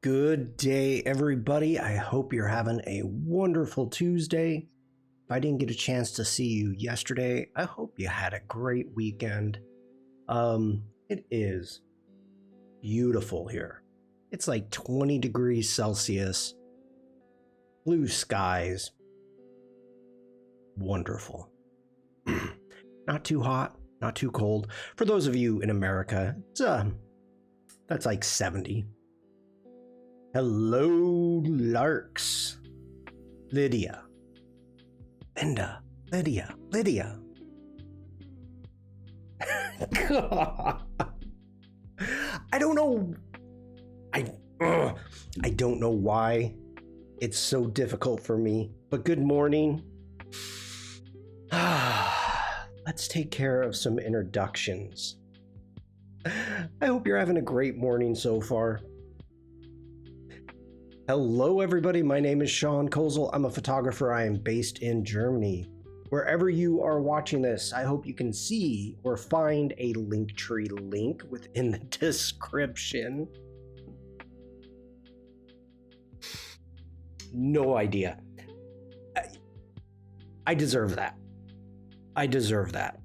Good day, everybody. I hope you're having a wonderful Tuesday. If I didn't get a chance to see you yesterday, I hope you had a great weekend. It is beautiful here. It's like 20 degrees Celsius, blue skies. Wonderful. Not too hot, not too cold. For those of you in America, that's like 70. Hello, Larks. Lydia. Linda. Lydia. I don't know. I don't know why it's so difficult for me, but good morning. Let's take care of some introductions. I hope you're having a great morning so far. Hello, everybody. My name is Shawn. I'm a photographer. I am based in Germany. Wherever you are watching this, I hope you can see or find a Linktree link within the description. No idea. I deserve that. I deserve that.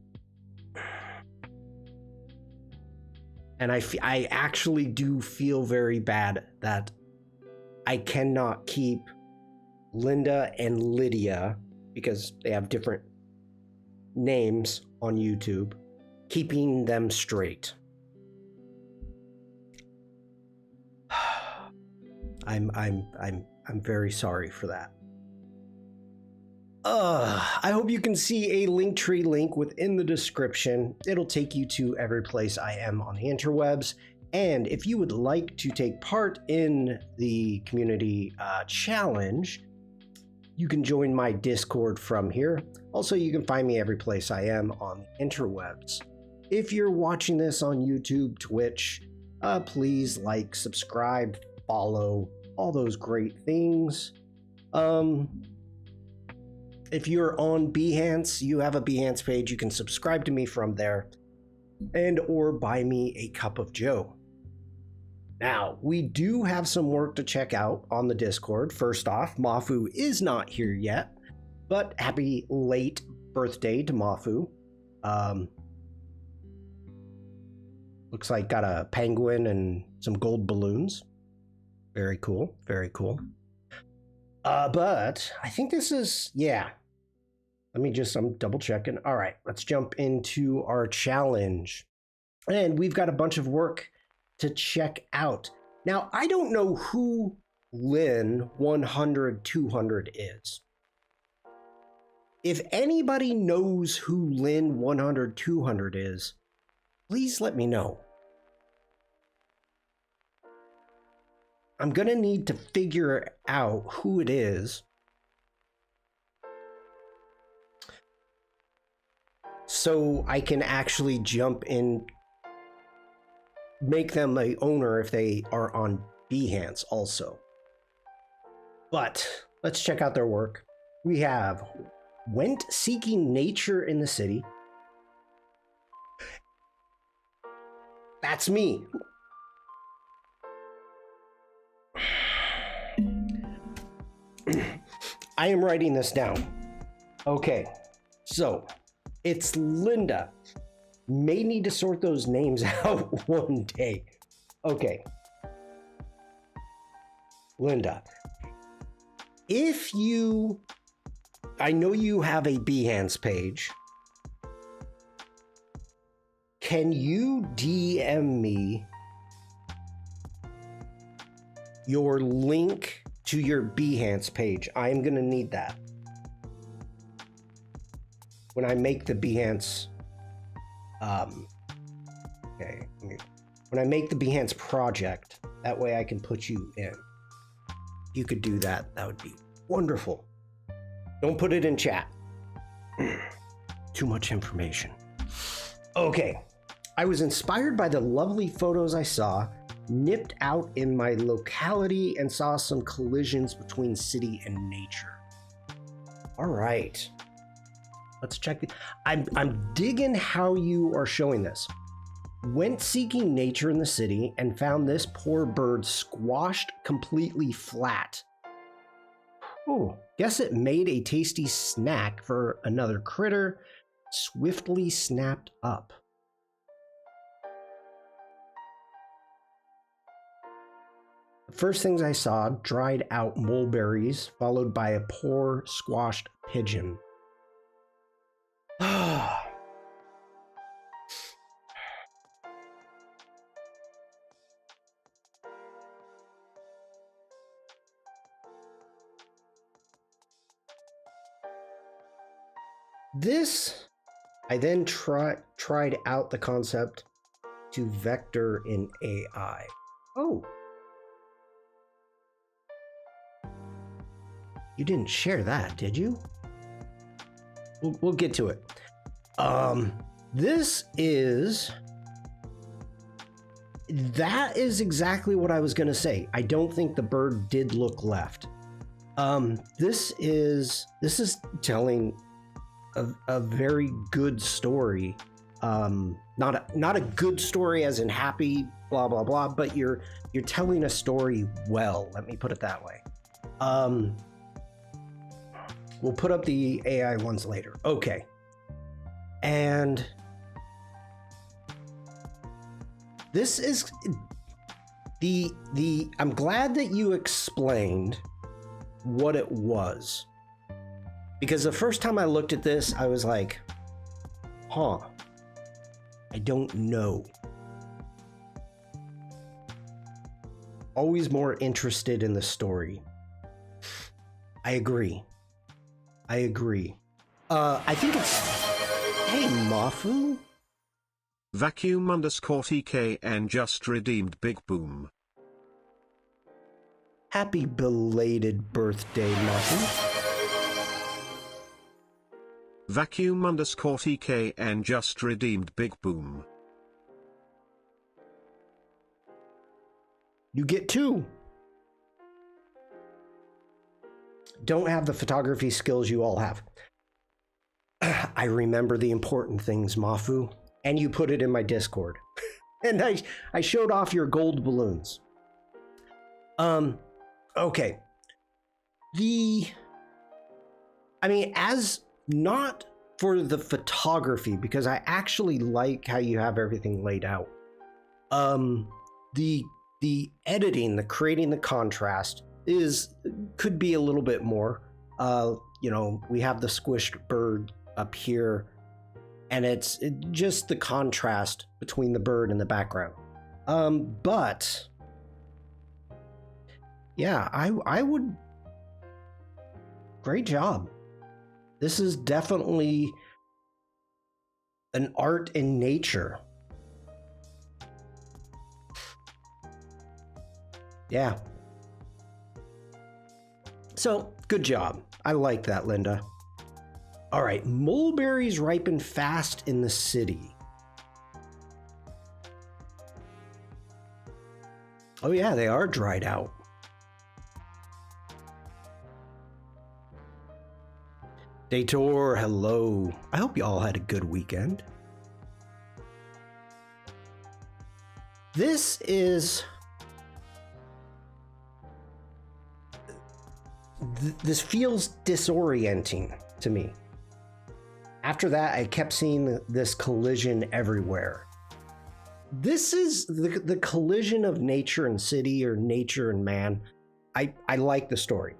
And I actually do feel very bad that I cannot keep Linda and Lydia, because they have different names on YouTube, keeping them straight. I'm very sorry for that. I hope you can see a Linktree link within the description. It'll take you to every place I am on the interwebs. And if you would like to take part in the community challenge, you can join my Discord from here. Also, you can find me every place I am on the interwebs. If you're watching this on YouTube, Twitch, please like, subscribe, follow, all those great things. If you're on Behance, you have a Behance page, you can subscribe to me from there and or buy me a cup of joe. Now, we do have some work to check out on the Discord. First off, Mafu is not here yet, but happy late birthday to Mafu. Looks like got a penguin and some gold balloons. Very cool, very cool. But I think this is, yeah. I'm double checking. All right, let's jump into our challenge. And we've got a bunch of work to check out. Now, I don't know who Lynn 100-200 is. If anybody knows who Lynn 100-200 is, please let me know. I'm gonna need to figure out who it is, so I can actually jump in, make them the owner if they are on Behance also. But let's check out their work. We have Went Seeking Nature in the City. That's me. I am writing this down. Okay, so it's Linda. May need to sort those names out one day. Okay. Linda, I know you have a Behance page. Can you DM me your link to your Behance page? I am going to need that when I make the Behance. When I make the Behance project, that way I can put you in. If you could do that, that would be wonderful. Don't put it in chat. Too much information. Okay. I was inspired by the lovely photos I saw, nipped out in my locality, and saw some collisions between city and nature. All right. Let's check. I'm digging how you are showing this. Went seeking nature in the city and found this poor bird squashed completely flat. Oh, guess it made a tasty snack for another critter, swiftly snapped up. The first things I saw, dried out mulberries, followed by a poor squashed pigeon. This, I then tried out the concept to vector in AI. Oh. You didn't share that, did you? We'll get to it. That is exactly what I was going to say. I don't think the bird did look left. This is telling a very good story. Not a good story as in happy, blah, blah, blah, but you're telling a story well. Let me put it that way. We'll put up the AI ones later. Okay. And this is I'm glad that you explained what it was. Because the first time I looked at this, I was like, I don't know. Always more interested in the story. I agree. I think it's... Hey, Mafu? Vacuum_TK and just redeemed Big Boom. Happy belated birthday, Mafu. Vacuum_TK and just redeemed Big Boom. You get 2. Don't have the photography skills you all have. I remember the important things, Mafu. And you put it in my Discord. And I showed off your gold balloons. Okay. As not for the photography, because I actually like how you have everything laid out. The editing, the creating the contrast could be a little bit more. We have the squished bird up here, and it's just the contrast between the bird and the background. But yeah, I would. Great job. This is definitely an art in nature. Yeah. So, good job. I like that, Linda. All right, mulberries ripen fast in the city. Oh yeah, they are dried out. Dator, hello. I hope you all had a good weekend. This feels disorienting to me. After that, I kept seeing this collision everywhere. This is the collision of nature and city, or nature and man. I like the story.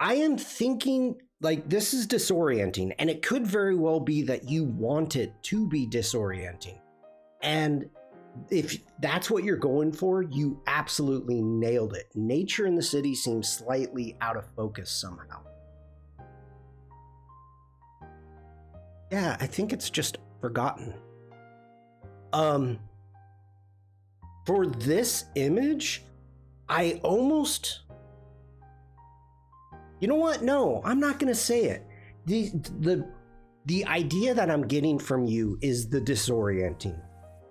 I am thinking, like, this is disorienting, and it could very well be that you want it to be disorienting. And if that's what you're going for, you absolutely nailed it. Nature in the city seems slightly out of focus somehow. Yeah, I think it's just forgotten. For this image, I almost... You know what? No, I'm not going to say it. The idea that I'm getting from you is the disorienting.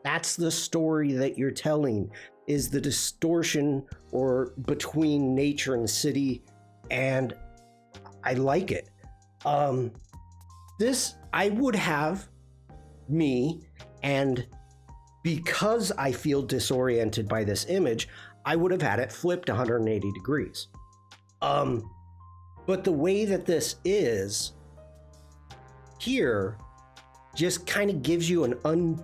That's the story that you're telling, is the distortion or between nature and city, and I like it. This, I would have me, and because I feel disoriented by this image, I would have had it flipped 180 degrees. But the way that this is here just kind of gives you an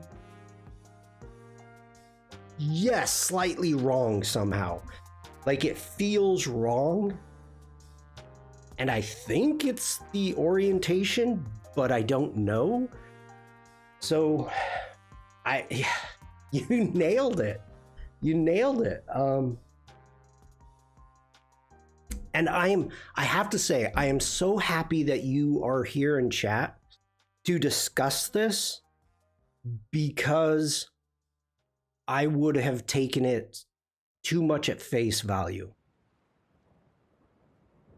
yes, slightly wrong somehow. Like it feels wrong. And I think it's the orientation, but I don't know. So you nailed it. You nailed it. And I have to say, I am so happy that you are here in chat to discuss this, because I would have taken it too much at face value.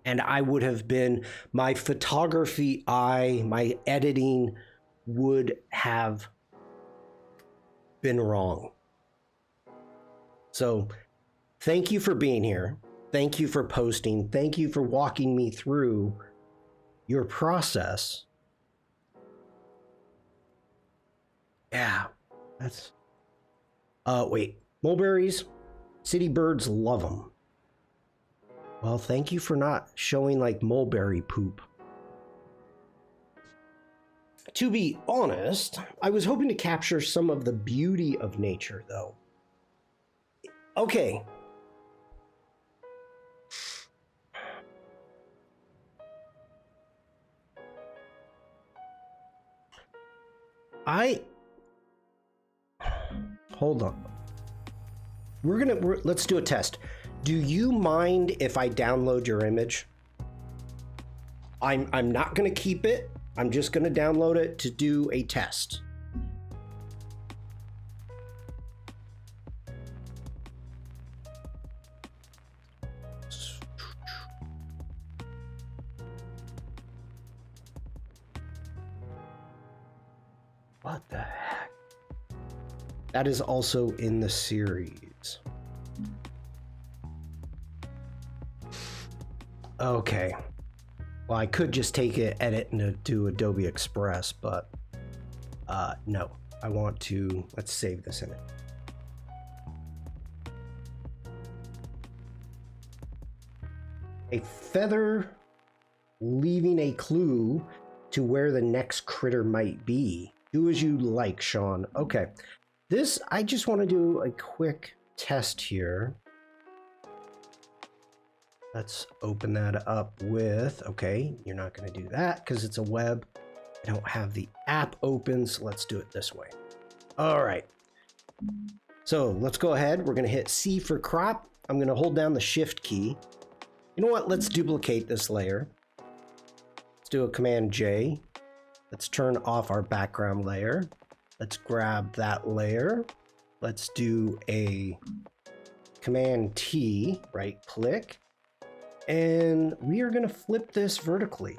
And I would have been, my photography eye, my editing would have been wrong. So thank you for being here. Thank you for posting. Thank you for walking me through your process. Yeah, that's... wait, mulberries, city birds love them. Well, thank you for not showing like mulberry poop. To be honest, I was hoping to capture some of the beauty of nature, though. Okay. Hold on. Let's do a test. Do you mind if I download your image? I'm not gonna keep it. I'm just gonna download it to do a test. What the heck? That is also in the series. Okay. Well, I could just take it, edit, and do Adobe Express, but no. I want to, let's save this in it. A feather leaving a clue to where the next critter might be. Do as you like, Shawn. Okay. This, I just want to do a quick test here. Let's open that up with, okay, you're not going to do that because it's a web. I don't have the app open, so let's do it this way. All right. So let's go ahead. We're going to hit C for crop. I'm going to hold down the Shift key. You know what? Let's duplicate this layer. Let's do a Command J. Let's turn off our background layer. Let's grab that layer. Let's do a Command T, right click. And we are going to flip this vertically.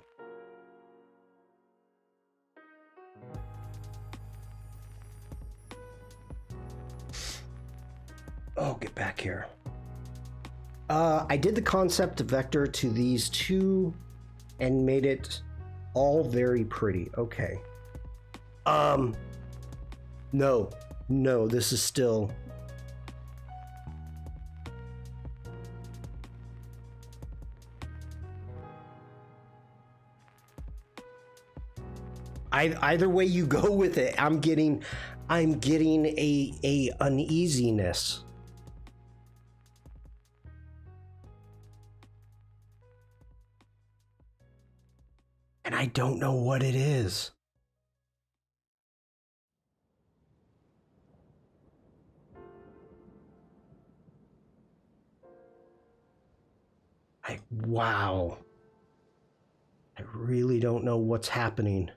Oh, get back here. I did the concept vector to these two and made it all very pretty. Okay. No, this is still... Either way you go with it, I'm getting a uneasiness. And I don't know what it is. Wow. I really don't know what's happening.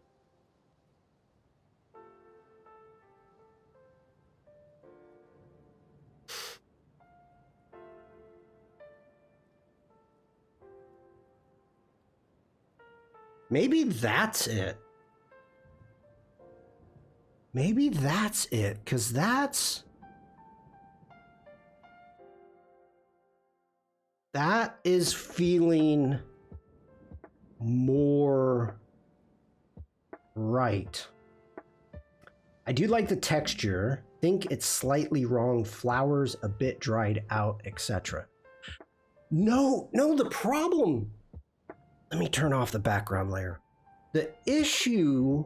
Maybe that's it. Maybe that's it, because that is feeling more right. I do like the texture. Think it's slightly wrong. Flowers a bit dried out, etc. No, the problem. Let me turn off the background layer. The issue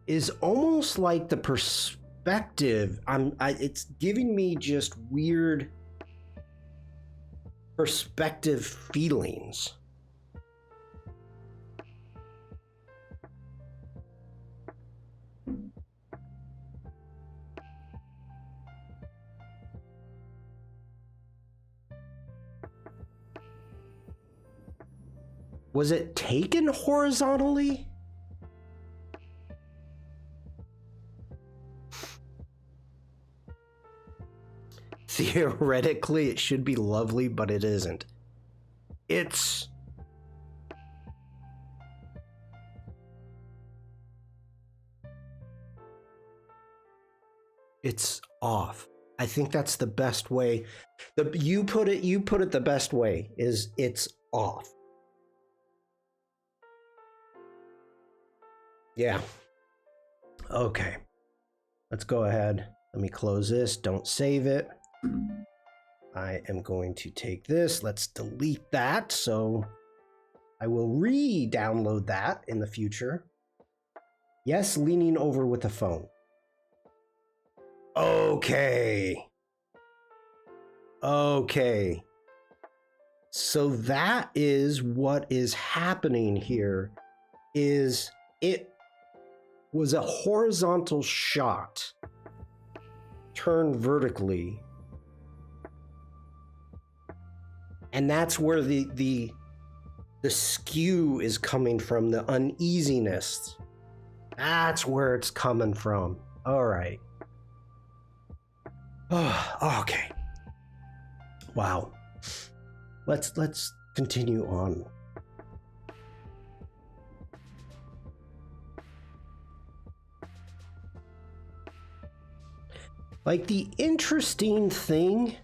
is almost like the perspective. It's giving me just weird perspective feelings. Was it taken horizontally? Theoretically, it should be lovely, but it isn't. It's off. I think that's the best way. You put it the best way, is it's off. Yeah. Okay. Let's go ahead. Let me close this. Don't save it. I am going to take this. Let's delete that. So I will re-download that in the future. Yes, leaning over with the phone. Okay. Okay. So that is what is happening here. Is it was a horizontal shot turned vertically, and that's where the skew is coming from, the uneasiness. That's where it's coming from. All right. Oh, okay. Wow. Let's continue on. Like, the interesting thing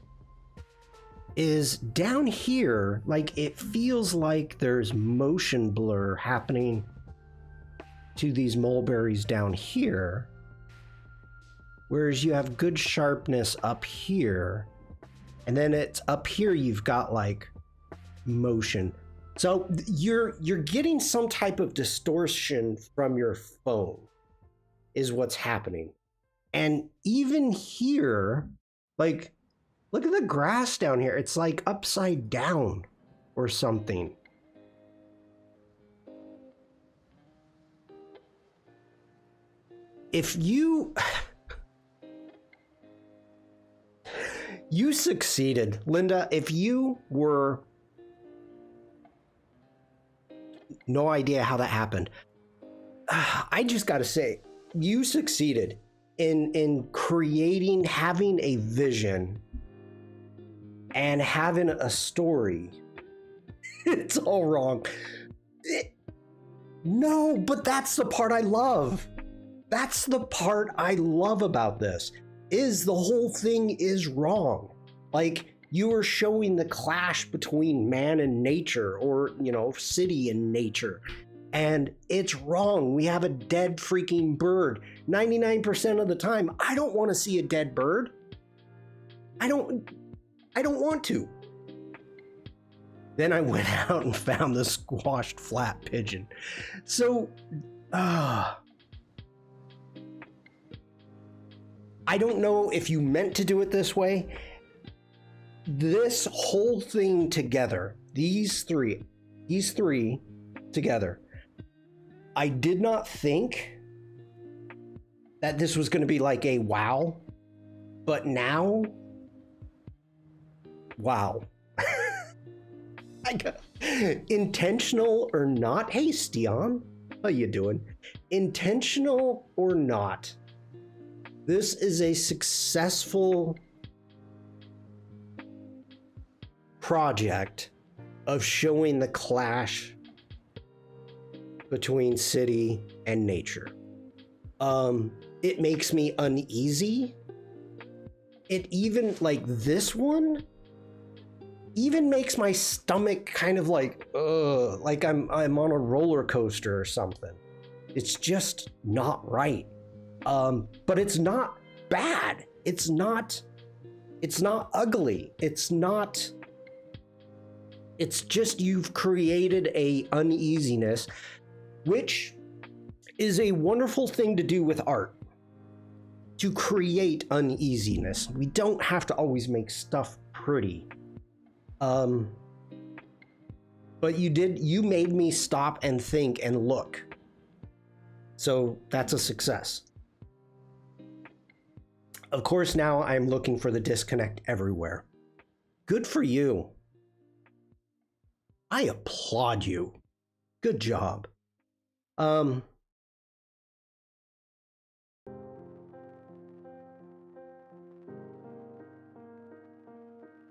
is down here, like, it feels like there's motion blur happening to these mulberries down here, whereas you have good sharpness up here, and then it's up here you've got like motion. So you're getting some type of distortion from your phone is what's happening. And even here, like, look at the grass down here. It's like upside down or something. If you succeeded, Linda, if you were, no idea how that happened. I just got to say, you succeeded in creating, having a vision and having a story. It's all wrong. No, but that's the part I love. That's the part I love about this, is the whole thing is wrong. Like, you are showing the clash between man and nature, or, you know, city and nature. And it's wrong. We have a dead freaking bird. 99% of the time, I don't want to see a dead bird. I don't want to. Then I went out and found the squashed flat pigeon. So, I don't know if you meant to do it this way. This whole thing together, these three together, I did not think that this was going to be like a wow, but now, wow. I got, intentional or not, hey Stian, how you doing? Intentional or not, this is a successful project of showing the clash between city and nature. It makes me uneasy. It even, like, this one even makes my stomach kind of like I'm on a roller coaster or something. It's just not right. But it's not bad. It's not ugly. It's just you've created a uneasiness, which is a wonderful thing to do with art. To create uneasiness. We don't have to always make stuff pretty. But you made me stop and think and look. So that's a success. Of course, now I'm looking for the disconnect everywhere. Good for you. I applaud you. Good job.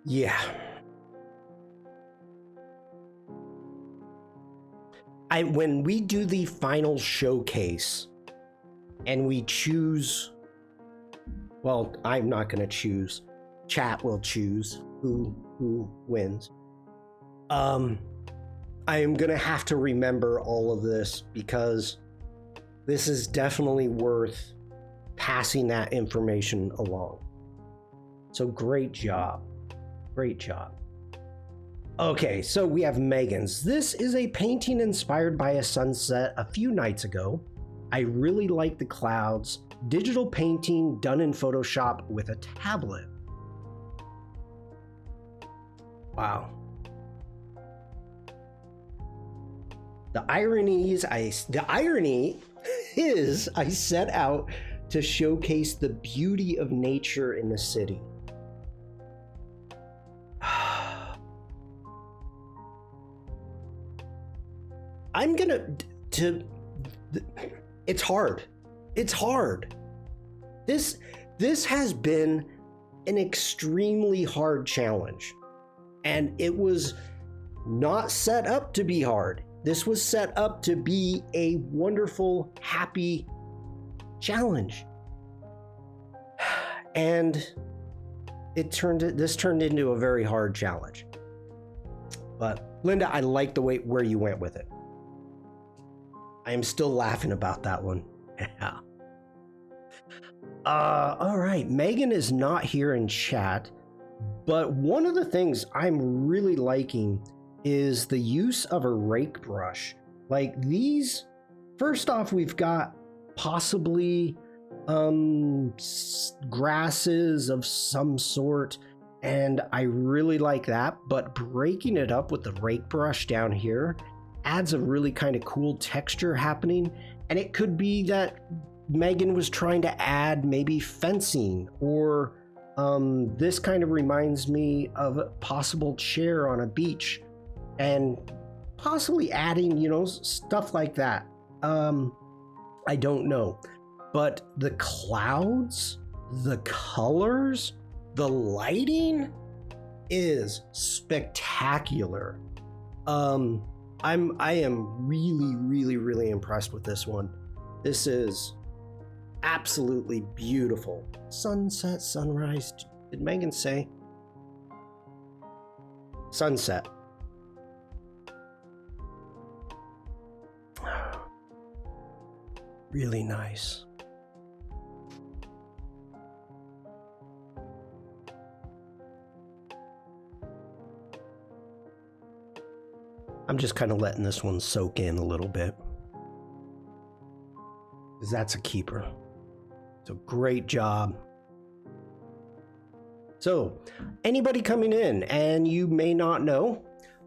Yeah. When we do the final showcase and we choose, well, I'm not going to choose. Chat will choose who wins. I am going to have to remember all of this because this is definitely worth passing that information along. So great job. Great job. Okay, so we have Megan's. This is a painting inspired by a sunset a few nights ago. I really like the clouds. Digital painting done in Photoshop with a tablet. Wow. The irony is I set out to showcase the beauty of nature in the city. I'm gonna it's hard. It's hard. This has been an extremely hard challenge, and it was not set up to be hard. This was set up to be a wonderful, happy challenge, and this turned into a very hard challenge. But Linda, I like the way where you went with it. I am still laughing about that one. Yeah. All right. Megan is not here in chat, but one of the things I'm really liking is the use of a rake brush. Like these, first off, we've got possibly grasses of some sort, and I really like that, but breaking it up with the rake brush down here adds a really kind of cool texture happening. And it could be that Megan was trying to add maybe fencing, or this kind of reminds me of a possible chair on a beach, and possibly adding, stuff like that. I don't know, but the clouds, the colors, the lighting is spectacular. I am really impressed with this one. This is absolutely beautiful. Sunset, sunrise. Did Megan say? Sunset. Really nice. I'm just kind of letting this one soak in a little bit, because that's a keeper. So great job. So anybody coming in and you may not know,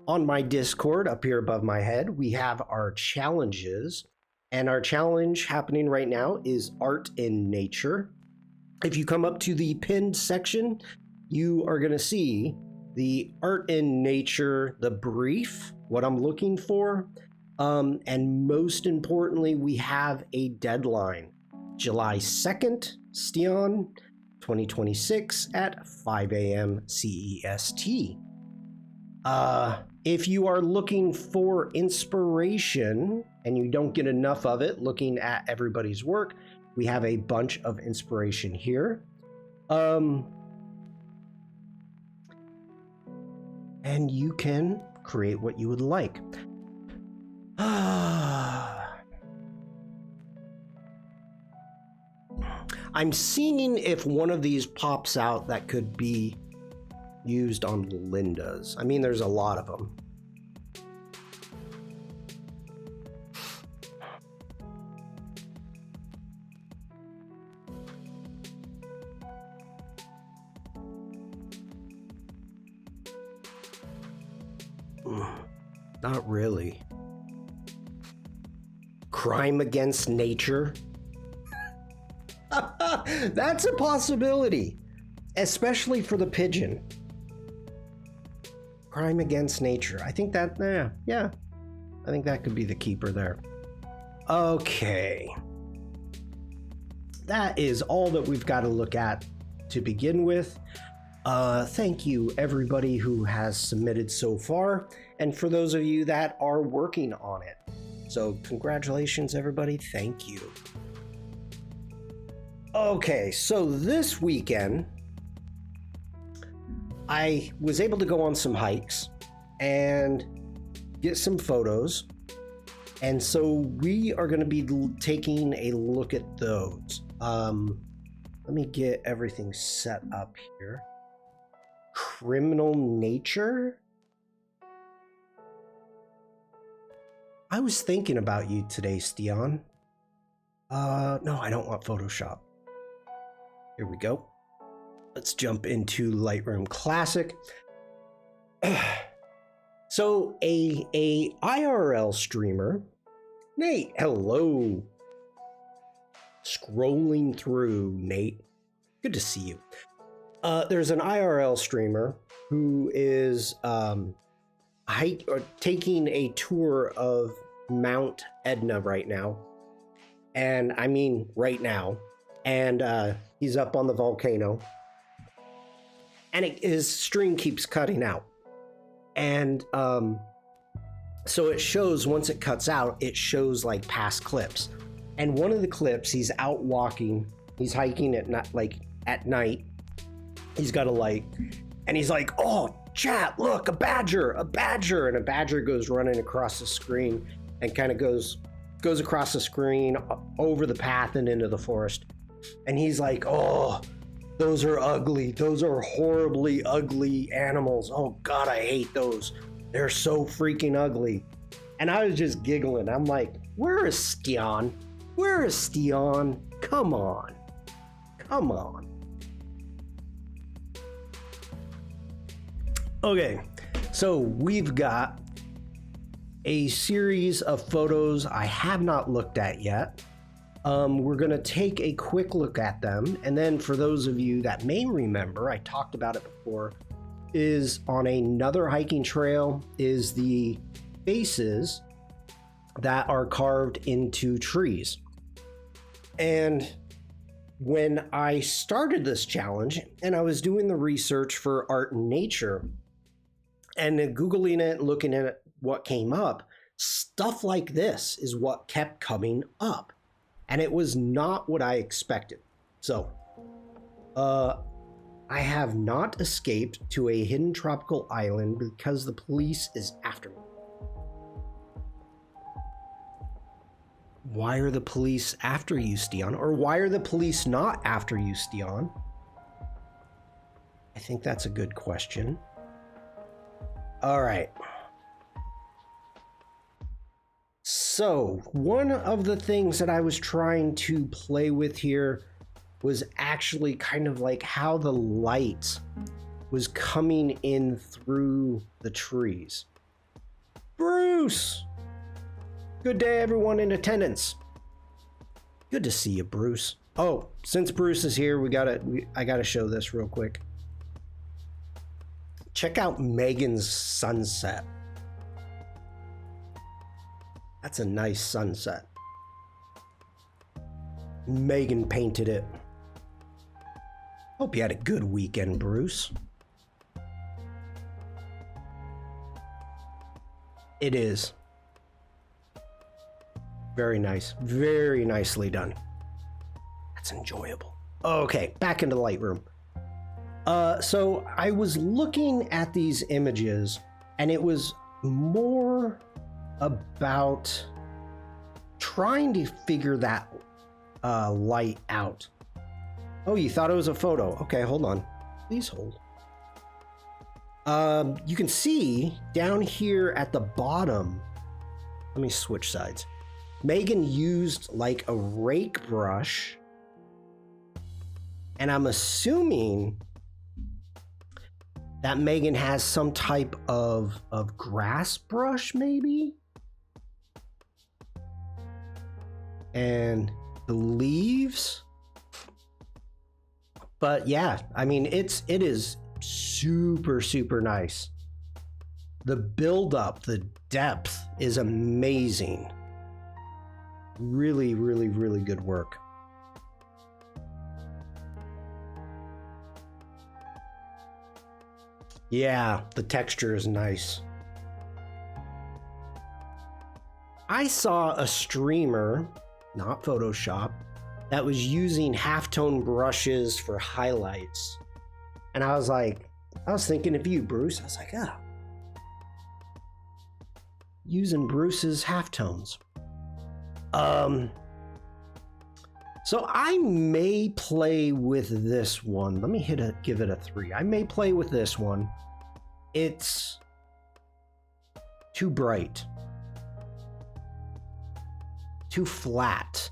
on my Discord up here above my head, we have our challenges, and our challenge happening right now is art in nature. If you come up to the pinned section, you are going to see the art in nature, the brief, what I'm looking for, and most importantly, we have a deadline, July 2nd, Shawn, 2026 at 5 a.m. CEST. If you are looking for inspiration and you don't get enough of it looking at everybody's work, we have a bunch of inspiration here. And you can create what you would like. I'm seeing if one of these pops out that could be used on Linda's. I mean, there's a lot of them. Not really. Crime against nature? That's a possibility, especially for the pigeon. Crime against nature. I think that, yeah. I think that could be the keeper there. Okay. That is all that we've got to look at to begin with. Thank you, everybody who has submitted so far, and for those of you that are working on it. So congratulations, everybody. Thank you. Okay, so this weekend, I was able to go on some hikes and get some photos. And so we are going to be taking a look at those. Let me get everything set up here. Criminal nature? I was thinking about you today, Stian. No, I don't want Photoshop. Here we go. Let's jump into Lightroom Classic. So a IRL streamer, Nate, hello. Scrolling through, Nate. Good to see you. There's an IRL streamer who is taking a tour of Mount Etna right now. And I mean right now. And he's up on the volcano. And his stream keeps cutting out. And so it shows, once it cuts out, it shows like past clips. And one of the clips, he's out walking. He's hiking at night. He's got a light. And he's like, oh, chat, look, a badger. And a badger goes running across the screen and kind of goes across the screen, over the path and into the forest. And he's like, oh, those are ugly. Those are horribly ugly animals. Oh, God, I hate those. They're so freaking ugly. And I was just giggling. I'm like, where is Stian? Where is Stian? Come on. Come on. Okay, so we've got a series of photos I have not looked at yet. We're going to take a quick look at them. And then for those of you that may remember, I talked about it before, is on another hiking trail is the faces that are carved into trees. And when I started this challenge and I was doing the research for art and nature and Googling it, looking at what came up, stuff like this is what kept coming up. And it was not what I expected. So, I have not escaped to a hidden tropical island because the police is after me. Why are the police after you, Stian? Or why are the police not after you, Stian? I think that's a good question. All right. So, one of the things that I was trying to play with here was actually kind of like how the light was coming in through the trees. Bruce! Good day, everyone in attendance. Good to see you, Bruce. Oh, since Bruce is here, I gotta show this real quick. Check out Megan's sunset. That's a nice sunset. Megan painted it. Hope you had a good weekend, Bruce. It is. Very nice. Very nicely done. That's enjoyable. Okay, back into Lightroom. So I was looking at these images and it was more about trying to figure that light out. Oh, you thought it was a photo. Okay, hold on. Please hold. You can see down here at the bottom. Let me switch sides. Megan used like a rake brush. And I'm assuming that Megan has some type of grass brush, maybe? And the leaves. But yeah, I mean, it is super, super nice. The build-up, the depth is amazing. Really, really, really good work. Yeah, the texture is nice. I saw a streamer, not Photoshop, that was using halftone brushes for highlights. And I was thinking of you, Bruce. I was like, using Bruce's halftones. So I may play with this one. Let me give it a 3. I may play with this one. It's too bright. Too flat.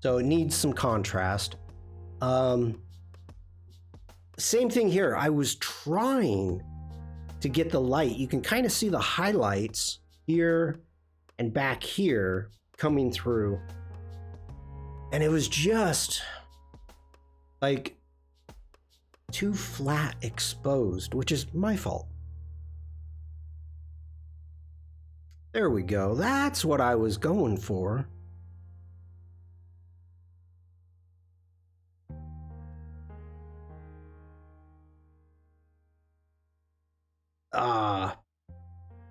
So it needs some contrast. Same thing here. I was trying to get the light. You can kind of see the highlights here and back here coming through. And it was just like too flat exposed, which is my fault. There we go. That's what I was going for.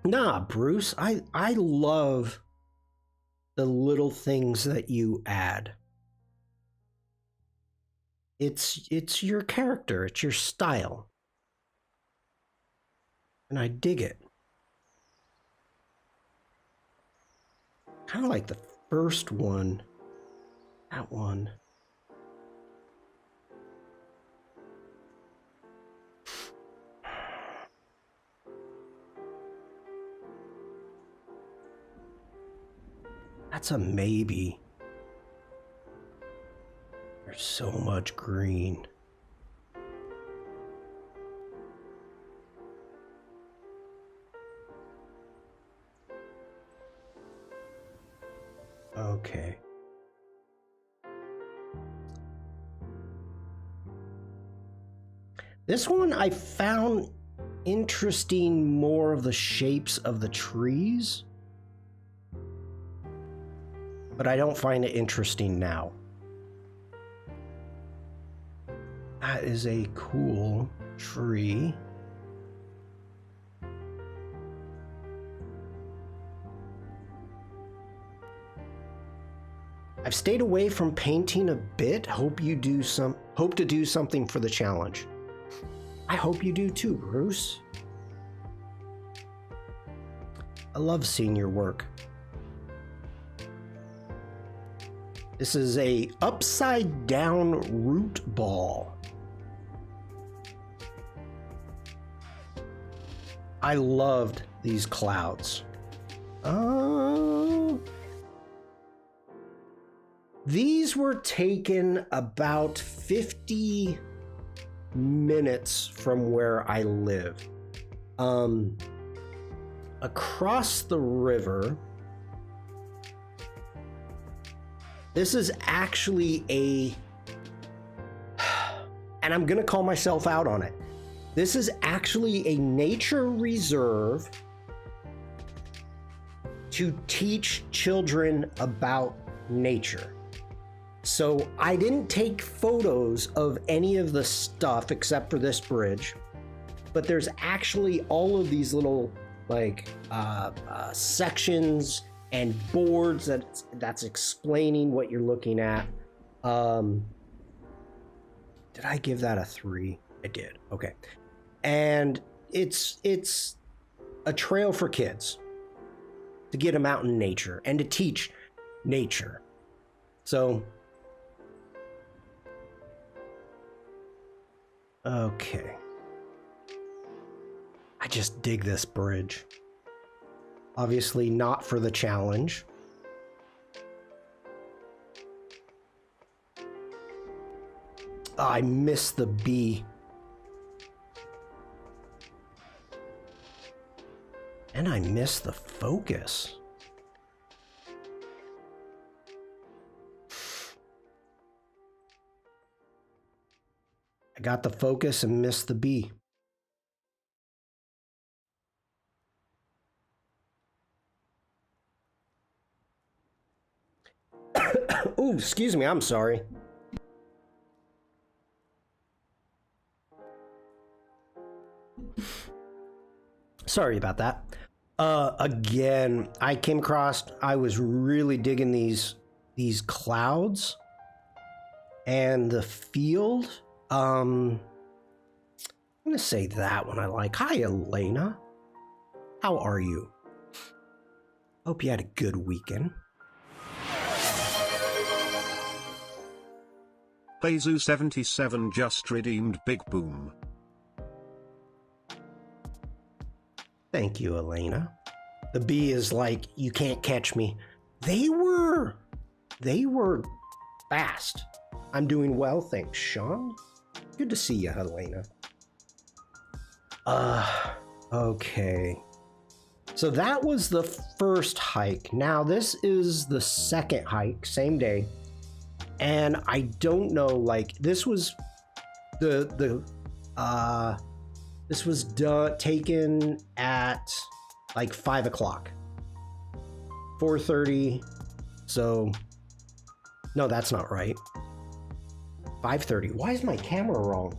Nah, Bruce, I love the little things that you add. It's your character, it's your style. And I dig it. Kind of like the first one. That one. That's a maybe. There's so much green. Okay. This one I found interesting, more of the shapes of the trees. But I don't find it interesting now. That is a cool tree. I've stayed away from painting a bit. Hope to do something for the challenge. I hope you do too, Bruce. I love seeing your work. This is a upside down root ball. I loved these clouds. These were taken about 50 minutes from where I live. Across the river. This is actually and I'm gonna call myself out on it. This is actually a nature reserve to teach children about nature. So I didn't take photos of any of the stuff except for this bridge, but there's actually all of these little sections and boards that's explaining what you're looking at. Did I give that a 3? I did. Okay. And it's a trail for kids to get them out in nature and to teach nature. So Okay. I just dig this bridge. Obviously not for the challenge. Oh, I missed the B. And I missed the focus. I got the focus and missed the B. Ooh, excuse me, I'm sorry. Sorry about that. Again, I came across, I was really digging these clouds and the field. I'm gonna say that one I like. Hi, Elena. How are you? Hope you had a good weekend. Bezu77 just redeemed Big Boom. Thank you, Elena. The B is like, you can't catch me. They were fast. I'm doing well, thanks, Shawn. Good to see you, Elena. Okay. So that was the first hike. Now this is the second hike, same day. And I don't know, like, this was this was taken at like 5 o'clock, 4:30. So no, that's not right. 5:30. Why is my camera wrong?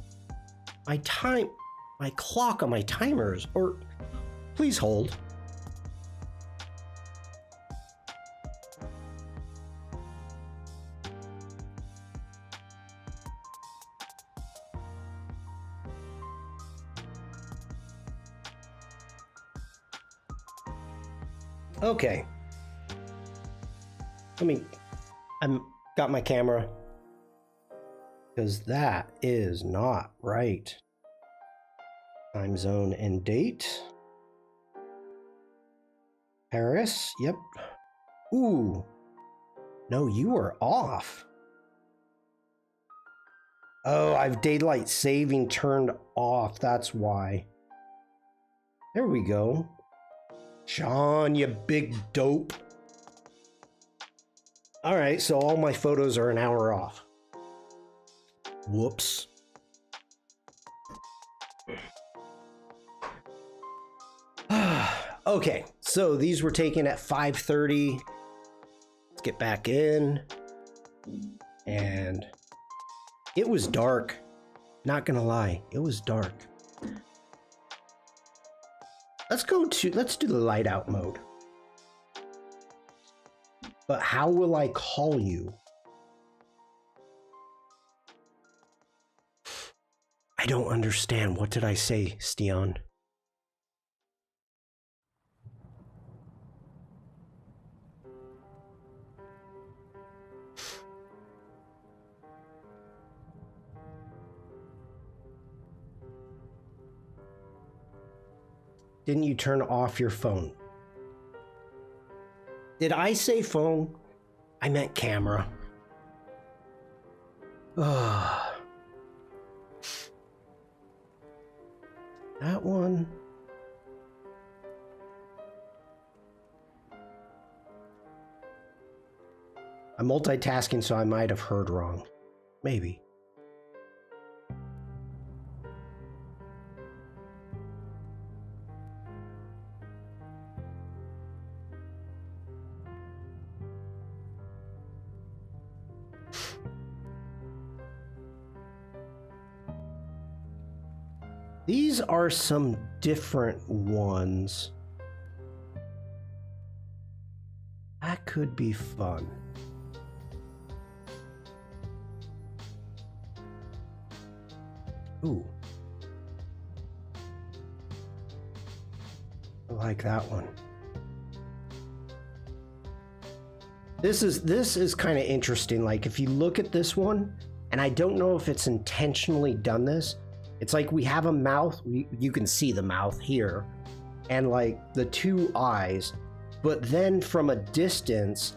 My clock on my timers, or please hold. Okay. I'm got my camera, because that is not right. Time zone and date. Paris, yep. Ooh. No, you are off. Oh, I've daylight saving turned off, that's why. There we go. Shawn, you big dope. All right, so all my photos are an hour off. Whoops. Okay, so these were taken at 5:30. Let's get back in. And it was dark. Not gonna lie, it was dark. Let's do the light out mode. But how will I call you? I don't understand. What did I say, Stian? Didn't you turn off your phone? Did I say phone? I meant camera. That one. I'm multitasking, so I might have heard wrong. Maybe. These are some different ones. That could be fun. Ooh. I like that one. This is kind of interesting. Like, if you look at this one, and I don't know if it's intentionally done this, It's like we have a mouth. You can see the mouth here and like the two eyes, but then from a distance,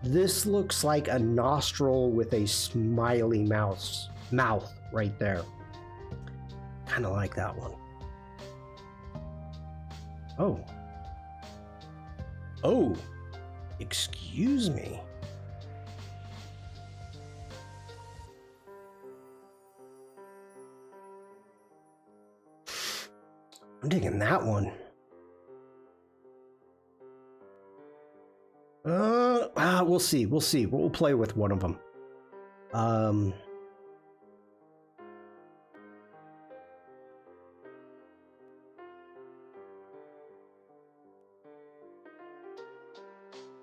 this looks like a nostril with a smiley mouth right there. Kind of like that one. Oh, excuse me. I'm digging that one. We'll see. We'll play with one of them.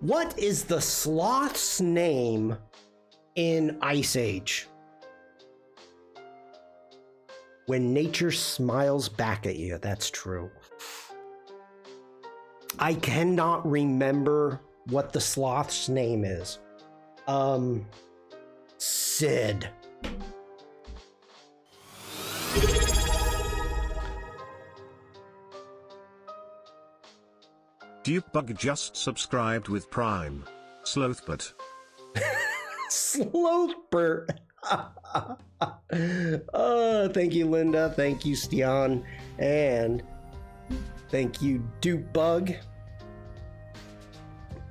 What is the sloth's name in Ice Age? When nature smiles back at you, that's true. I cannot remember what the sloth's name is. Sid. Dupebug just subscribed with Prime. Slothbert. Slothbert. Thank you, Linda. Thank you, Stian. And thank you, Dupebug.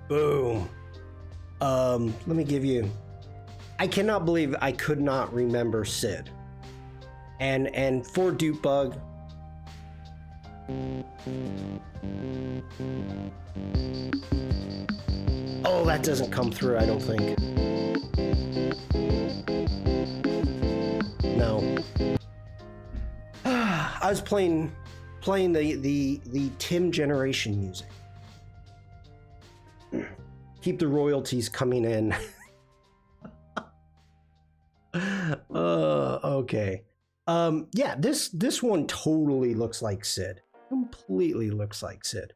Boom. Let me give you... I cannot believe I could not remember Sid. And for Dupebug... Oh, that doesn't come through, I don't think. No. I was playing the Tim generation music. Keep the royalties coming in. Okay. Yeah, this one totally looks like Sid. Completely looks like Sid.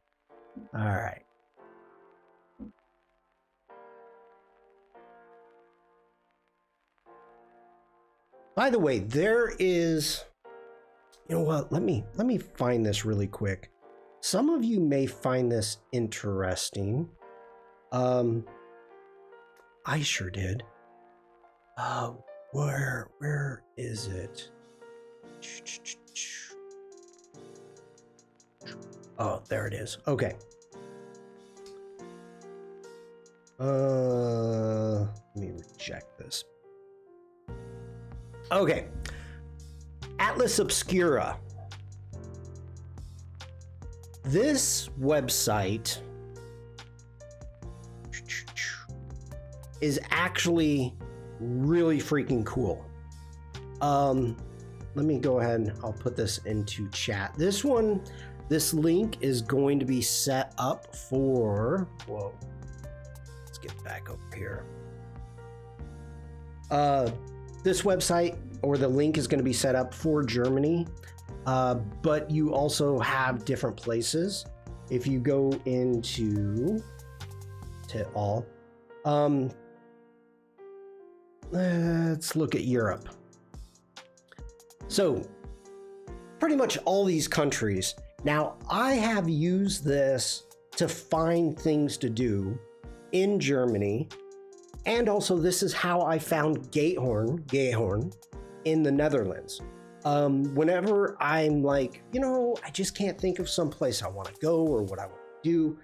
All right. By the way, there is, you know what? Let me find this really quick. Some of you may find this interesting. I sure did. Where is it? Oh, there it is. Okay. Let me reject this. Okay. Atlas Obscura. This website is actually really freaking cool. Let me go ahead and I'll put this into chat. This link is going to be set up for, whoa, let's get back over here. This website or the link is going to be set up for Germany, but you also have different places. If you go into all, let's look at Europe. So pretty much all these countries. Now I have used this to find things to do in Germany. And also this is how I found Gayhorn in the Netherlands. Whenever I'm like, I just can't think of some place I want to go or what I want to do,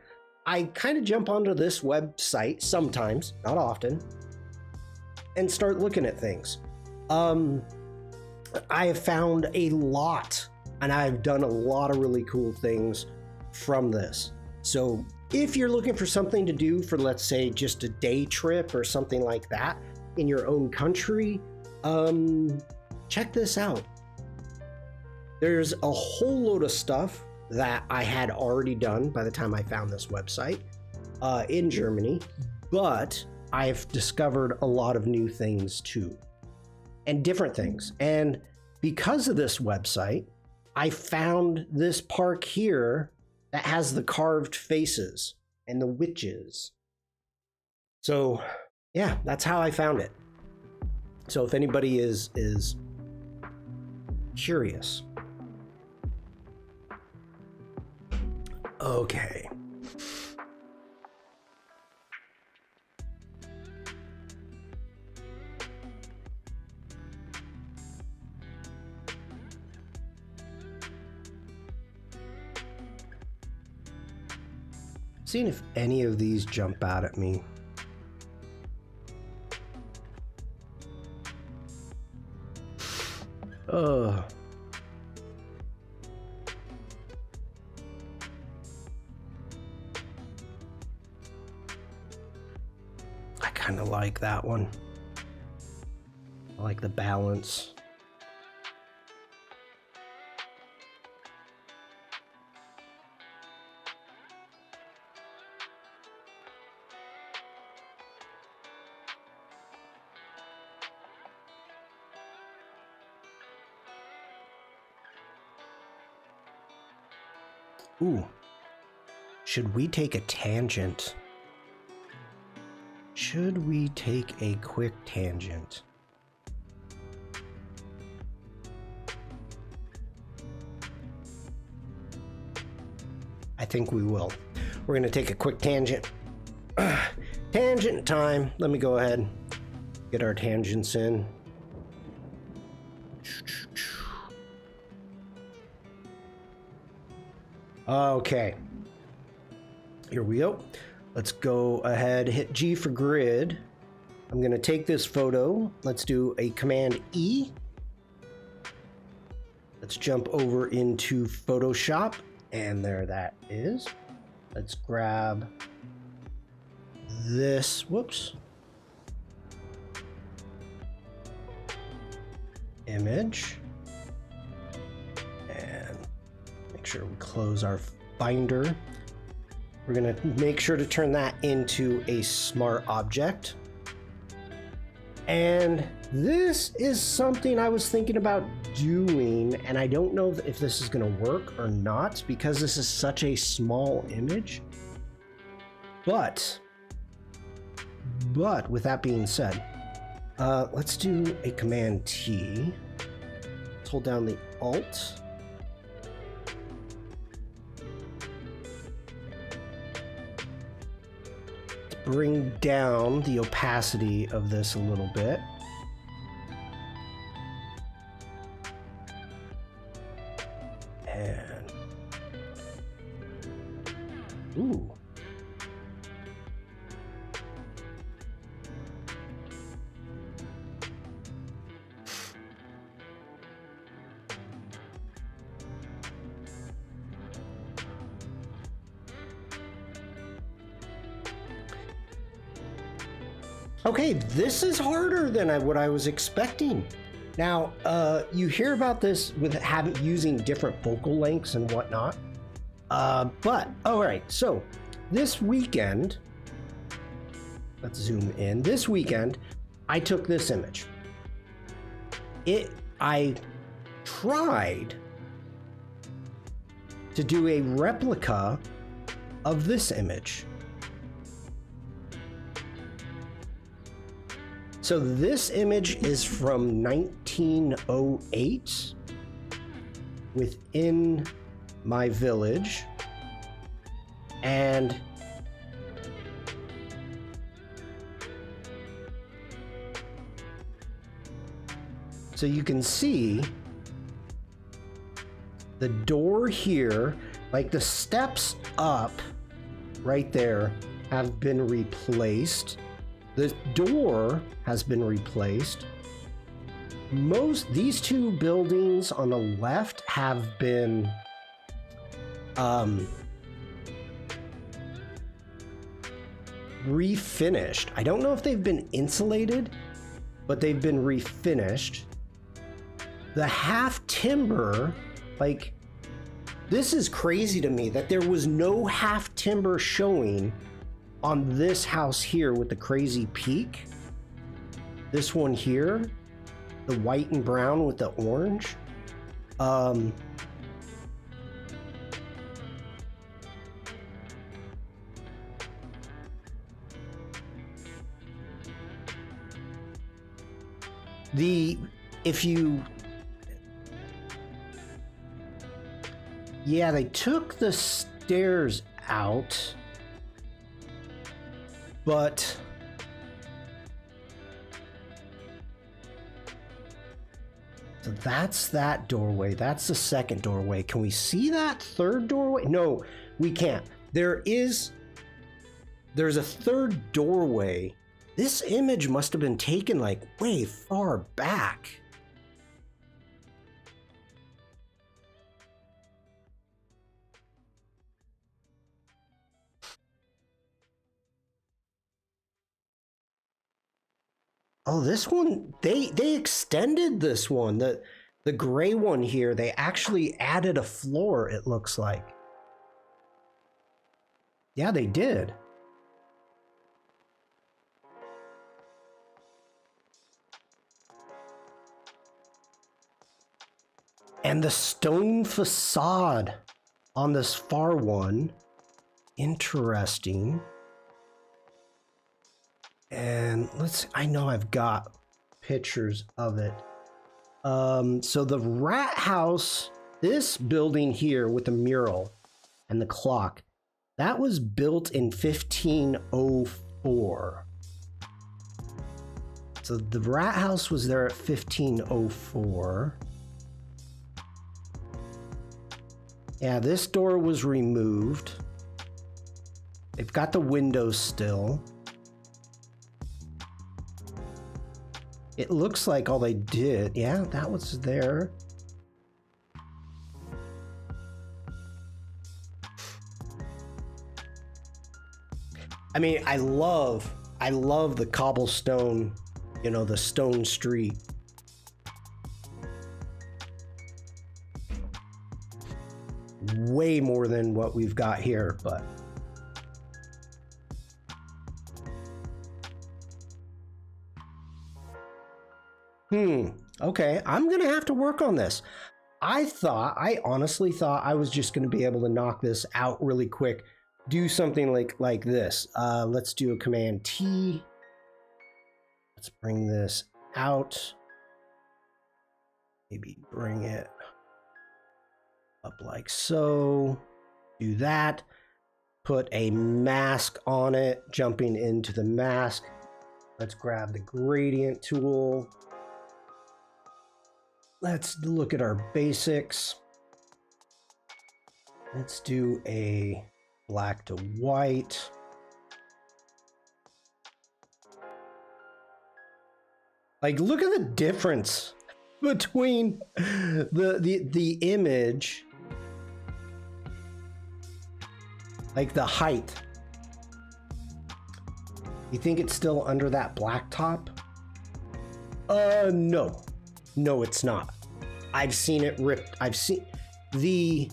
I kind of jump onto this website sometimes, not often, and start looking at things. I have found a lot, and I've done a lot of really cool things from this. So if you're looking for something to do for, let's say, just a day trip or something like that in your own country, check this out. There's a whole load of stuff that I had already done by the time I found this website in Germany, but I've discovered a lot of new things too, and different things. And because of this website, I found this park here that has the carved faces and the witches. So yeah, that's how I found it. So if anybody is curious. Okay. Seeing if any of these jump out at me. Ugh. I kind of like that one. I like the balance. Ooh, should we take a tangent? Should we take a quick tangent? I think we will. We're going to take a quick tangent. Tangent time. Let me go ahead, get our tangents in. Okay, here we go. Let's go ahead, hit G for grid. I'm gonna take this photo. Let's do a Command E. Let's jump over into Photoshop, and there that is. Let's grab this, whoops, image. Make sure we close our binder. We're gonna make sure to turn that into a smart object. And this is something I was thinking about doing, and I don't know if this is gonna work or not because this is such a small image. But with that being said, let's do a Command T. Let's hold down the Alt. Bring down the opacity of this a little bit. And ooh. Okay, this is harder than what I was expecting. Now, you hear about this with using different focal lengths and whatnot. But, all right, so this weekend, let's zoom in. This weekend, I took this image. I tried to do a replica of this image. So this image is from 1908 within my village, and so you can see the door here, like the steps up right there have been replaced. The door has been replaced. These two buildings on the left have been refinished. I don't know if they've been insulated, but they've been refinished. The half timber, like, this is crazy to me that there was no half timber showing on this house here with the crazy peak. This one here, the white and brown with the orange. Yeah, they took the stairs out, but so that's that doorway. That's the second doorway. Can we see that third doorway? No, we can't. There's a third doorway. This image must have been taken like way far back. Oh, this one, they extended this one. The gray one here, they actually added a floor, it looks like. Yeah, they did. And the stone facade on this far one, interesting. And I know I've got pictures of it. So the rat house, this building here with the mural and the clock, that was built in 1504. So the rat house was there at 1504. Yeah, this door was removed. They've got the windows still. It looks like all they did, yeah, that was there. I mean, I love the cobblestone, you know, the stone street. Way more than what we've got here, but okay, I'm gonna have to work on this. I honestly thought I was just gonna be able to knock this out really quick, do something like this. Let's do a Command T. Let's bring this out. Maybe bring it up like so. Do that. Put a mask on it, jumping into the mask. Let's grab the gradient tool. Let's look at our basics. Let's do a black to white. Like, look at the difference between the image, like the height. You think it's still under that black top? No, it's not. I've seen it ripped. I've seen the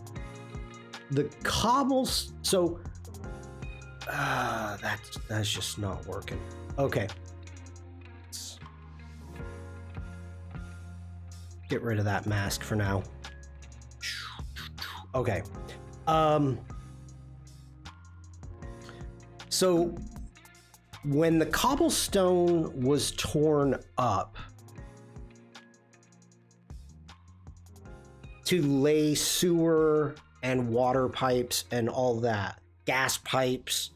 cobbles. So that's just not working. Okay. Let's get rid of that mask for now. Okay. So when the cobblestone was torn up to lay sewer and water pipes and all that, gas pipes,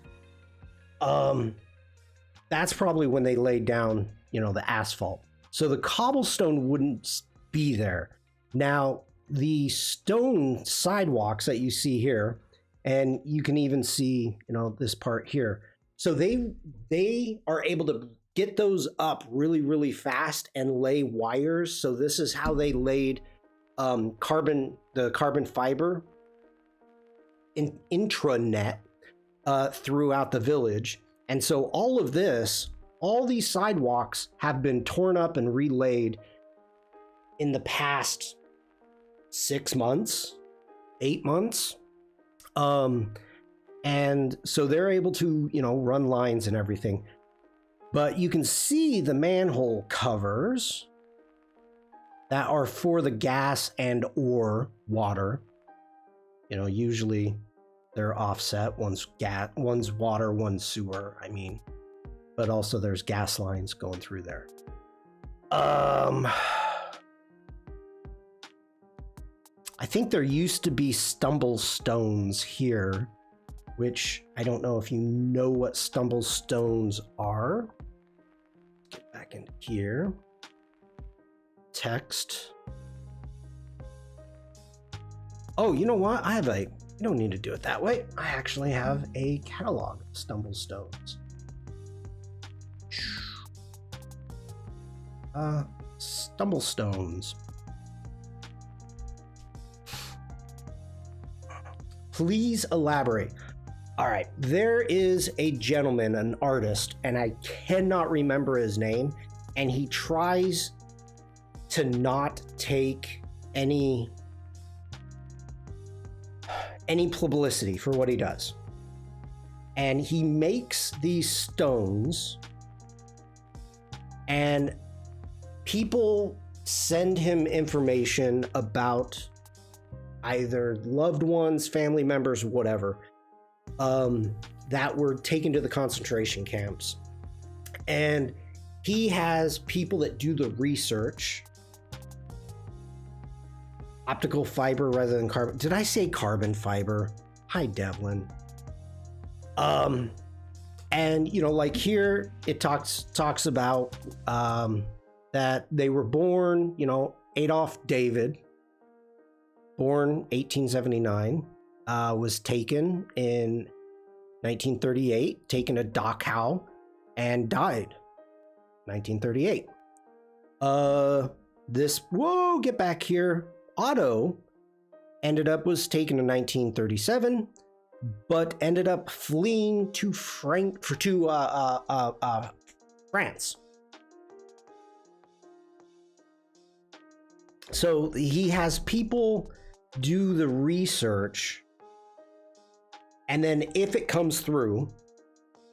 that's probably when they laid down, you know, the asphalt. So the cobblestone wouldn't be there. Now, the stone sidewalks that you see here, and you can even see, you know, this part here. So they are able to get those up really, really fast and lay wires. So this is how they laid the carbon fiber intranet throughout the village. And so all of this, all these sidewalks have been torn up and relayed in the past 6 months, 8 months. And so they're able to, you know, run lines and everything. But you can see the manhole covers that are for the gas and or water. You know, usually they're offset. One's water, one's sewer, I mean. But also there's gas lines going through there. I think there used to be stumble stones here, which I don't know if you know what stumble stones are. Get back into here. Text. Oh, you know what? You don't need to do it that way. I actually have a catalog of stumble stones. Stumble stones. Please elaborate. All right, there is a gentleman, an artist, and I cannot remember his name, and he tries to not take any publicity for what he does. And he makes these stones, and people send him information about either loved ones, family members, whatever, that were taken to the concentration camps. And he has people that do the research. Optical fiber rather than carbon. Did I say carbon fiber? Hi, Devlin. And you know, like here it talks about that they were born, you know, Adolf David, born 1879, was taken in 1938, taken to Dachau, and died 1938. Get back here. Otto was taken in 1937, but ended up fleeing to France. So he has people do the research, and then if it comes through,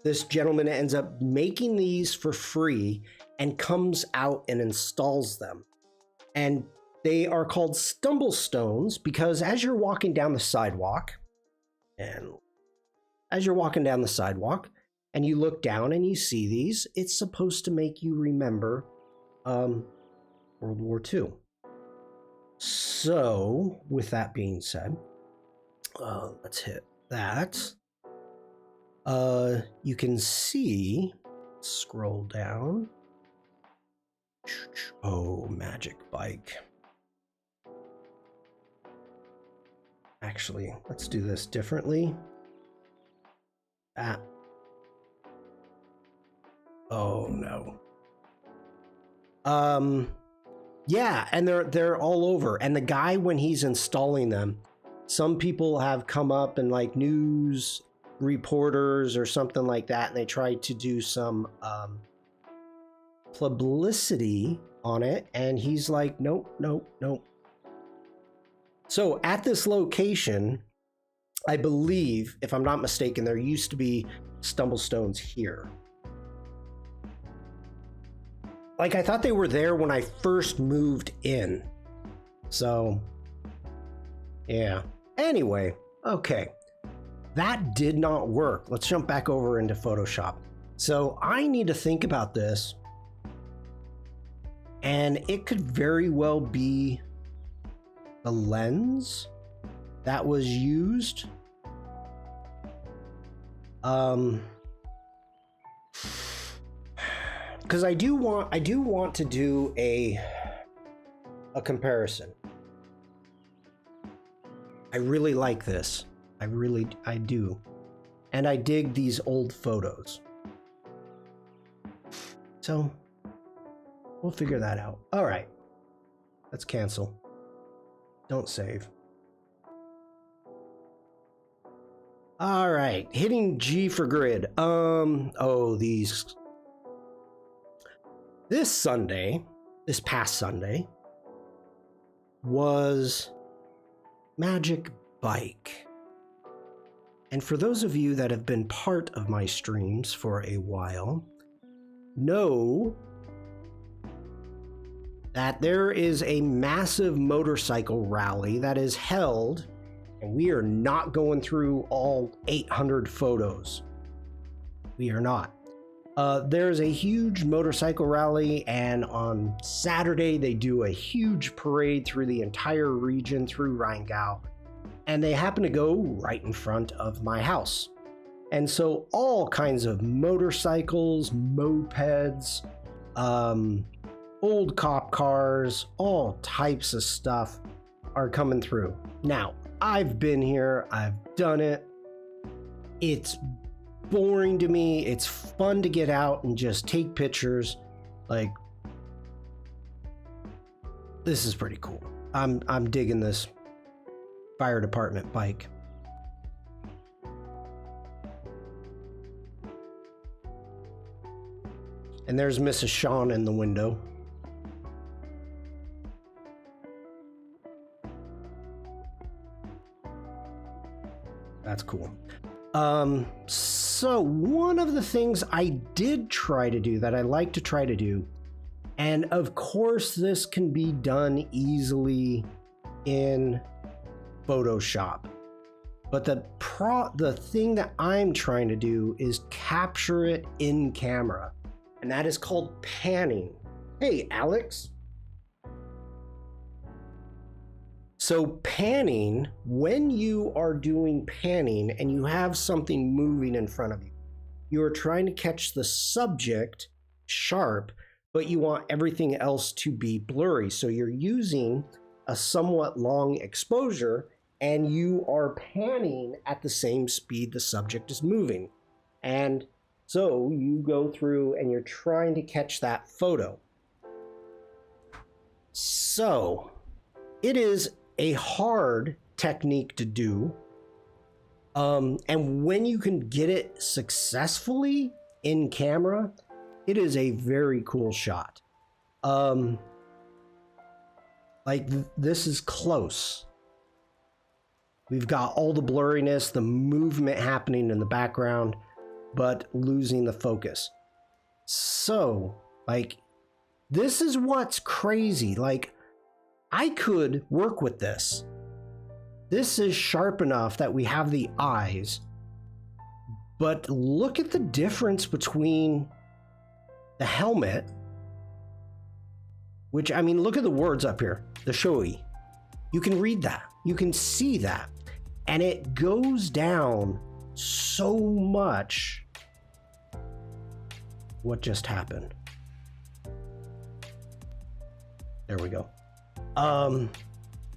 this gentleman ends up making these for free and comes out and installs them. And they are called stumble stones because as you're walking down the sidewalk, and you look down and you see these, it's supposed to make you remember World War II. So, with that being said, let's hit that. You can see, scroll down. Oh, magic bike. Actually, let's do this differently. Oh no. Yeah, and they're all over. And the guy, when he's installing them, some people have come up and like news reporters or something like that, and they tried to do some publicity on it, and he's like, nope. So at this location, I believe, if I'm not mistaken, there used to be stumble stones here. Like, I thought they were there when I first moved in. So, yeah. Anyway, okay. That did not work. Let's jump back over into Photoshop. So I need to think about this. And it could very well be the lens that was used. Because I do want to do a comparison. I really like this. I do. And I dig these old photos. So we'll figure that out. All right. Let's cancel. Don't save. All right. Hitting G for grid. This past Sunday, was Magic Bike. And for those of you that have been part of my streams for a while, know that there is a massive motorcycle rally that is held, and we are not going through all 800 photos. We are not. There's a huge motorcycle rally, and on Saturday they do a huge parade through the entire region, through Rheingau, and they happen to go right in front of my house. And so all kinds of motorcycles, mopeds, old cop cars, all types of stuff are coming through. Now, I've been here, I've done it. It's boring to me. It's fun to get out and just take pictures. Like, this is pretty cool. I'm digging this fire department bike. And there's Mrs. Shawn in the window. That's cool. So one of the things I did try to do that I like to try to do, and of course this can be done easily in Photoshop, but the thing that I'm trying to do is capture it in camera, and that is called panning. Hey, Alex. So panning, when you are doing panning and you have something moving in front of you, you are trying to catch the subject sharp, but you want everything else to be blurry. So you're using a somewhat long exposure and you are panning at the same speed the subject is moving. And so you go through and you're trying to catch that photo. So it is a hard technique to do. And when you can get it successfully in camera, it is a very cool shot. This is close. We've got all the blurriness, the movement happening in the background, but losing the focus. So, this is what's crazy. I could work with this. This is sharp enough that we have the eyes, but look at the difference between the helmet, which, I mean, look at the words up here, the shoei. You can read that. You can see that. And it goes down so much. What just happened? There we go.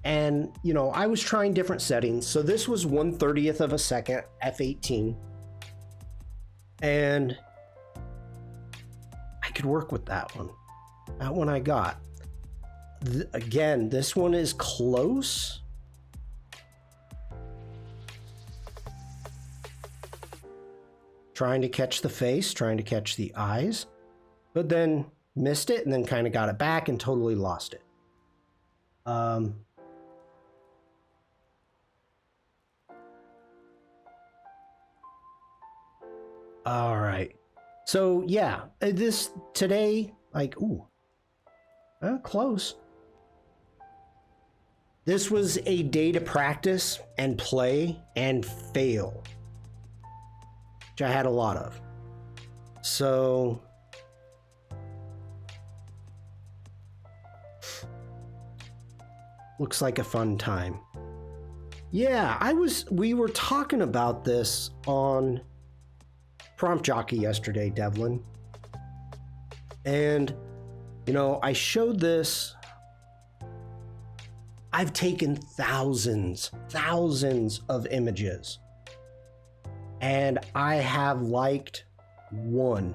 And you know, I was trying different settings. So this was 1/30th of a second, f/18. And I could work with that one. That one I got. Again, this one is close. Trying to catch the face, trying to catch the eyes, but then missed it and then kind of got it back and totally lost it. All right. So yeah, this today, close. This was a day to practice and play and fail, which I had a lot of. So looks like a fun time. Yeah, we were talking about this on Prompt Jockey yesterday, Devlin. And, you know, I showed this. I've taken thousands of images. And I have liked one.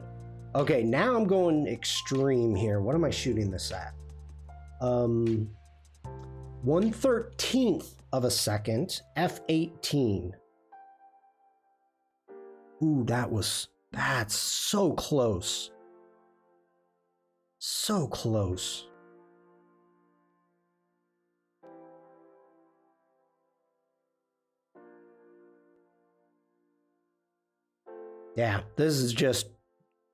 Okay, now I'm going extreme here. What am I shooting this at? 1/13th of a second, f/18. Ooh, that's so close. So close. Yeah, this is just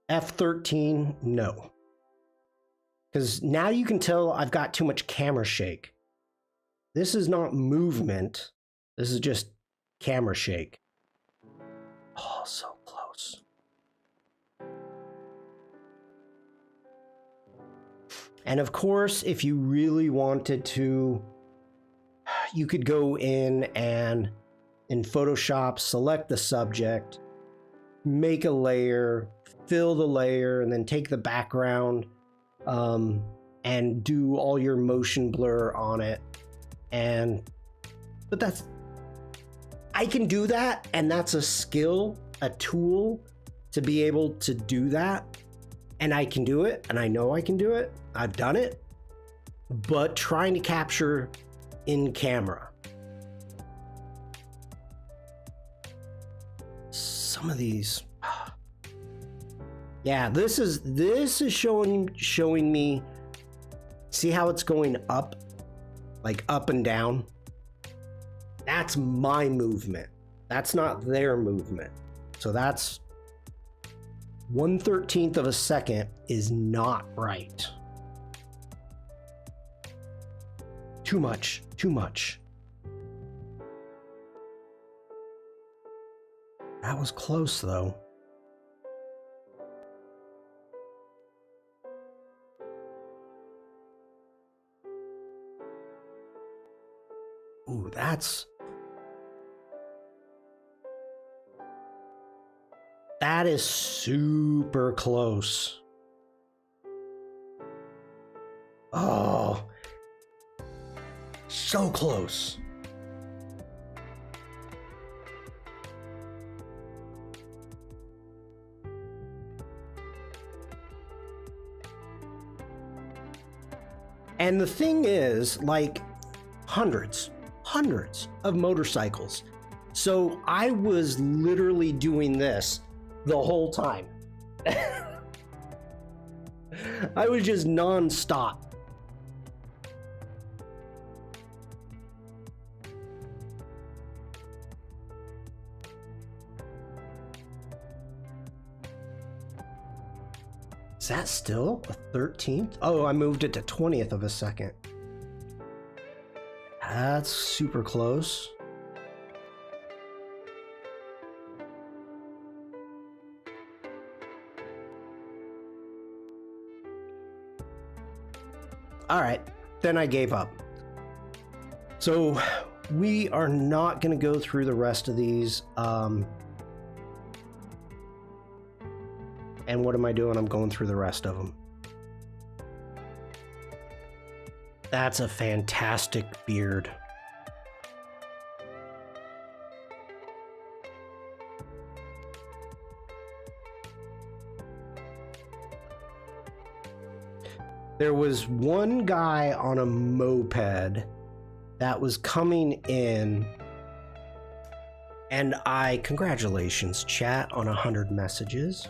f/13, no. Because now you can tell I've got too much camera shake. This is not movement. This is just camera shake. Oh, so close. And of course, if you really wanted to, you could go in and in Photoshop, select the subject, make a layer, fill the layer, and then take the background and do all your motion blur on it. But I can do that, and that's a skill, a tool to be able to do that. And I can do it, and I know I can do it. I've done it. But trying to capture in camera, some of these, yeah, this is showing me. See how it's going up, like up and down? That's my movement. That's not their movement. So that's 1/13 of a second is not right. Too much, too much. That was close though. Ooh, that is super close. Oh, so close. And the thing is, like, hundreds of motorcycles. So I was literally doing this the whole time. I was just non-stop. Is that still a 13th? Oh, I moved it to 20th of a second. That's super close. All right, then I gave up. So we are not going to go through the rest of these. And what am I doing? I'm going through the rest of them. That's a fantastic beard. There was one guy on a moped that was coming in, and congratulations, chat, on 100 messages.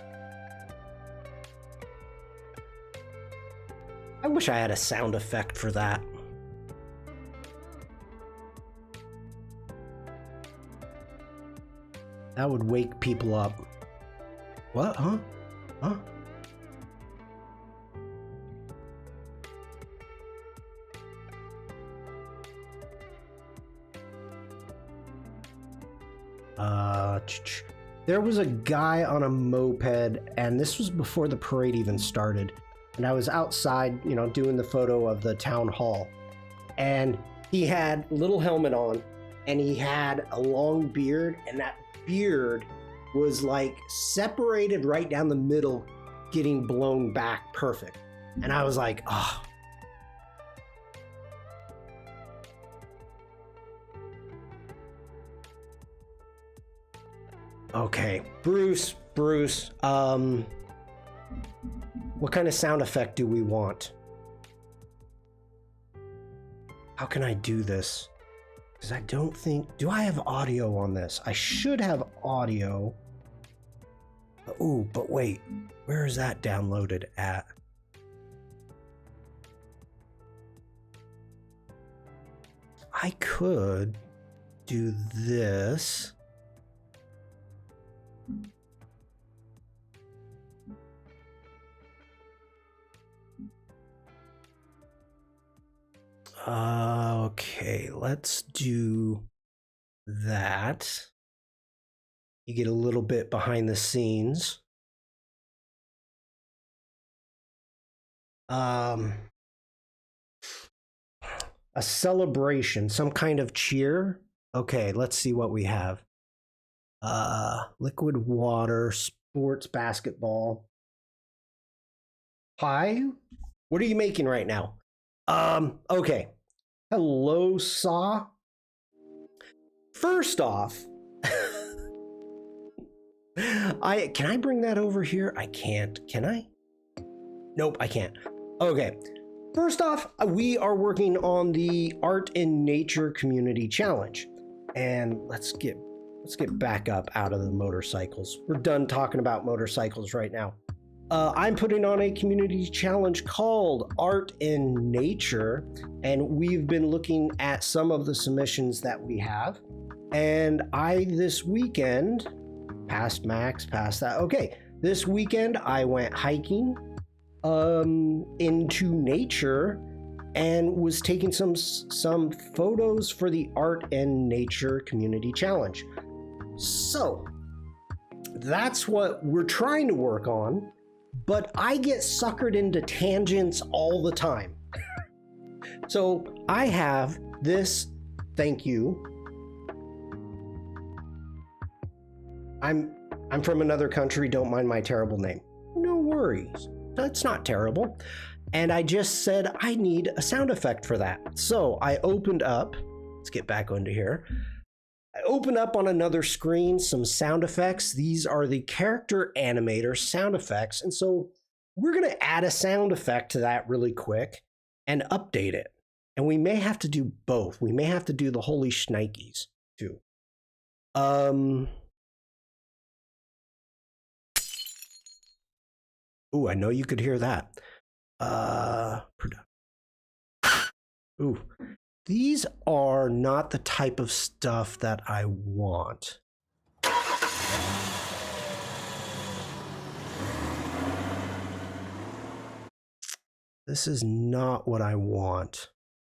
I wish I had a sound effect for that. That would wake people up. What? Huh? Huh? There was a guy on a moped, and this was before the parade even started. And I was outside, you know, doing the photo of the town hall. And he had a little helmet on, and he had a long beard, and that beard was like separated right down the middle, getting blown back perfect. And I was like, oh. Okay, Bruce, what kind of sound effect do we want? How can I do this? Because I don't think... Do I have audio on this? I should have audio. Ooh, but wait. Where is that downloaded at? I could do this. Okay, let's do that. You get a little bit behind the scenes. a celebration, some kind of cheer. Okay, let's see what we have. Liquid water, sports basketball. Pie? What are you making right now? Okay. Hello, Saw. First off, can I bring that over here? I can't. Can I? Nope, I can't. Okay. First off, we are working on the Art in Nature Community Challenge. And let's get back up out of the motorcycles. We're done talking about motorcycles right now. I'm putting on a community challenge called Art in Nature, and we've been looking at some of the submissions that we have. And this weekend, past Max, past that. Okay, this weekend I went hiking into nature and was taking some photos for the Art in Nature Community Challenge. So that's what we're trying to work on, but I get suckered into tangents all the time. So I have this, thank you. I'm from another country, don't mind my terrible name. No worries, that's not terrible. And I just said I need a sound effect for that. So I opened up, let's get back onto here. I opened up on another screen some sound effects. These are the character animator sound effects. And so we're going to add a sound effect to that really quick and update it. And we may have to do both. We may have to do the holy shnikes too. Ooh, I know you could hear that. Ooh, these are not the type of stuff that I want. This is not what I want.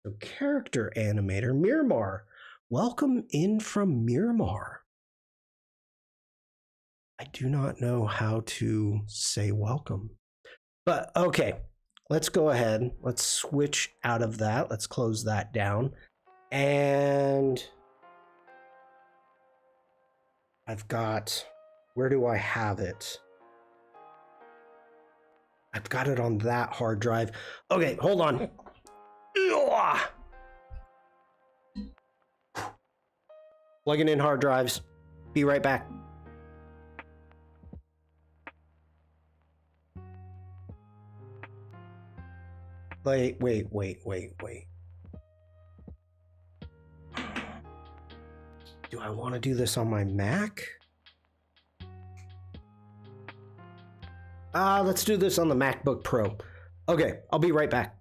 So character animator, Miramar. Welcome in from Miramar. I do not know how to say welcome. But okay, let's go ahead. Let's switch out of that. Let's close that down. And I've got, where do I have it? I've got it on that hard drive. Okay, hold on. Plugging in hard drives. Be right back. Wait. Do I want to do this on my Mac? Let's do this on the MacBook Pro. Okay, I'll be right back.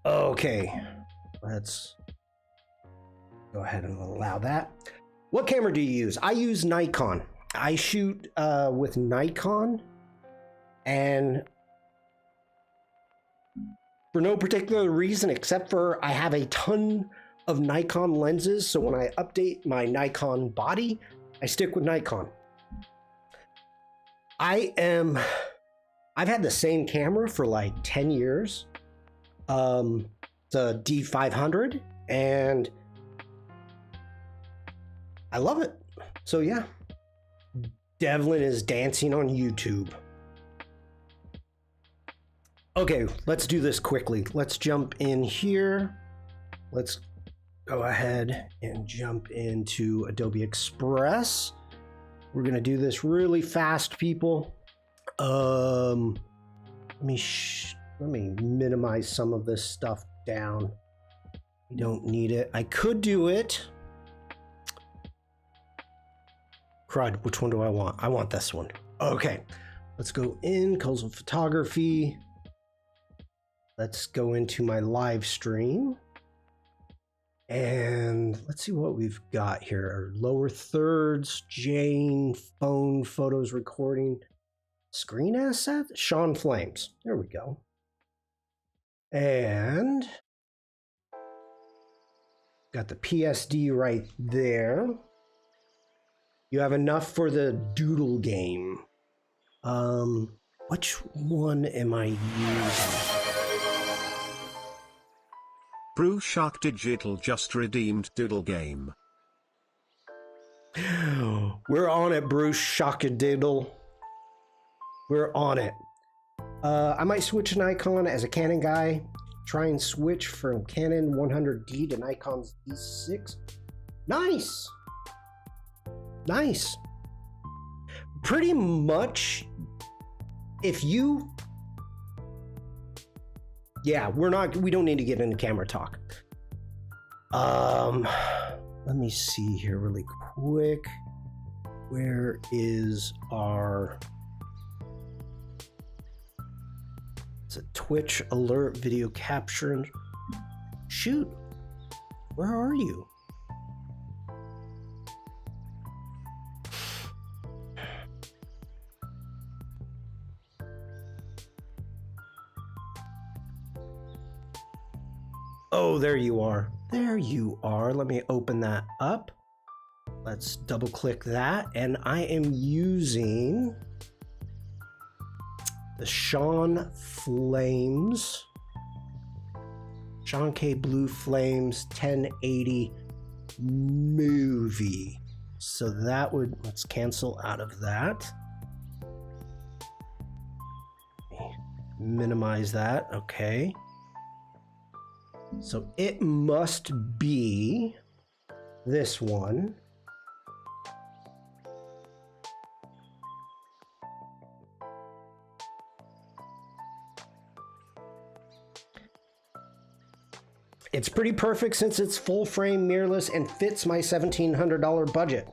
Okay, let's go ahead and allow that. What camera do you use? I use Nikon. I shoot with Nikon, and for no particular reason except for I have a ton of Nikon lenses, so when I update my Nikon body, I stick with Nikon. I've had the same camera for like 10 years. It's a D500, and I love it. So yeah, Devlin is dancing on YouTube. Okay, let's do this quickly. Let's jump in here. Let's go ahead and jump into Adobe Express. We're gonna do this really fast, people. Let me minimize some of this stuff down. We don't need it. I could do it. Crud, which one do I want? I want this one. Okay, let's go in, Coles of Photography. Let's go into my live stream. And let's see what we've got here. Lower thirds, Jane, phone, photos, recording. screen asset, Shawn Flames. There we go. And got the PSD right there. You have enough for the doodle game. Which one am I using? Brew Shark Digital just redeemed doodle game. We're on it, Bruce Shockadiddle. We're on it. I might switch an icon as a Canon guy. Try and switch from Canon 100D to Nikon's D6. Nice. Nice. Pretty much, if you... Yeah, we don't need to get into camera talk. Let me see here really quick. Where is our... It's a Twitch alert video capture. Shoot, where are you? Oh, there you are. There you are. Let me open that up. Let's double click that. And I am using the Shawn Flames, Shawn K Blue Flames 1080 movie. So that would, let's cancel out of that. Minimize that. Okay. So it must be this one. It's pretty perfect since it's full frame, mirrorless, and fits my $1,700 budget.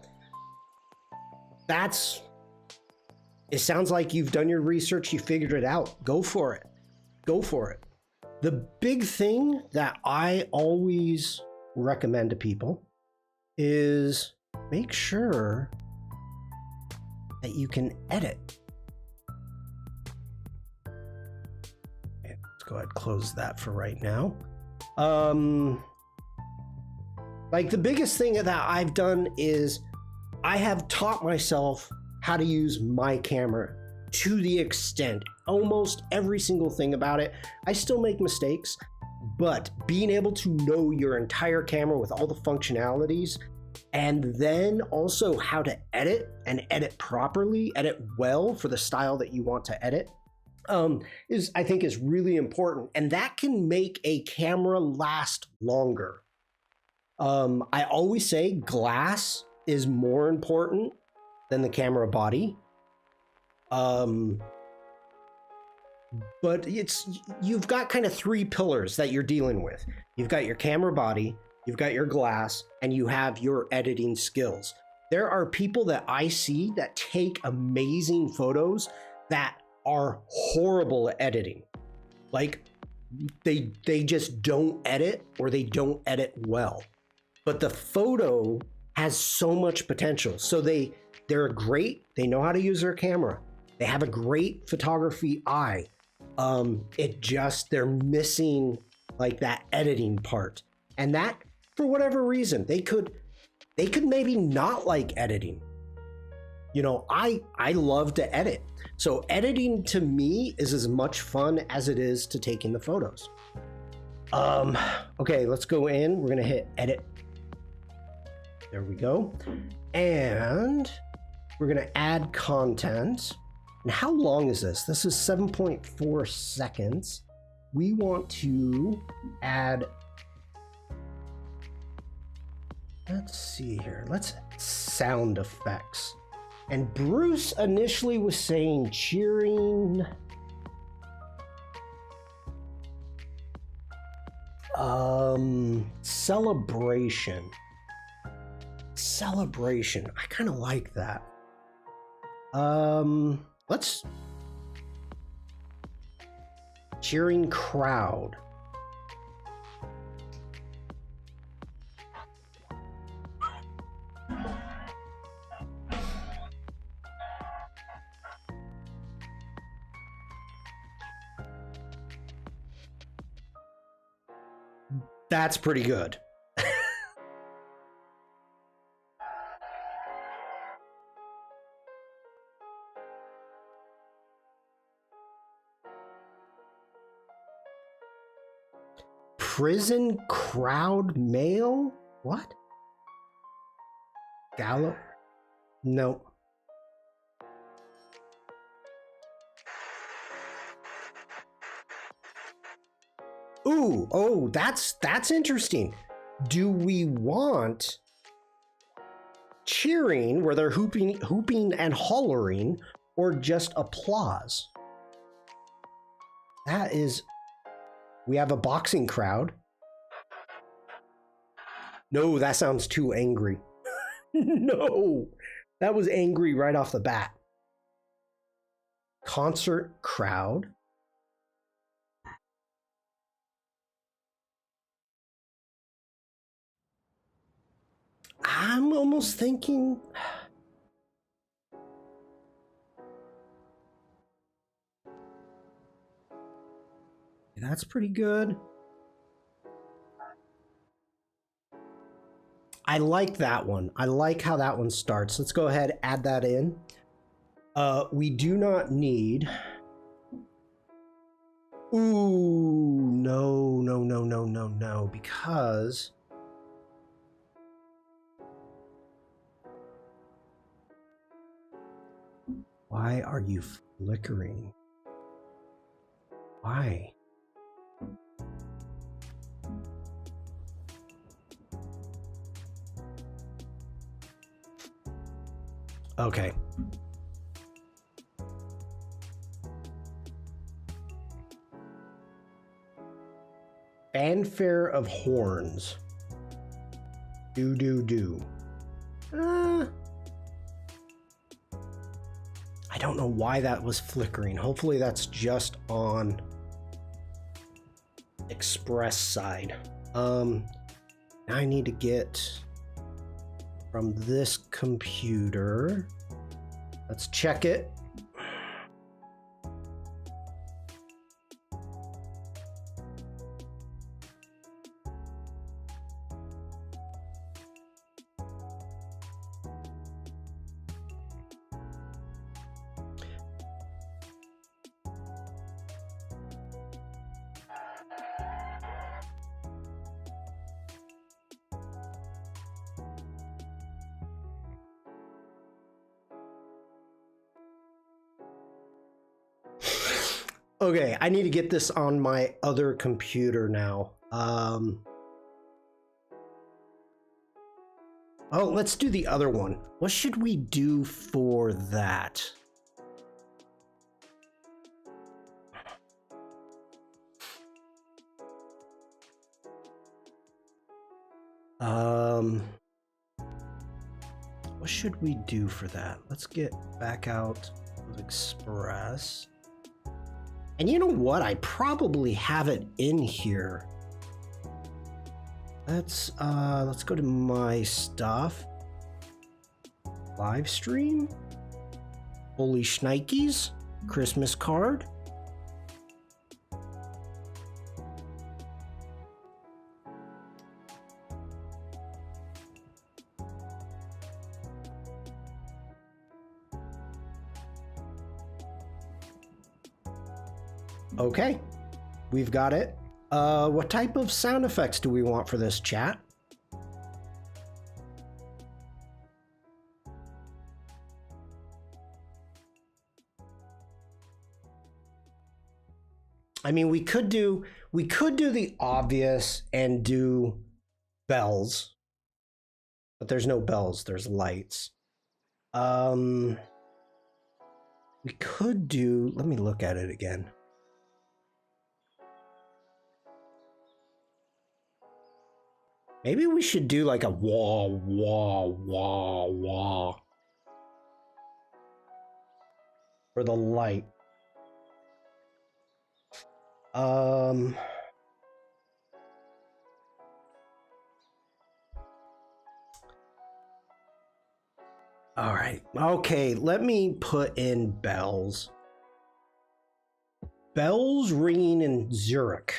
It sounds like you've done your research, you figured it out. Go for it. Go for it. The big thing that I always recommend to people is make sure that you can edit. Okay, let's go ahead and close that for right now. Like the biggest thing that I've done is I have taught myself how to use my camera to the extent, almost every single thing about it. I still make mistakes, but being able to know your entire camera with all the functionalities, and then also how to edit and edit properly, edit well for the style that you want to edit, I think is really important. And that can make a camera last longer. I always say glass is more important than the camera body. But you've got kind of three pillars that you're dealing with. You've got your camera body, you've got your glass, and you have your editing skills. There are people that I see that take amazing photos that are horrible at editing. Like they just don't edit, or they don't edit well. But the photo has so much potential. So they're great, they know how to use their camera. They have a great photography eye. They're missing like that editing part. And that, for whatever reason, they could maybe not like editing. You know, I love to edit. So editing to me is as much fun as it is to taking the photos. Okay, let's go in. We're gonna hit edit. There we go. And we're gonna add content. And how long is this? This is 7.4 seconds. We want to add, let's see here. Let's sound effects. And Bruce initially was saying cheering. Celebration. Celebration. I kind of like that. Let's cheering crowd. That's pretty good. Prison crowd mail? What? Gallo? No. Ooh, oh, that's interesting. Do we want cheering where they're hooping and hollering, or just applause? That is, we have a boxing crowd. No, that sounds too angry. No, that was angry right off the bat. Concert crowd. I'm almost thinking. That's pretty good. I like that one. I like how that one starts. Let's go ahead, add that in. We do not need. Ooh, no, because why are you flickering? Why? Okay. Fanfare of horns. Do. I don't know why that was flickering. Hopefully that's just on Express side. Now I need to get from this computer. Let's check it. Okay, I need to get this on my other computer now. Oh, let's do the other one. What should we do for that? What should we do for that? Let's get back out of Express. And you know what? I probably have it in here. Let's go to my stuff. Live stream. Holy Schnikes. Christmas card. Okay, we've got it. What type of sound effects do we want for this, chat? I mean, we could do the obvious and do bells, but there's no bells, there's lights. We could do, let me look at it again. Maybe we should do like a wah, wah, wah, wah for the light. All right. Okay, let me put in bells. Bells ringing in Zurich.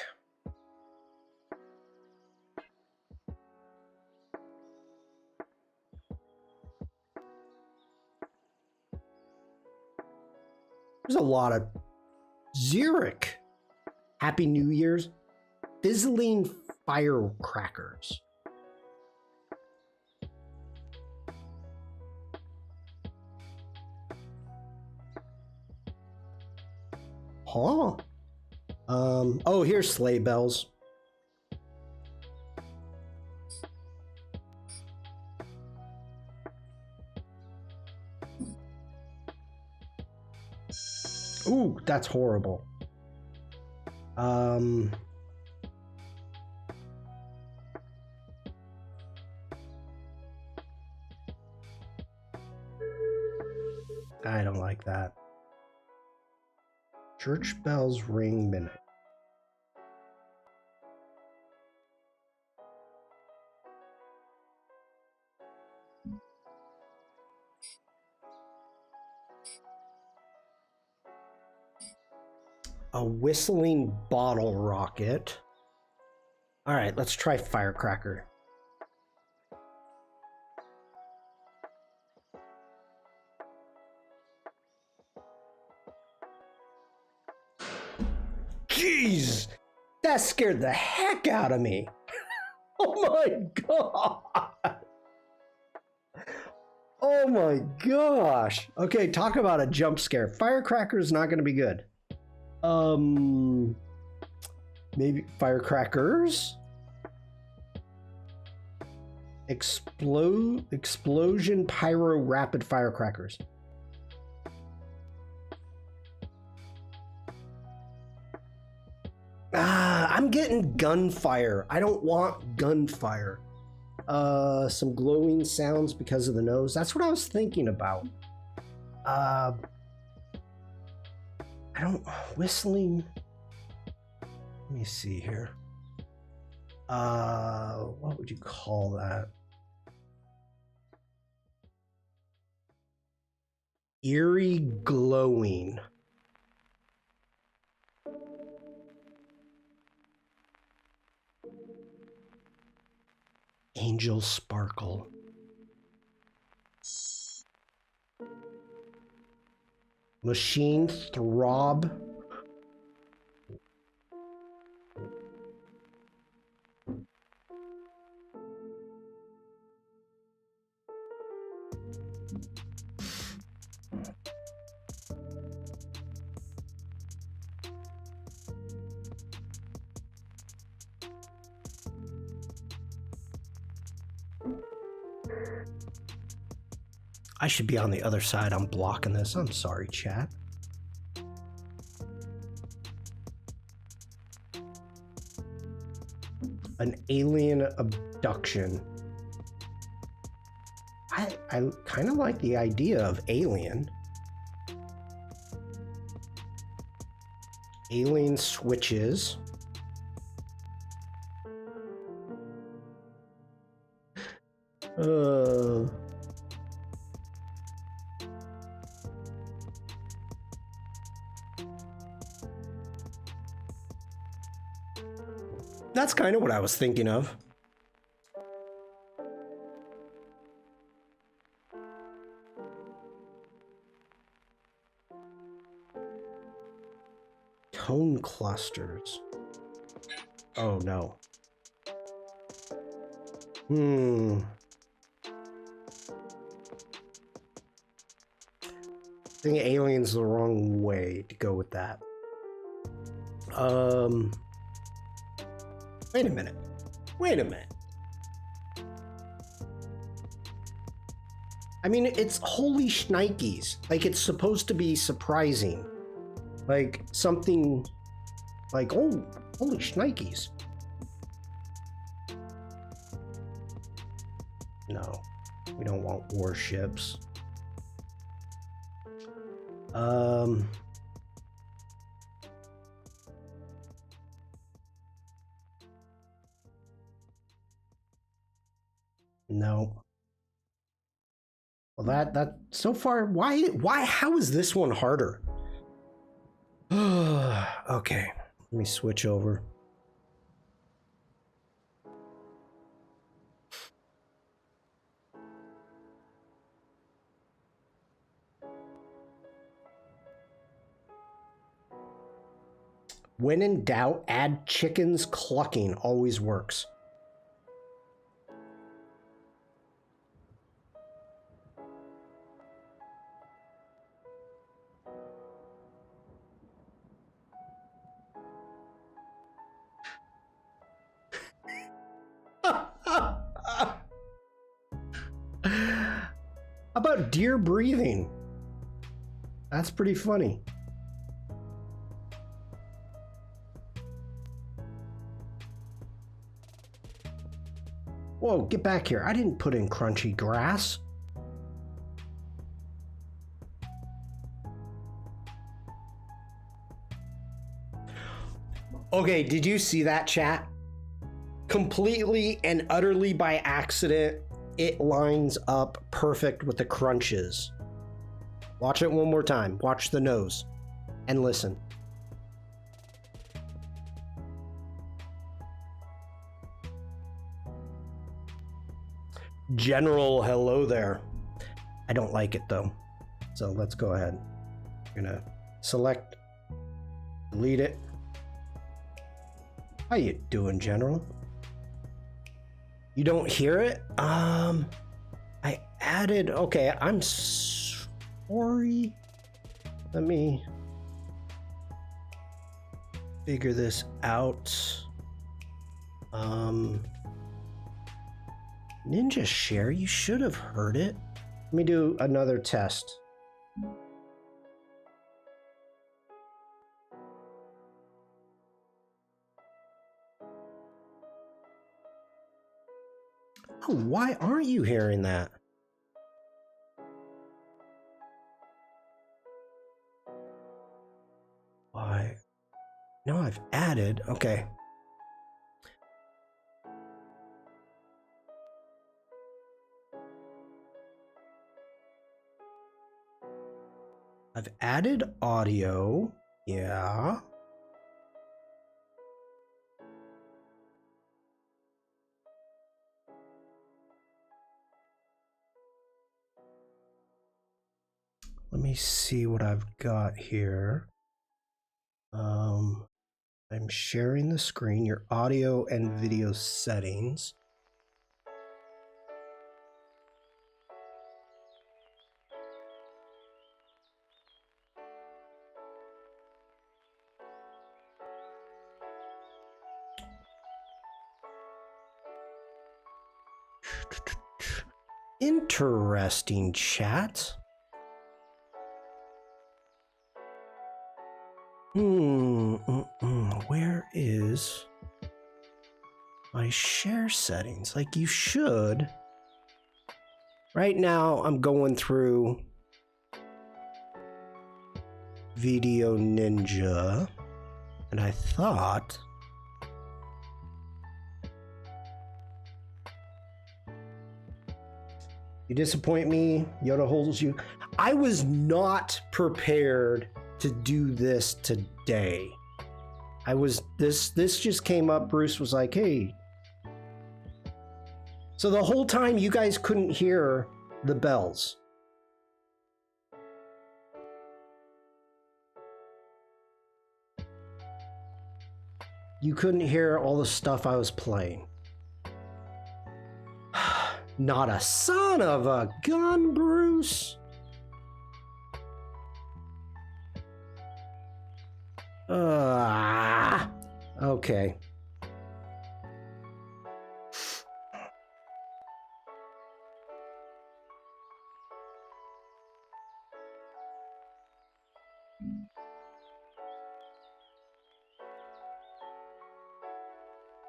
There's a lot of Zurich. Happy New Year's. Fizzling firecrackers. Huh? Oh, here's sleigh bells. Ooh, that's horrible. I don't like that. Church bells ring midnight. A whistling bottle rocket. All right, let's try firecracker. Jeez, that scared the heck out of me. Oh my god. Oh my gosh. Okay, talk about a jump scare. Firecracker is not going to be good. Maybe firecrackers. Explosion pyro rapid firecrackers. I'm getting gunfire. I don't want gunfire. Some glowing sounds because of the nose. That's what I was thinking about. I don't whistling. Let me see here. What would you call that? Eerie glowing. Angel sparkle. Machine throb. I should be on the other side. I'm blocking this. I'm sorry, chat. An alien abduction. I kind of like the idea of alien. Alien switches. That's kind of what I was thinking of. Tone clusters. Oh no. I think alien's the wrong way to go with that. Wait a minute. Wait a minute. I mean, it's holy shnikes. Like, it's supposed to be surprising. Like, something like, oh, holy shnikes. No, we don't want warships. No. Well, that so far, why, how is this one harder? Okay, let me switch over. When in doubt, add chickens clucking. Always works. How about deer breathing? That's pretty funny. Whoa, get back here. I didn't put in crunchy grass. Okay, did you see that, chat? Completely and utterly by accident, it lines up perfect with the crunches. Watch it one more time. Watch the nose and listen. General, hello there. I don't like it though. So let's go ahead. I'm gonna select, delete it. How you doing, General? You don't hear it? I added, okay, I'm sorry. Let me figure this out. Ninja Share, you should have heard it. Let me do another test. Oh, why aren't you hearing that? Why? No, I've added, okay. I've added audio, yeah. Let me see what I've got here. I'm sharing the screen, your audio and video settings. Interesting, chat. Where is my share settings? Like you should. Right now, I'm going through Video Ninja, and I thought you disappoint me, Yoda holds you. I was not prepared to do this today. This just came up. Bruce was like, hey. So the whole time you guys couldn't hear the bells. You couldn't hear all the stuff I was playing. Not a son of a gun, Bruce. Okay.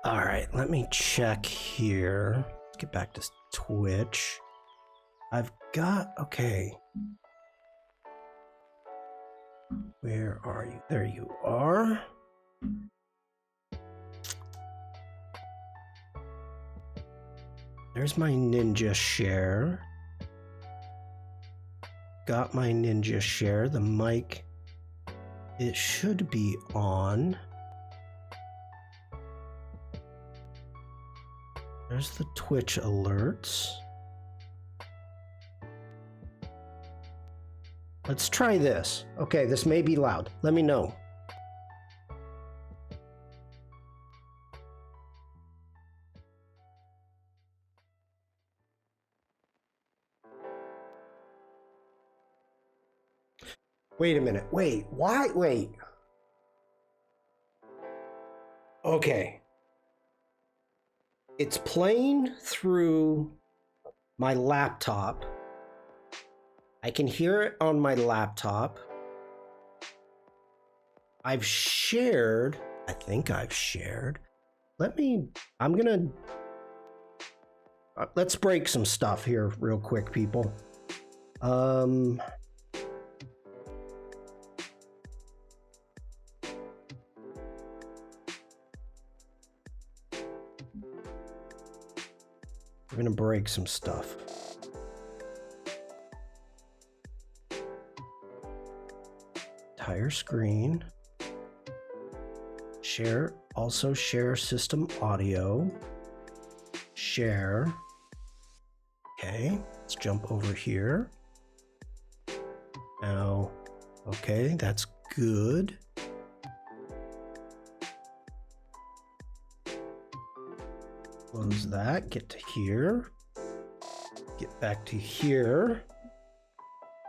All right, let me check here. Let's get back to Twitch. I've got, okay. Where are you? There you are. There's my Ninja Share. Got my Ninja Share. The mic, it should be on. There's the Twitch alerts. Let's try this. Okay, this may be loud. Let me know. Wait a minute. Wait. Why? Wait. Okay. It's playing through my laptop. I can hear it on my laptop. I've shared. I think I've shared. I'm gonna. Let's break some stuff here real quick, people. We're gonna break some stuff. Entire screen. Share, also share system audio. Share. Okay, let's jump over here. Now, okay, that's good. Close that, get to here. Get back to here.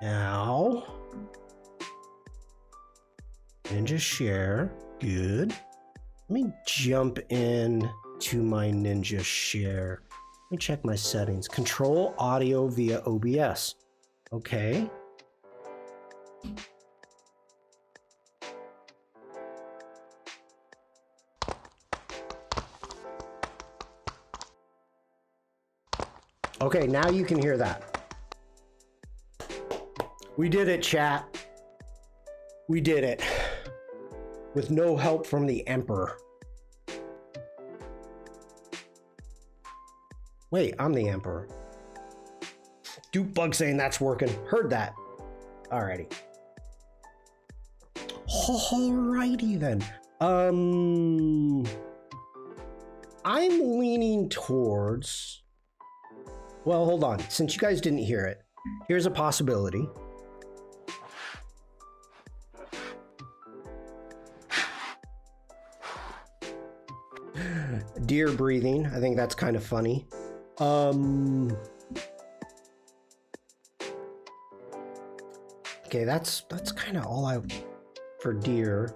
Now, Ninja Share, good. Let me jump in to my Ninja Share. Let me check my settings. Control audio via OBS. Okay. Okay, now you can hear that. We did it, chat. We did it. With no help from the Emperor. Wait, I'm the Emperor. Dupebug saying that's working. Heard that. Alrighty. Alrighty then. I'm leaning towards... Well, hold on. Since you guys didn't hear it, here's a possibility. Deer breathing. I think that's kind of funny. Okay, that's kind of all I for deer.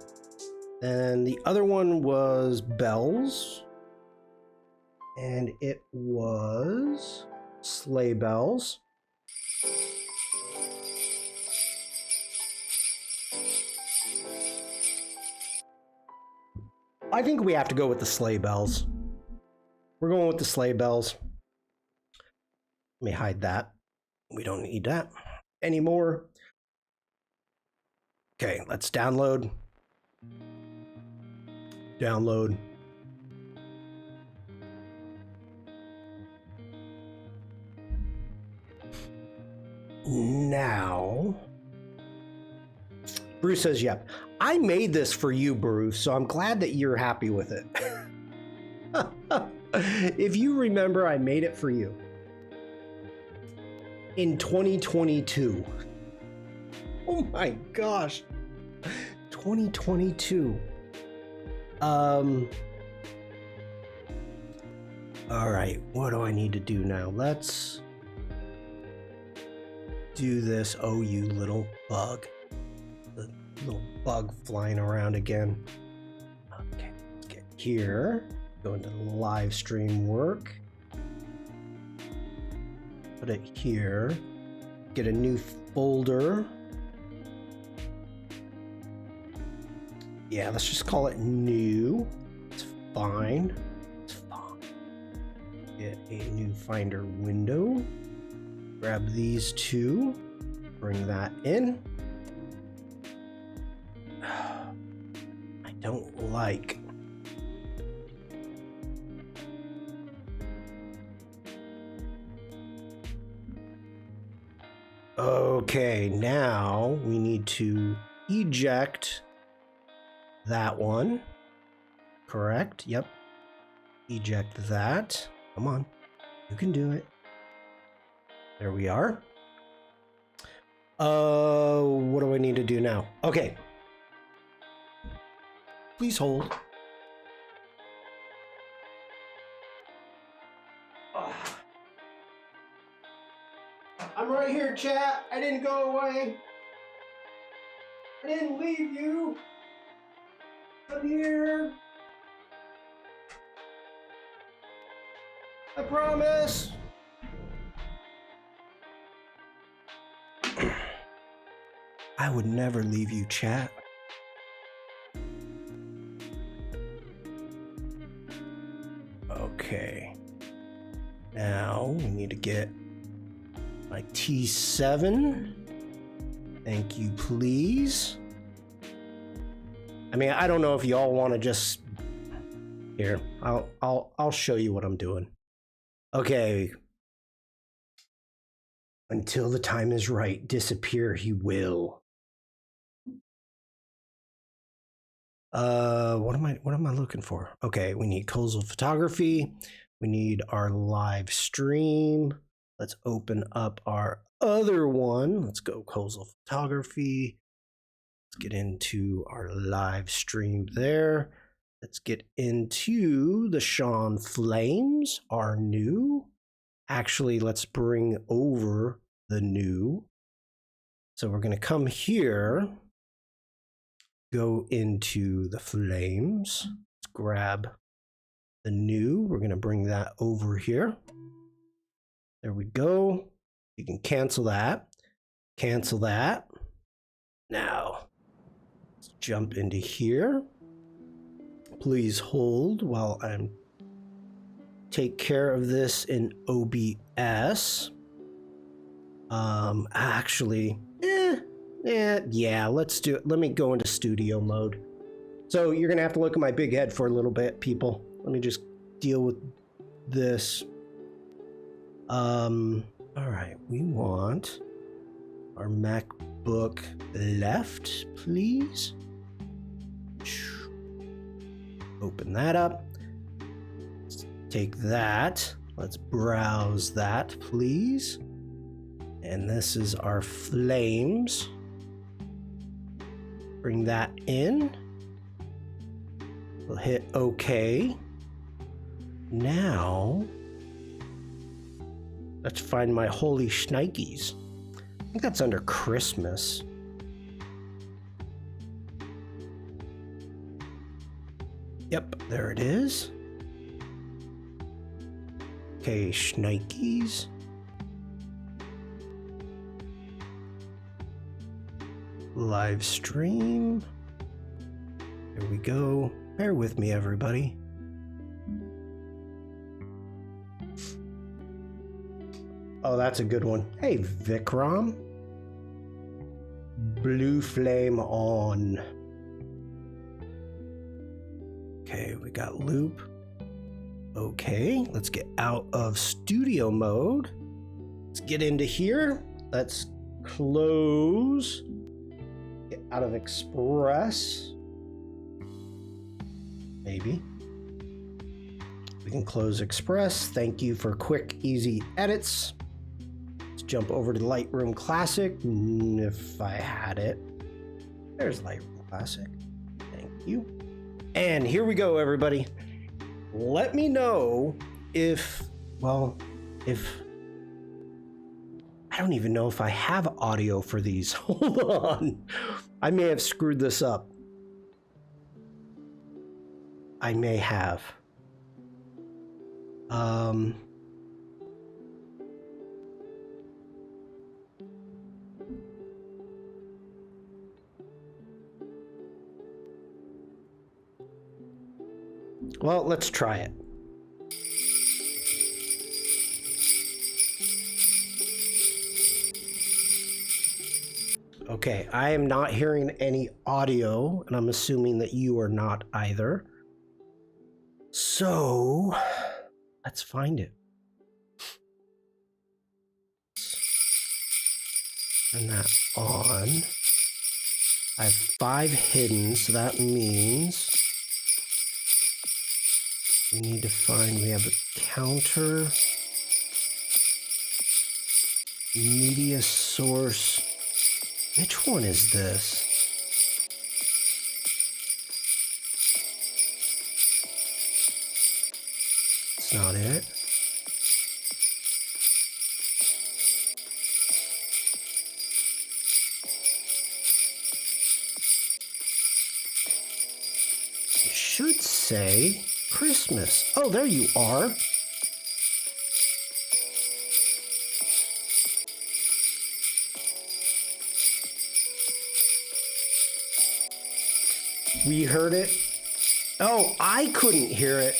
And the other one was bells. And it was sleigh bells. I think we have to go with the sleigh bells. We're going with the sleigh bells. Let me hide that. We don't need that anymore. Okay, let's download. Download. Now, Bruce says, yep. I made this for you, Bruce, so I'm glad that you're happy with it. If you remember, I made it for you. In 2022. Oh my gosh. 2022. All right, what do I need to do now? Let's do this. Oh, you little bug. The little bug flying around again. Okay, let's get here. Go into the live stream work. Put it here. Get a new folder. Yeah, let's just call it new. It's fine. It's fine. Get a new Finder window. Grab these two. Bring that in. I don't like. Okay, now we need to eject that one. Correct? Yep. Eject that. Come on. You can do it. There we are. What do I need to do now? Okay. Please hold. I'm right here, chat. I didn't go away. I didn't leave you. I'm here. I promise. I would never leave you, chat. Okay. Now we need to get my T7. Thank you, please. I mean, I don't know if y'all want to just here. I'll show you what I'm doing. Okay. Until the time is right, disappear he will. What am I looking for? Okay, we need Coastal Photography. We need our live stream. Let's open up our other one. Let's go Coastal Photography. Let's get into our live stream there. Let's get into the Shawn Flames, our new. Actually, let's bring over the new. So we're going to come here, go into the Flames. Let's grab the new. We're going to bring that over here. There we go. You can cancel that. Cancel that. Now, let's jump into here. Please hold while I'm take care of this in OBS. Actually, yeah, let's do it. Let me go into studio mode. So you're gonna have to look at my big head for a little bit, people. Let me just deal with this. All right, we want our MacBook left, please. Open that up. Let's take that. Let's browse that, please. And this is our Flames. Bring that in. We'll hit OK. Now, let's find my holy shnikes. I think that's under Christmas. Yep, there it is. Okay, shnikes. Live stream. There we go. Bear with me, everybody. Oh, that's a good one. Hey, Vikram. Blue flame on. Okay, we got loop. Okay, let's get out of studio mode. Let's get into here. Let's close. Get out of Express. Maybe. We can close Express. Thank you for quick, easy edits. Let's jump over to Lightroom Classic if I had it. There's Lightroom Classic. Thank you. And here we go, everybody. Let me know if I don't even know if I have audio for these. Hold on. I may have screwed this up. I may have. Well, let's try it. Okay, I am not hearing any audio, and I'm assuming that you are not either. So, let's find it. Turn that on. I have 5 hidden, so that means we need to find, we have a counter, media source. Which one is this? It's not it. say Christmas. Oh, there you are. We heard it. Oh, I couldn't hear it.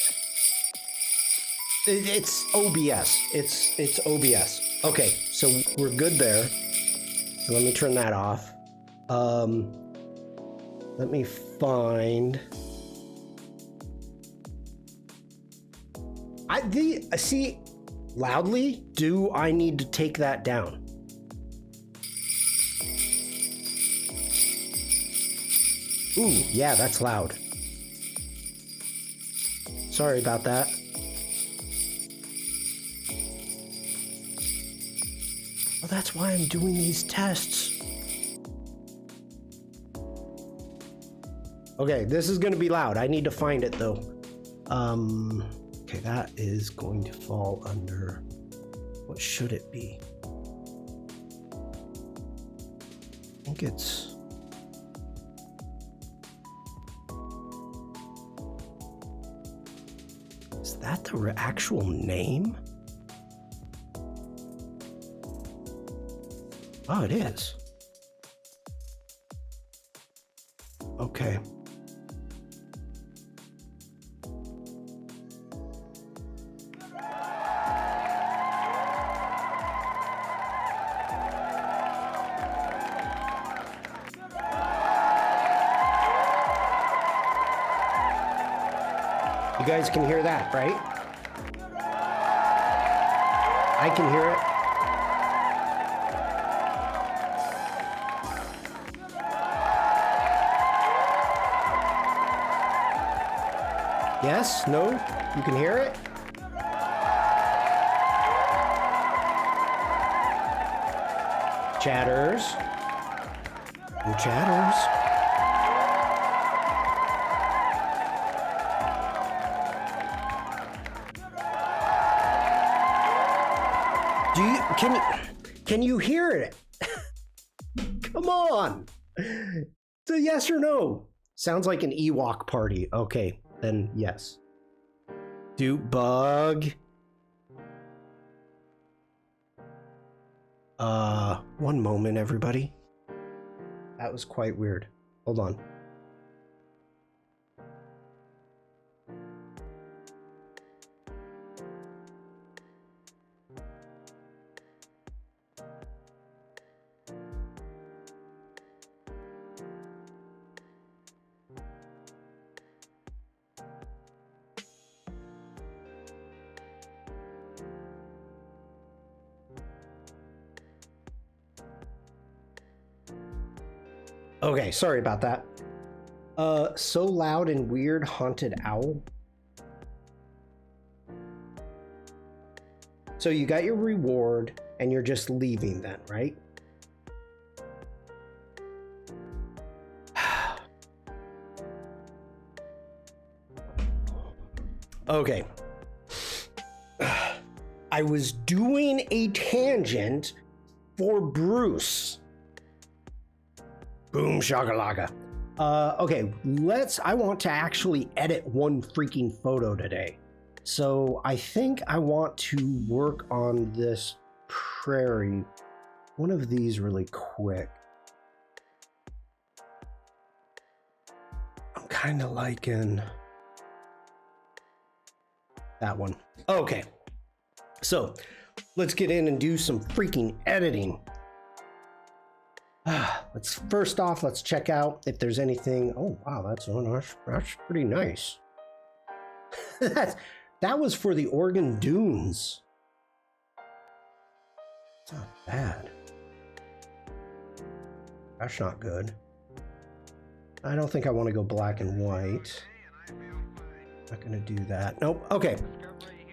It's OBS. It's OBS. Okay, so we're good there. So let me turn that off. Let me find. See loudly. Do I need to take that down? Ooh, yeah, that's loud. Sorry about that. Well, that's why I'm doing these tests. Okay, this is gonna be loud. I need to find it though. Okay, that is going to fall under, what should it be? I think it's, is that the actual name? Oh, it is. Okay. You guys can hear that, right? I can hear it. Yes? No? You can hear it? Chatters. No chatters. Can you hear it? Come on. It's a yes or no. Sounds like an Ewok party. Okay, then yes. Do bug. One moment, everybody. That was quite weird. Hold on. Okay, sorry about that. So loud and weird, haunted owl. So you got your reward and you're just leaving then, right? Okay. I was doing a tangent for Bruce. Boom shakalaka. Okay, I want to actually edit one freaking photo today. So I think I want to work on this prairie. One of these really quick. I'm kind of liking that one. Okay, so let's get in and do some freaking editing. First off, let's check out if there's anything. Oh wow, that's pretty nice. That was for the Oregon Dunes. It's not bad. That's not good. I don't think I want to go black and white. Not gonna do that. Nope. Okay.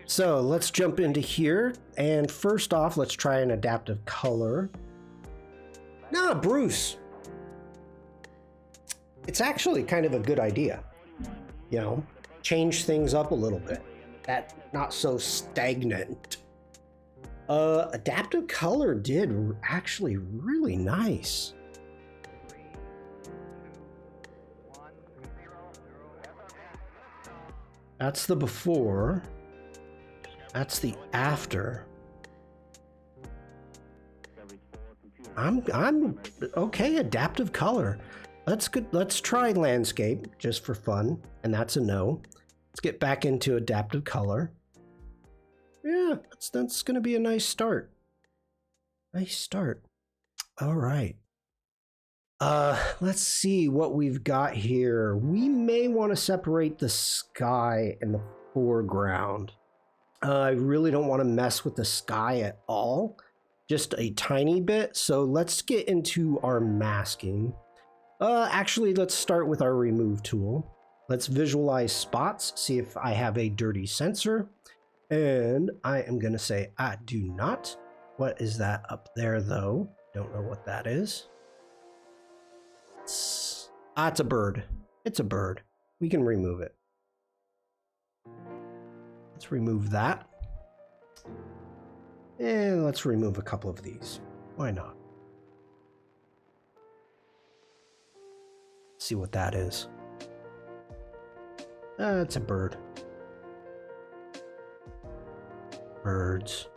So let's jump into here. And first off, let's try an adaptive color. Nah, Bruce. It's actually kind of a good idea. You know, change things up a little bit. That not so stagnant. Adaptive color did actually really nice. That's the before. That's the after. I'm okay. Adaptive color. That's good. Let's try landscape just for fun, and that's a no. Let's get back into adaptive color. Yeah, that's gonna be a nice start. Nice start. All right. Let's see what we've got here. We may want to separate the sky and the foreground. I really don't want to mess with the sky at all, just a tiny bit. So let's get into our masking. Actually, let's start with our remove tool. Let's visualize spots, see if I have a dirty sensor. And I am going to say, I do not. What is that up there, though? Don't know what that is. It's a bird. It's a bird. We can remove it. Let's remove that. And let's remove a couple of these. Why not? See what that is. It's a bird. Birds.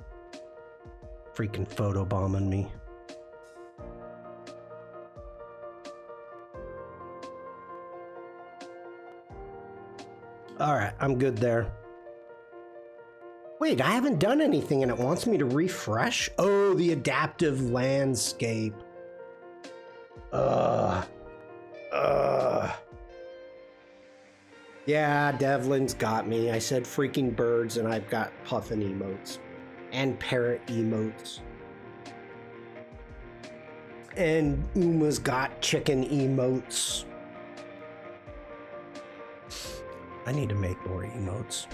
Freaking photobombing me. All right, I'm good there. Wait, I haven't done anything and it wants me to refresh? Oh, the adaptive landscape. Yeah, Devlin's got me. I said freaking birds and I've got puffin emotes. And parrot emotes. And Uma's got chicken emotes. I need to make more emotes.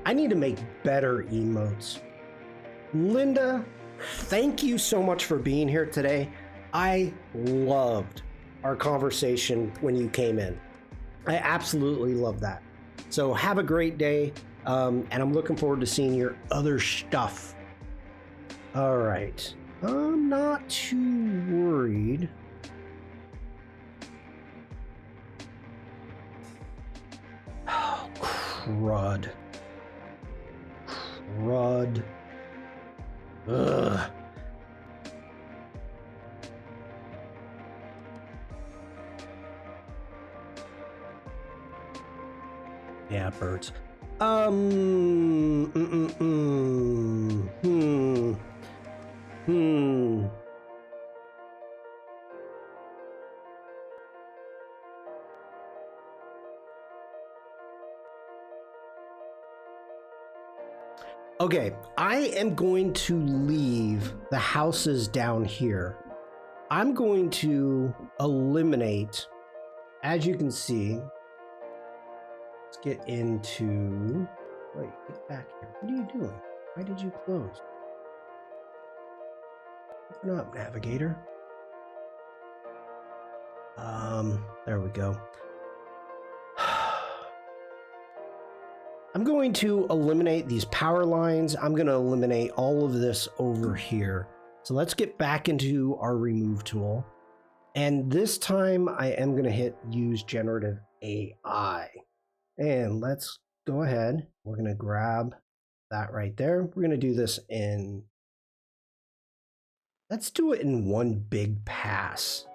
I need to make better emotes. Linda, thank you so much for being here today. I loved our conversation when you came in. I absolutely love that. So have a great day, and I'm looking forward to seeing your other stuff. All right. I'm not too worried. Oh, crud. Crud. Ugh. Yeah, birds. Okay, I am going to leave the houses down here. I'm going to eliminate, as you can see, let's get into, wait, get back here. What are you doing? Why did you close? Open up, navigator. There we go. I'm going to eliminate these power lines. I'm going to eliminate all of this over here. So let's get back into our remove tool. And this time I am going to hit use generative AI. And let's go ahead. We're going to grab that right there. We're going to do this in, let's do it in one big pass.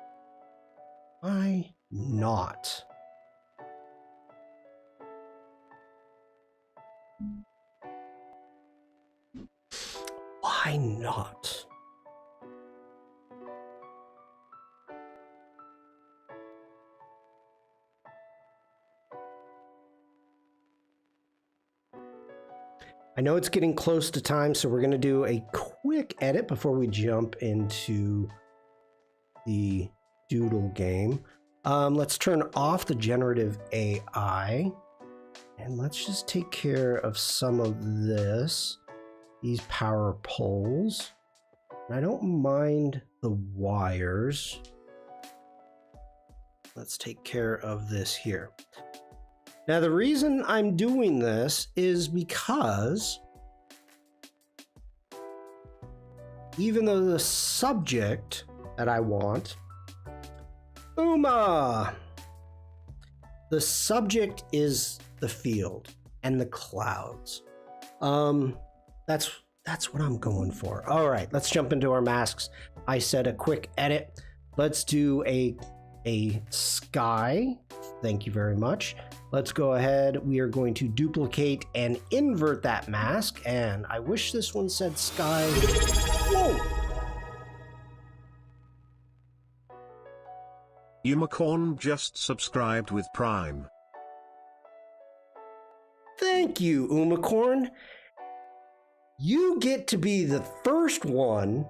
Why not? Why not? I know it's getting close to time, so we're going to do a quick edit before we jump into the doodle game. Let's turn off the generative AI, and let's just take care of some of this. These power poles. I don't mind the wires. Let's take care of this here. Now, the reason I'm doing this is because even though the subject that I want, Uma, the subject is the field. and the clouds. That's what I'm going for. All right, let's jump into our masks. I said a quick edit. Let's do a sky. Thank you very much. Let's go ahead. We are going to duplicate and invert that mask. And I wish this one said sky. Whoa! Umacorn just subscribed with Prime. Thank you, Umacorn. You get to be the first one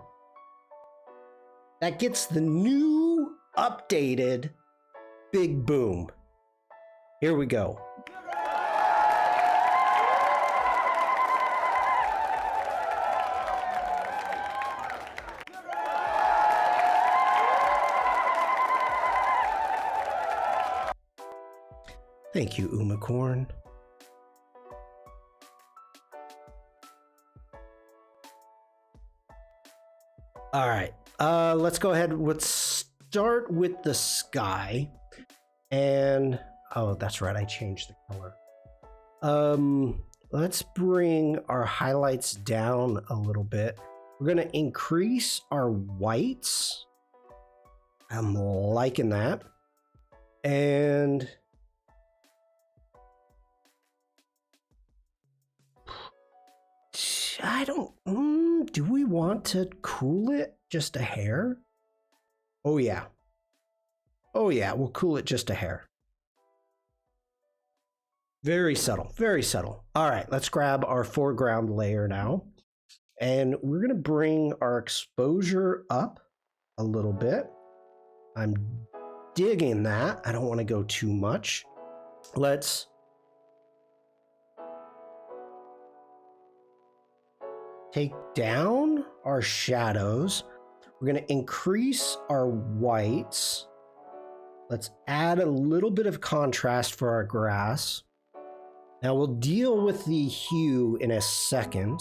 that gets the new updated Big Boom. Here we go. Thank you, Umacorn. All right, let's go ahead. Let's start with the sky. And, oh, that's right, I changed the color. Let's bring our highlights down a little bit. We're gonna increase our whites. I'm liking that. And I don't, do we want to cool it just a hair? Oh yeah. Oh yeah, we'll cool it just a hair. Very subtle, very subtle. All right, let's grab our foreground layer now. And we're gonna bring our exposure up a little bit. I'm digging that. I don't wanna go too much. Let's take down our shadows. We're going to increase our whites. Let's add a little bit of contrast for our grass. Now we'll deal with the hue in a second.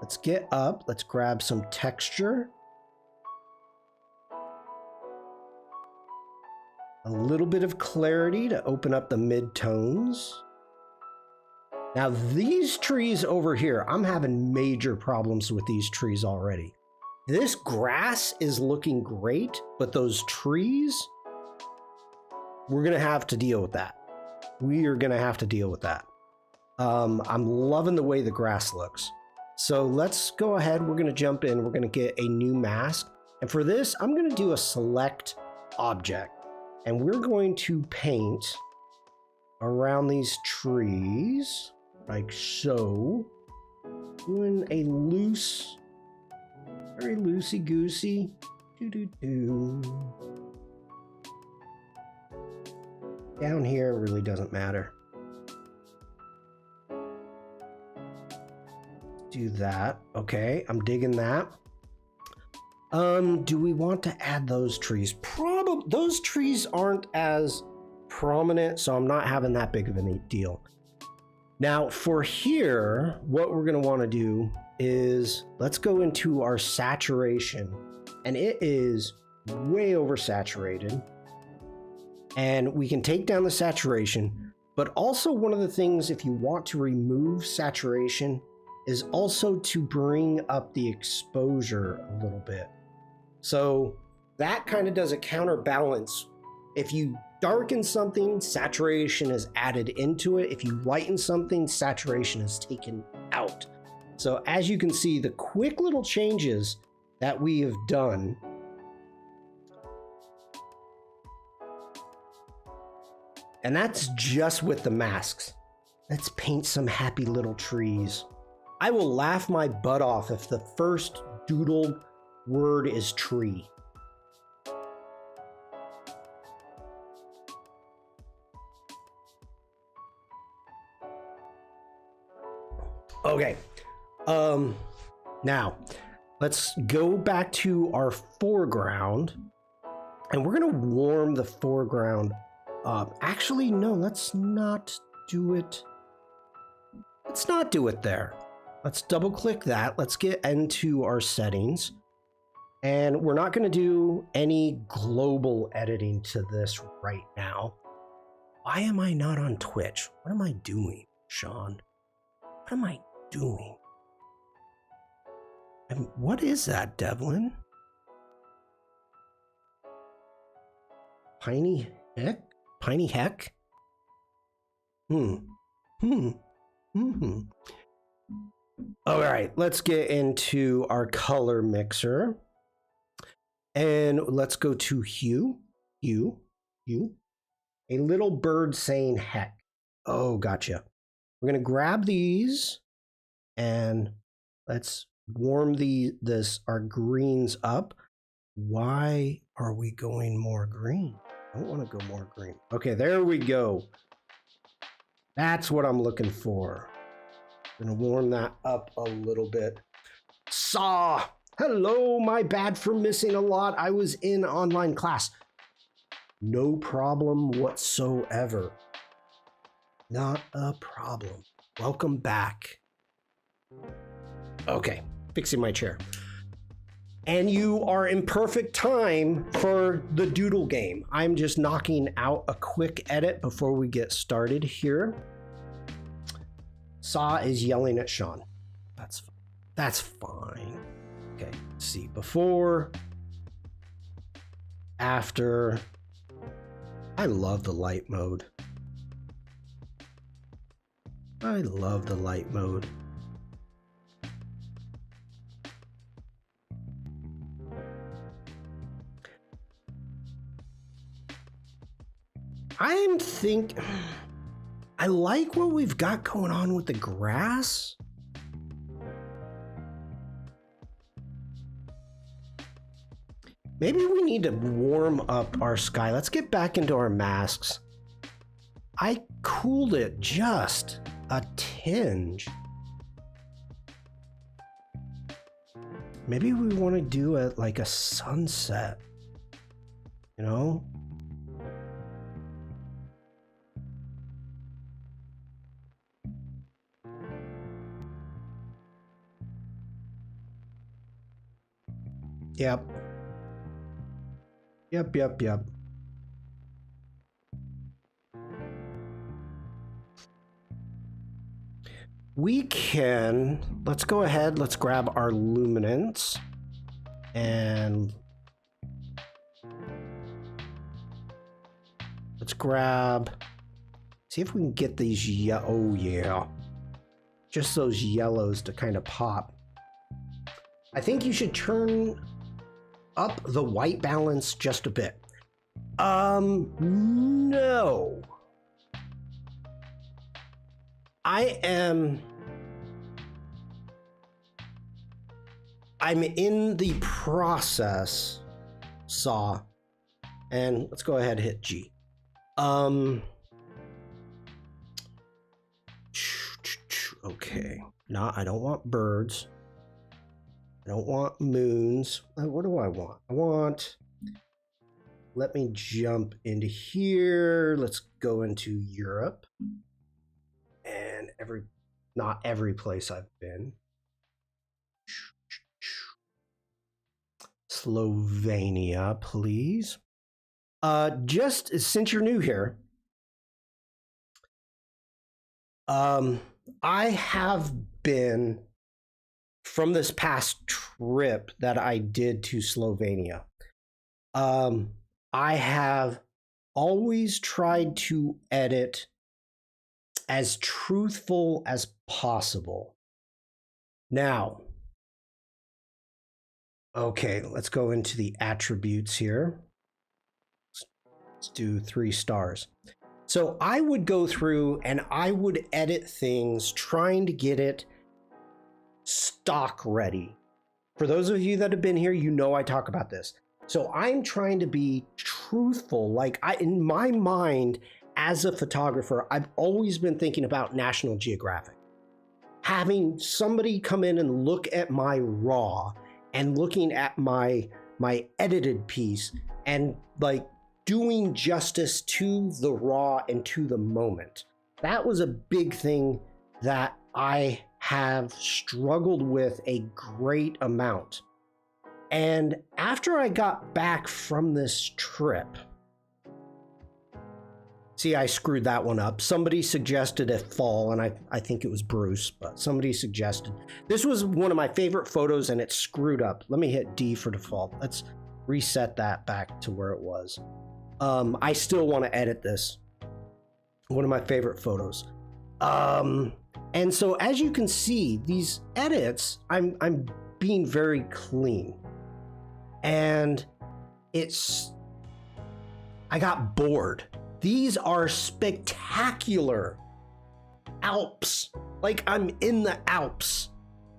Let's get up. Let's grab some texture. A little bit of clarity to open up the mid-tones. Now these trees over here, I'm having major problems with these trees already. This grass is looking great, but those trees, we're gonna have to deal with that. We are gonna have to deal with that. I'm loving the way the grass looks. So let's go ahead, we're gonna jump in, we're gonna get a new mask. And for this, I'm gonna do a select object. And we're going to paint around these trees. Like so, doing a loose, very loosey-goosey, Down here really doesn't matter. Do that, okay, I'm digging that. Do we want to add those trees? Probably, those trees aren't as prominent, so I'm not having that big of a deal. Now for here, what we're gonna wanna do is, let's go into our saturation, and it is way oversaturated. And we can take down the saturation, but also one of the things, if you want to remove saturation, is also to bring up the exposure a little bit. So that kind of does a counterbalance. If you darken something, saturation is added into it. If you lighten something, saturation is taken out. So as you can see, the quick little changes that we have done and that's just with the masks. Let's paint some happy little trees. I will laugh my butt off if the first doodle word is tree. Okay, now let's go back to our foreground and we're gonna warm the foreground up. Actually, no, let's not do it. Let's not do it there. Let's double click that. Let's get into our settings and we're not gonna do any global editing to this right now. Why am I not on Twitch? What am I doing? Shawn. What am I doing? And what is that, Devlin? Piney heck? Piney heck? All right, let's get into our color mixer. And let's go to hue. A little bird saying heck. Oh, gotcha. We're going to grab these and let's warm our greens up. Why are we going more green? I don't want to go more green. Okay, there we go. That's what I'm looking for. I'm going to warm that up a little bit. Saw. Hello, my bad for missing a lot. I was in online class. No problem whatsoever. Not a problem. Welcome back. Okay, fixing my chair. And you are in perfect time for the doodle game. I'm just knocking out a quick edit before we get started here. Saw is yelling at Shawn. That's fine. Okay, let's see. Before, after. I love the light mode. I love the light mode. I like what we've got going on with the grass. Maybe we need to warm up our sky. Let's get back into our masks. I cooled it just a tinge. Maybe we want to do it like a sunset, you know? Yep. We can, let's go ahead, let's grab our luminance and let's grab, see if we can get these, oh yeah, just those yellows to kind of pop. I think you should turn up the white balance just a bit. No. I'm in the process, Saw, and let's go ahead and hit G. Okay. No, I don't want birds. I don't want moons. What do I want? Let me jump into here. Let's go into Europe. And not every place I've been. Slovenia, please. Just since you're new here, I have been, from this past trip that I did to Slovenia, I have always tried to edit as truthful as possible. Now, okay, let's go into the attributes here. Let's do 3 stars. So I would go through and I would edit things trying to get it stock ready. For those of you that have been here, you know I talk about this. So I'm trying to be truthful. Like in my mind, as a photographer, I've always been thinking about National Geographic. Having somebody come in and look at my raw and looking at my edited piece and like doing justice to the raw and to the moment. That was a big thing that I have struggled with a great amount. And after I got back from this trip, See, I screwed that one up. Somebody suggested a fall, and I think it was Bruce, but somebody suggested. This was one of my favorite photos, and it screwed up. Let me hit D for default. Let's reset that back to where it was. I still want to edit this. One of my favorite photos. And so as you can see, these edits, I'm being very clean. And I got bored. These are spectacular Alps. Like I'm in the Alps.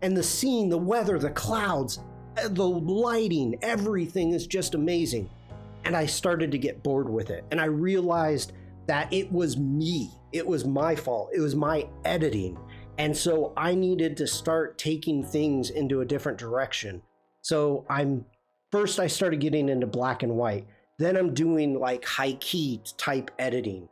And the scene, the weather, the clouds, the lighting, everything is just amazing. And I started to get bored with it. And I realized that it was me. It was my fault. It was my editing. And so I needed to start taking things into a different direction. So first I started getting into black and white. Then I'm doing like high key type editing.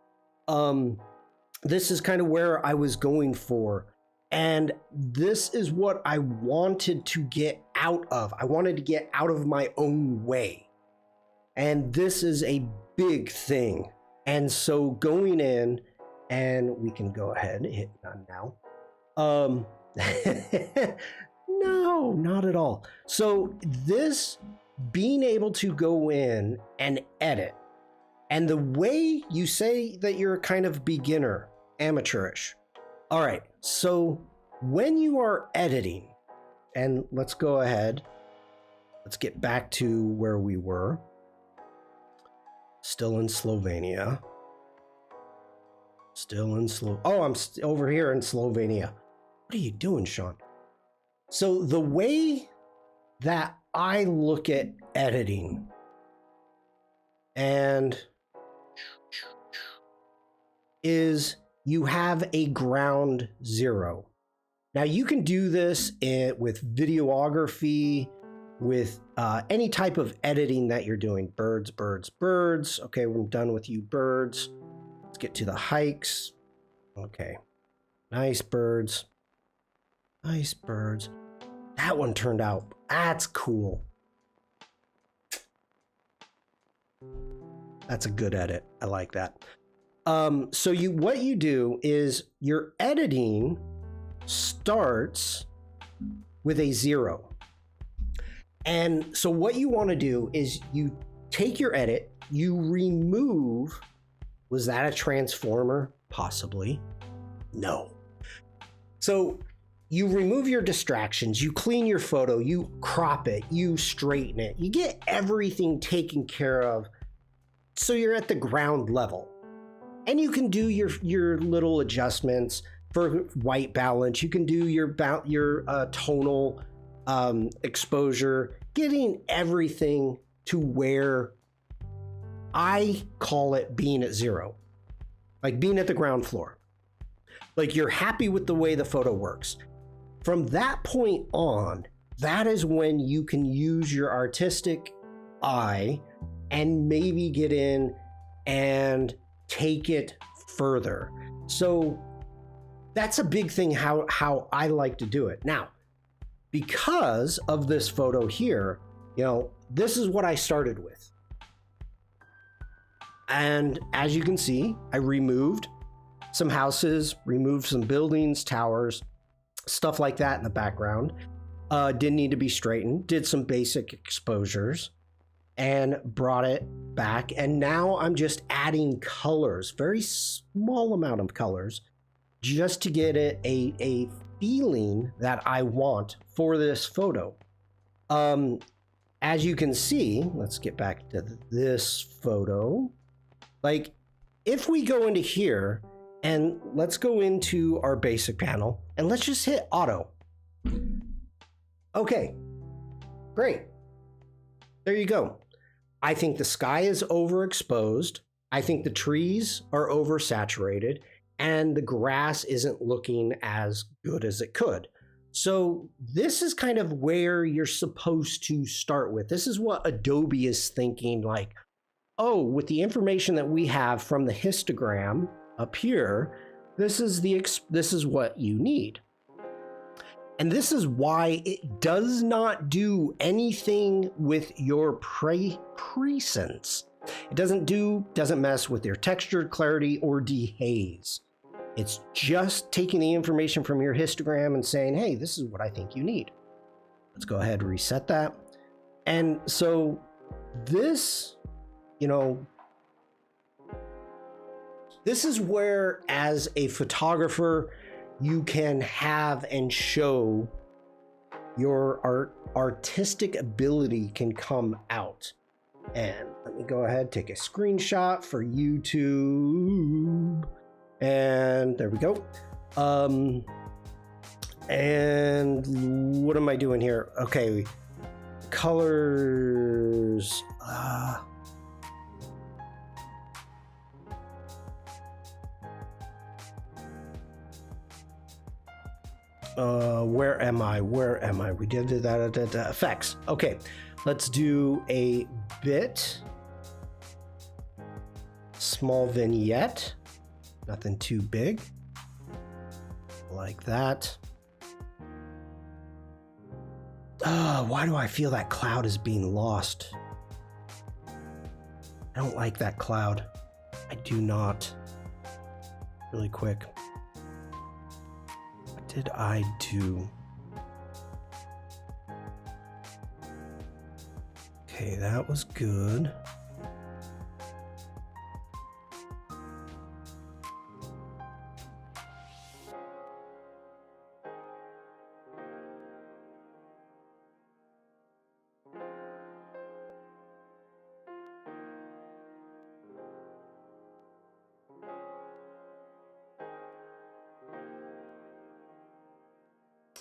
This is kind of where I was going for. And this is what I wanted to get out of. I wanted to get out of my own way. And this is a big thing. And so going in, and we can go ahead and hit none now. No, not at all. So this being able to go in and edit, and the way you say that you're kind of beginner, amateurish. All right, so when you are editing, and let's go ahead, let's get back to where we were. Still in Slovenia. Still in Oh, I'm over here in Slovenia. What are you doing, Shawn? So the way that I look at editing and is you have a ground zero. Now you can do this with videography, with any type of editing that you're doing. Birds, birds, birds. Okay, we're done with you birds. Let's get to the hikes. Okay, nice birds. Nice birds. That one turned out. That's cool. That's a good edit. I like that. So what you do is your editing starts with a 0. And so what you want to do is you take your edit, you remove, was that a transformer? Possibly. No. So you remove your distractions, you clean your photo, you crop it, you straighten it, you get everything taken care of so you're at the ground level. And you can do your little adjustments for white balance. You can do your tonal exposure, getting everything to where I call it being at 0, like being at the ground floor. Like you're happy with the way the photo works. From that point on, that is when you can use your artistic eye and maybe get in and take it further. So that's a big thing how I like to do it. Now, because of this photo here, this is what I started with. And as you can see, I removed some houses, removed some buildings, towers, stuff like that in the background. Didn't need to be straightened. Did some basic exposures and brought it back. And now I'm just adding colors, very small amount of colors, just to get it a feeling that I want for this photo. As you can see, let's get back to this photo. Like if we go into here and let's go into our basic panel and let's just hit auto. Okay, great. There you go. I think the sky is overexposed. I think the trees are oversaturated and the grass isn't looking as good as it could. So this is kind of where you're supposed to start with. This is what Adobe is thinking, like, oh, with the information that we have from the histogram up here, this is what you need. And this is why it does not do anything with your presence. It doesn't mess with your texture, clarity, or dehaze. It's just taking the information from your histogram and saying, hey, this is what I think you need. Let's go ahead and reset that. And so this, this is where, as a photographer, you can have and show your artistic ability can come out. And let me go ahead, take a screenshot for YouTube. And there we go. And what am I doing here? Okay, colors. Where am I? We did that. Effects. Okay, let's do a bit. Small vignette. Nothing too big. Like that. Why do I feel that cloud is being lost? I don't like that cloud. I do not. Really quick. What did I do? Okay, that was good.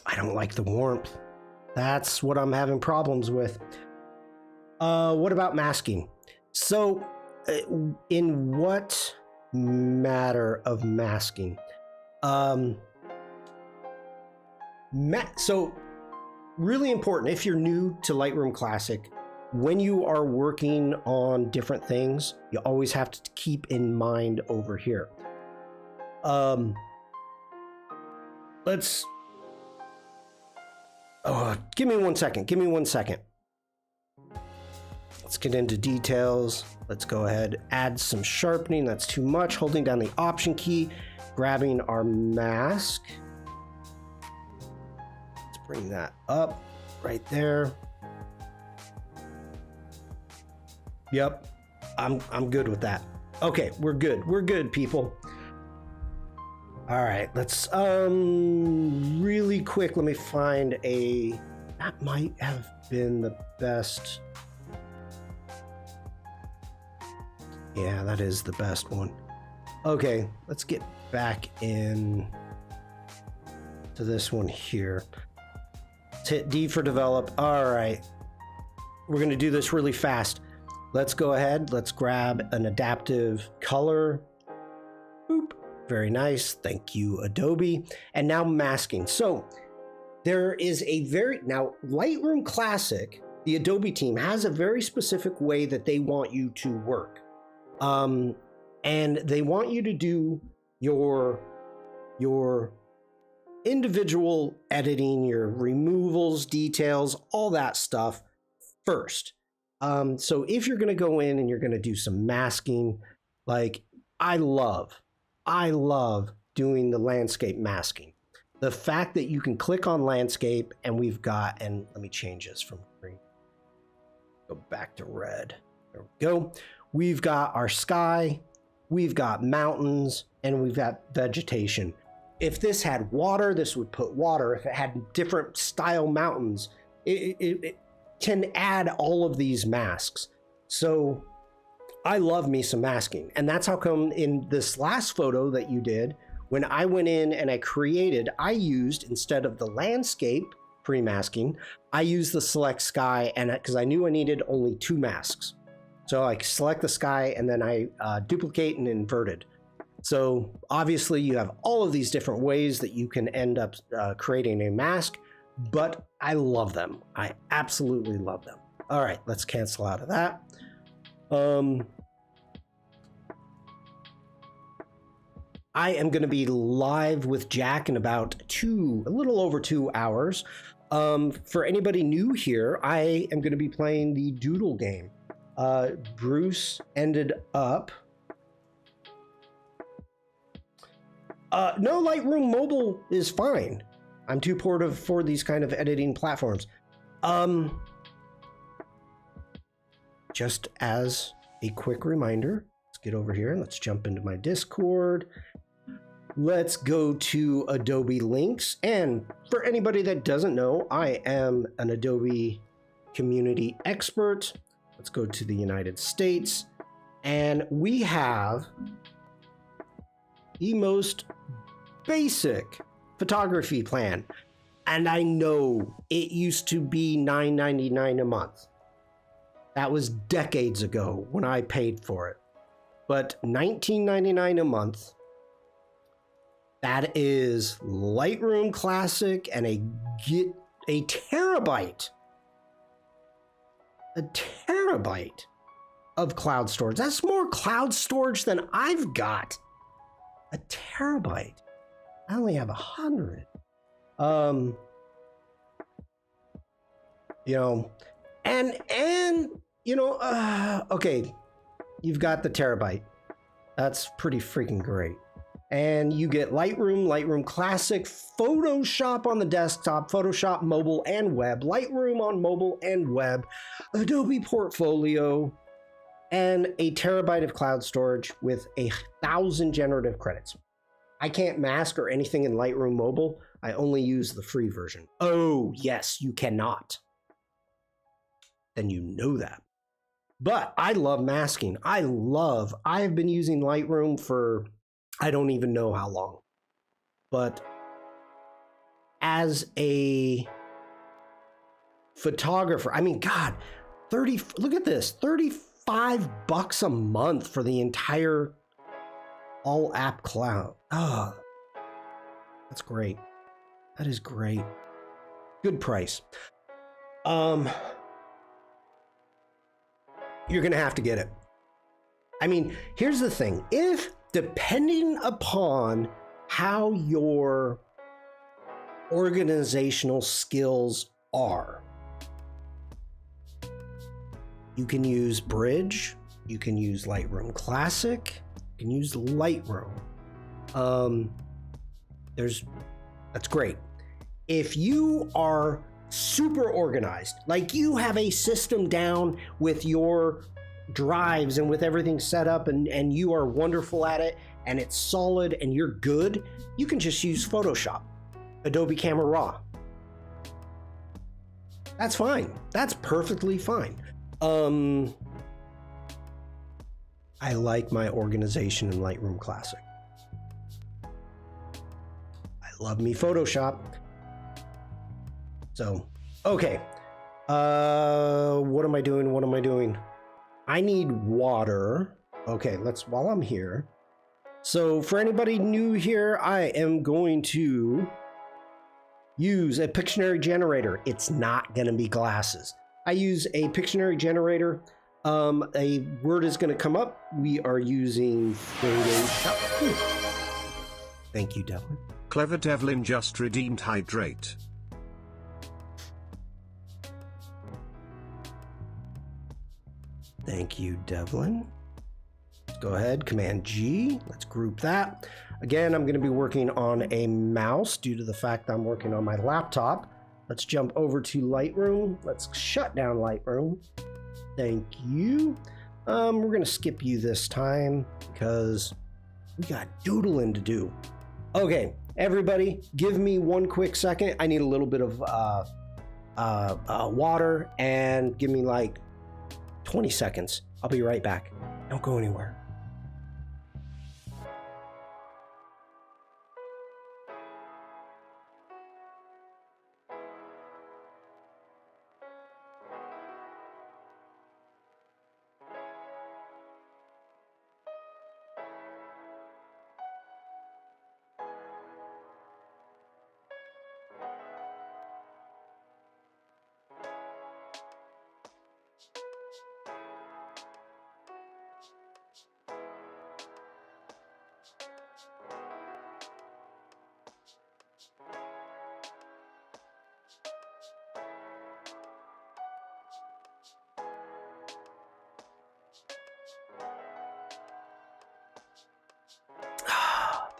I don't like the warmth. That's what I'm having problems with. What about masking? So, in what matter of masking? So, really important, if you're new to Lightroom Classic, when you are working on different things, you always have to keep in mind over here. Give me 1 second. Let's get into details. Let's go ahead, add some sharpening. That's too much. Holding down the Option key, grabbing our mask. Let's bring that up right there. Yep, I'm good with that. Okay, we're good. We're good, people. All right, let's really quick. Let me find that might have been the best. Yeah, that is the best one. Okay, let's get back in to this one here. Let's hit D for develop. All right, we're gonna do this really fast. Let's go ahead. Let's grab an adaptive color. Boop. Very nice. Thank you, Adobe. And now masking. So there is now Lightroom Classic, the Adobe team has a very specific way that they want you to work. And they want you to do your individual editing, your removals, details, all that stuff first. So if you're going to go in and you're going to do some masking, like I love doing the landscape masking. The fact that you can click on landscape and and let me change this from green. Go back to red. There we go. We've got our sky, we've got mountains, and we've got vegetation. If this had water, this would put water. If it had different style mountains, it can add all of these masks. So I love me some masking. And that's how come in this last photo that you did, when I went in and I used, instead of the landscape pre-masking, I used the select sky, and because I knew I needed only 2 masks. So I select the sky and then I duplicate and inverted. So obviously you have all of these different ways that you can end up creating a mask, but I love them. I absolutely love them. All right, let's cancel out of that. I am going to be live with Jack in about a little over 2 hours. For anybody new here, I am going to be playing the Doodle game. Bruce ended up. No, Lightroom Mobile is fine. I'm too poor for these kind of editing platforms. Just as a quick reminder, let's get over here. Let's jump into my Discord. Let's go to Adobe Links. And for anybody that doesn't know, I am an Adobe community expert. Let's go to the United States. And we have the most basic photography plan. And I know it used to be $9.99 a month. That was decades ago when I paid for it. But $19.99 a month, that is Lightroom Classic and a terabyte. A terabyte of cloud storage. That's more cloud storage than I've got. A terabyte. I only have 100. Okay, you've got the terabyte. That's pretty freaking great. And you get Lightroom, Lightroom Classic, Photoshop on the desktop, Photoshop mobile and web, Lightroom on mobile and web, Adobe Portfolio, and a terabyte of cloud storage with 1,000 generative credits. I can't mask or anything in Lightroom Mobile. I only use the free version. Oh, yes, you cannot. Then you know that. But I love masking. I've been using Lightroom for I don't even know how long. But as a photographer, I mean, God, look at this, $35 a month for the entire all app cloud. Oh, that's great. That is great. Good price. You're gonna have to get it. I mean, here's the thing. Depending upon how your organizational skills are, you can use Bridge, you can use Lightroom Classic, you can use Lightroom. That's great. If you are super organized, like you have a system down with your drives and with everything set up and you are wonderful at it and it's solid and you're good, you can just use Photoshop, Adobe Camera Raw. That's fine. That's perfectly fine. I like my organization in Lightroom Classic. I love me Photoshop. So, okay. What am I doing? I need water. Okay, while I'm here. So for anybody new here, I am going to use a Pictionary generator. It's not gonna be glasses. I use a Pictionary generator. A word is gonna come up. We are using Photoshop. Thank you, Devlin. Clever Devlin just redeemed hydrate. Thank you, Devlin. Go ahead, Command G. Let's group that. Again, I'm going to be working on a mouse due to the fact I'm working on my laptop. Let's jump over to Lightroom. Let's shut down Lightroom. Thank you. We're going to skip you this time because we got doodling to do. Okay, everybody, give me one quick second. I need a little bit of water and give me like 20 seconds. I'll be right back. Don't go anywhere.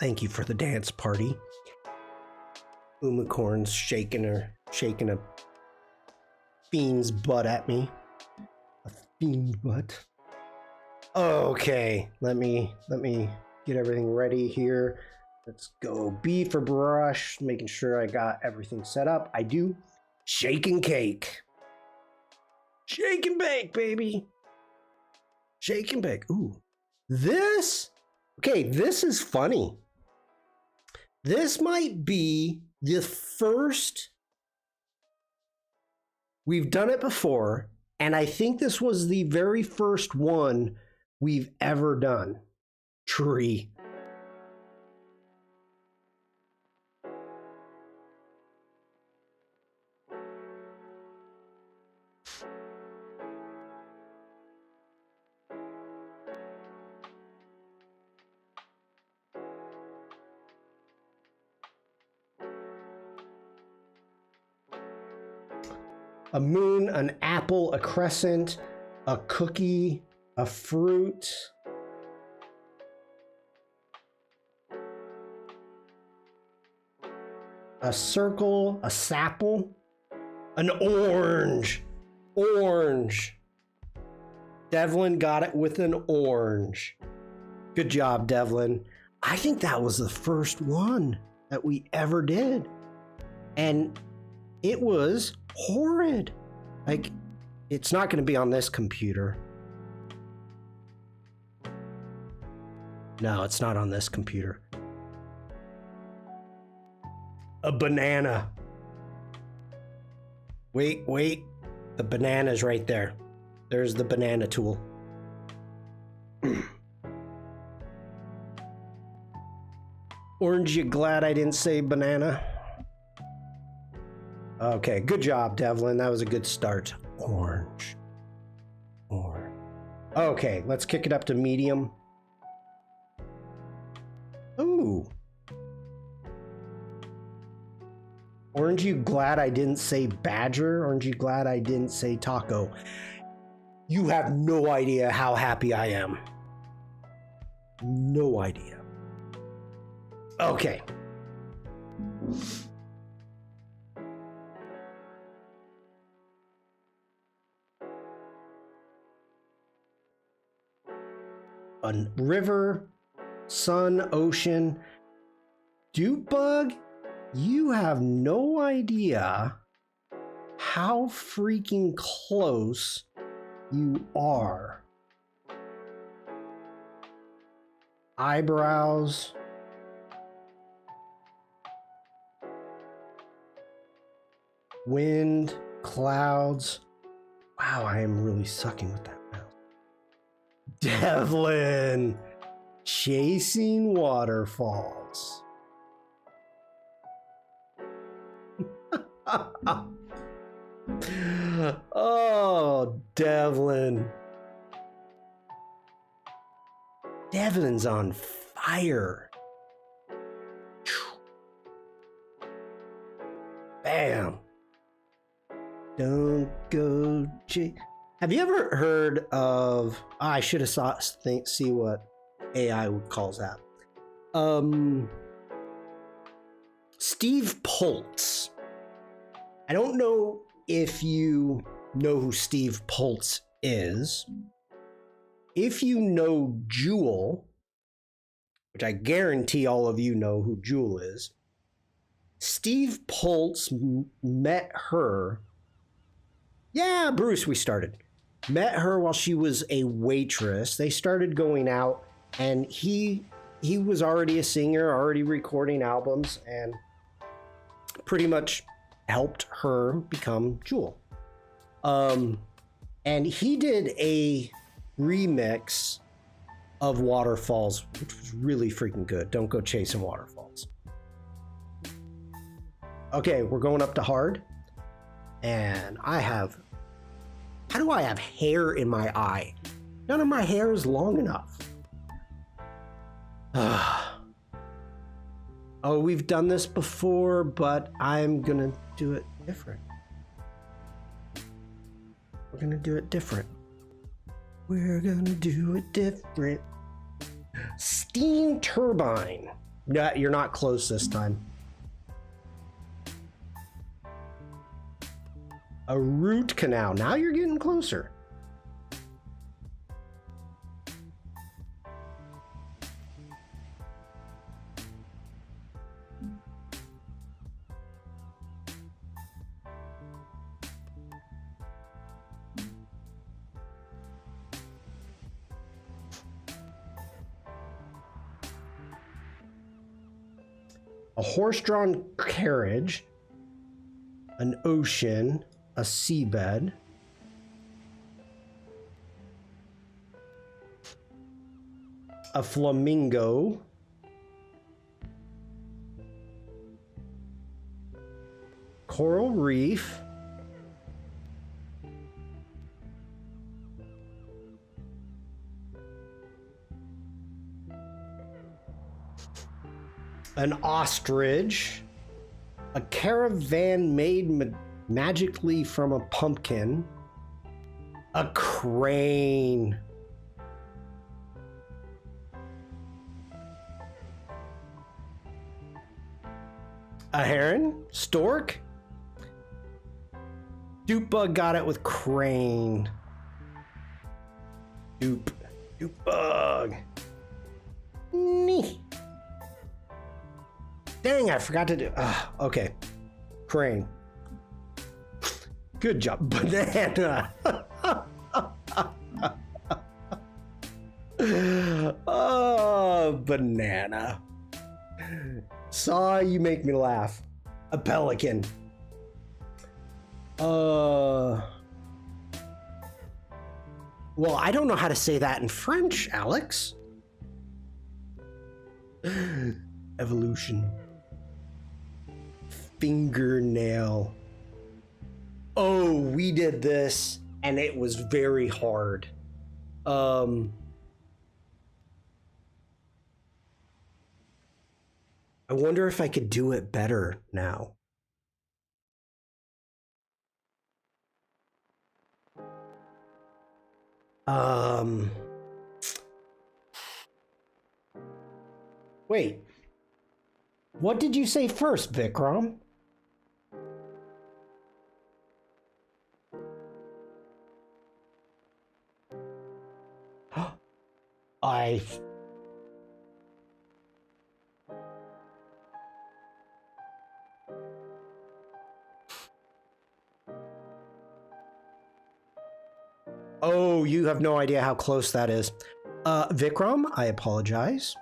Thank you for the dance party. Umacorn's shaking a fiend's butt at me. A fiend's butt. Okay, let me get everything ready here. Let's go B for brush, making sure I got everything set up. I do. Shake and cake. Shake and bake, baby. Shake and bake. Ooh. This is funny. This might be the first. We've done it before, and I think this was the very first one we've ever done. Tree. A moon, an apple, a crescent, a cookie, a fruit. A circle, a sapple, an orange. Orange. Devlin got it with an orange. Good job, Devlin. I think that was the first one that we ever did. And it was horrid. Like, it's not going to be on this computer. No, it's not on this computer. A banana. Wait. The banana's right there. There's the banana tool. Orange, you glad I didn't say banana? Okay, good job, Devlin. That was a good start. Orange. Okay, let's kick it up to medium. Ooh. Orange, you glad I didn't say badger? Orange, you glad I didn't say taco? You have no idea how happy I am. No idea. Okay. A river, sun, ocean. Dude bug, you have no idea how freaking close you are. Eyebrows. Wind, clouds. Wow, I am really sucking with that mouse. Devlin, chasing waterfalls. Oh, Devlin. Devlin's on fire. Bam. Don't go Have you ever heard of I should have see what AI calls that. Steve Poltz. I don't know if you know who Steve Poltz is. If you know Jewel, which I guarantee all of you know who Jewel is, Steve Poltz met her. Yeah, Bruce, we started. Met her while she was a waitress. They started going out, and he was already a singer, already recording albums, and pretty much helped her become Jewel. And he did a remix of Waterfalls, which was really freaking good. Don't go chasing waterfalls. Okay, we're going up to hard. And how do I have hair in my eye? None of my hair is long enough. Oh, we've done this before, but I'm gonna do it different. We're gonna do it different. We're gonna do it different. Steam turbine. No, you're not close this time. A root canal. Now you're getting closer. A horse-drawn carriage, an ocean, a seabed, a flamingo, coral reef, an ostrich, a caravan made magically from a pumpkin, a crane, a heron, stork. Dupe bug got it with crane. Dupe bug. Nee. Dang, I forgot to do. Okay. Crane. Good job. Banana. Oh, banana. Saw you make me laugh. A pelican. Well, I don't know how to say that in French, Alex. Evolution. Fingernail. Oh, we did this and it was very hard. I wonder if I could do it better now. Wait. What did you say first, Vikram? I... Oh, you have no idea how close that is. Vikram, I apologize.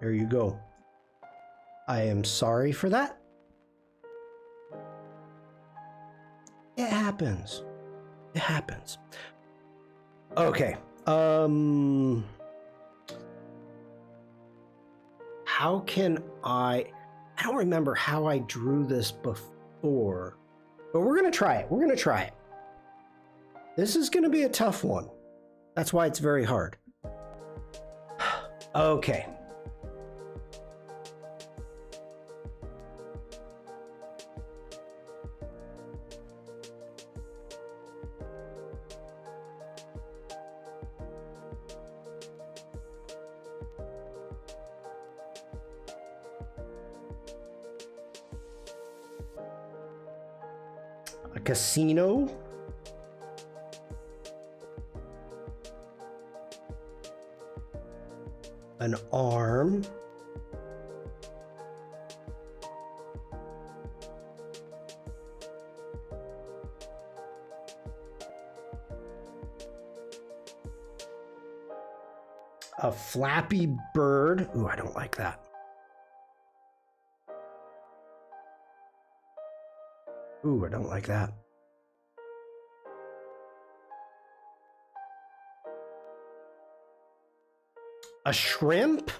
There you go. I am sorry for that. It happens. It happens. Okay. How can I don't remember how I drew this before. But we're going to try it. We're going to try it. This is going to be a tough one. That's why it's very hard. Okay. A casino. An arm. A flappy bird. Ooh, I don't like that. Ooh, I don't like that. A shrimp?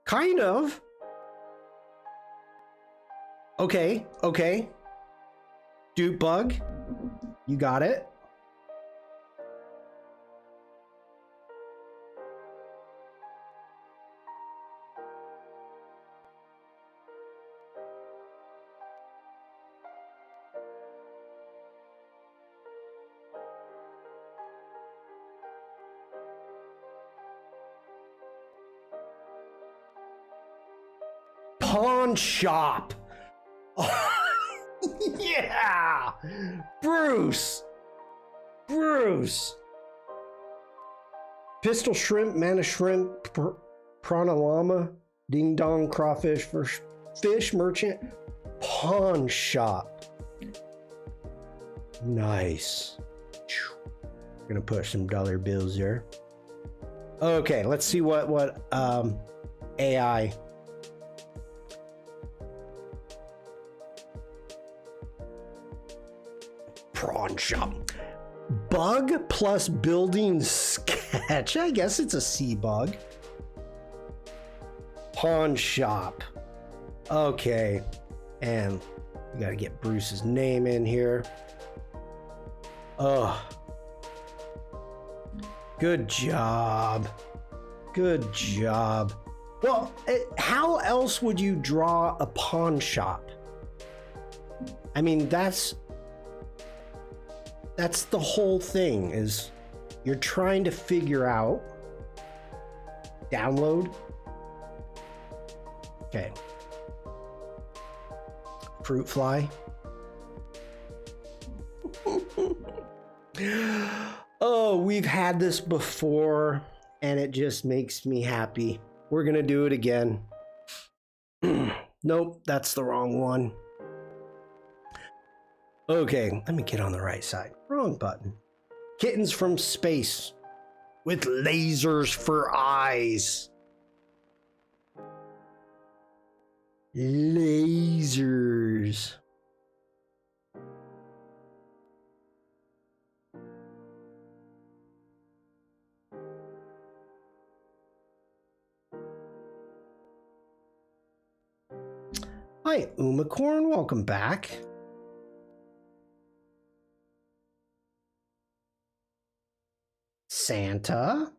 Kind of. Okay, okay. Dupe bug. You got it. pawn shop. Yeah, Bruce. Pistol shrimp, mana shrimp, prana llama, ding dong crawfish, fish merchant, pawn shop. Nice. Gonna put some dollar bills there. Okay, let's see what AI. Prawn shop. Bug plus building sketch. I guess it's a sea bug. Pawn shop. Okay. And we gotta get Bruce's name in here. Oh. Good job. Good job. Well, how else would you draw a pawn shop? I mean, that's the whole thing, is you're trying to figure out. Download. Okay. Fruit fly. Oh, we've had this before and it just makes me happy. We're gonna do it again. Nope, that's the wrong one. Okay, let me get on the right side. Wrong button. Kittens from space with lasers for eyes. Lasers. Hi, Umacorn, welcome back. Santa.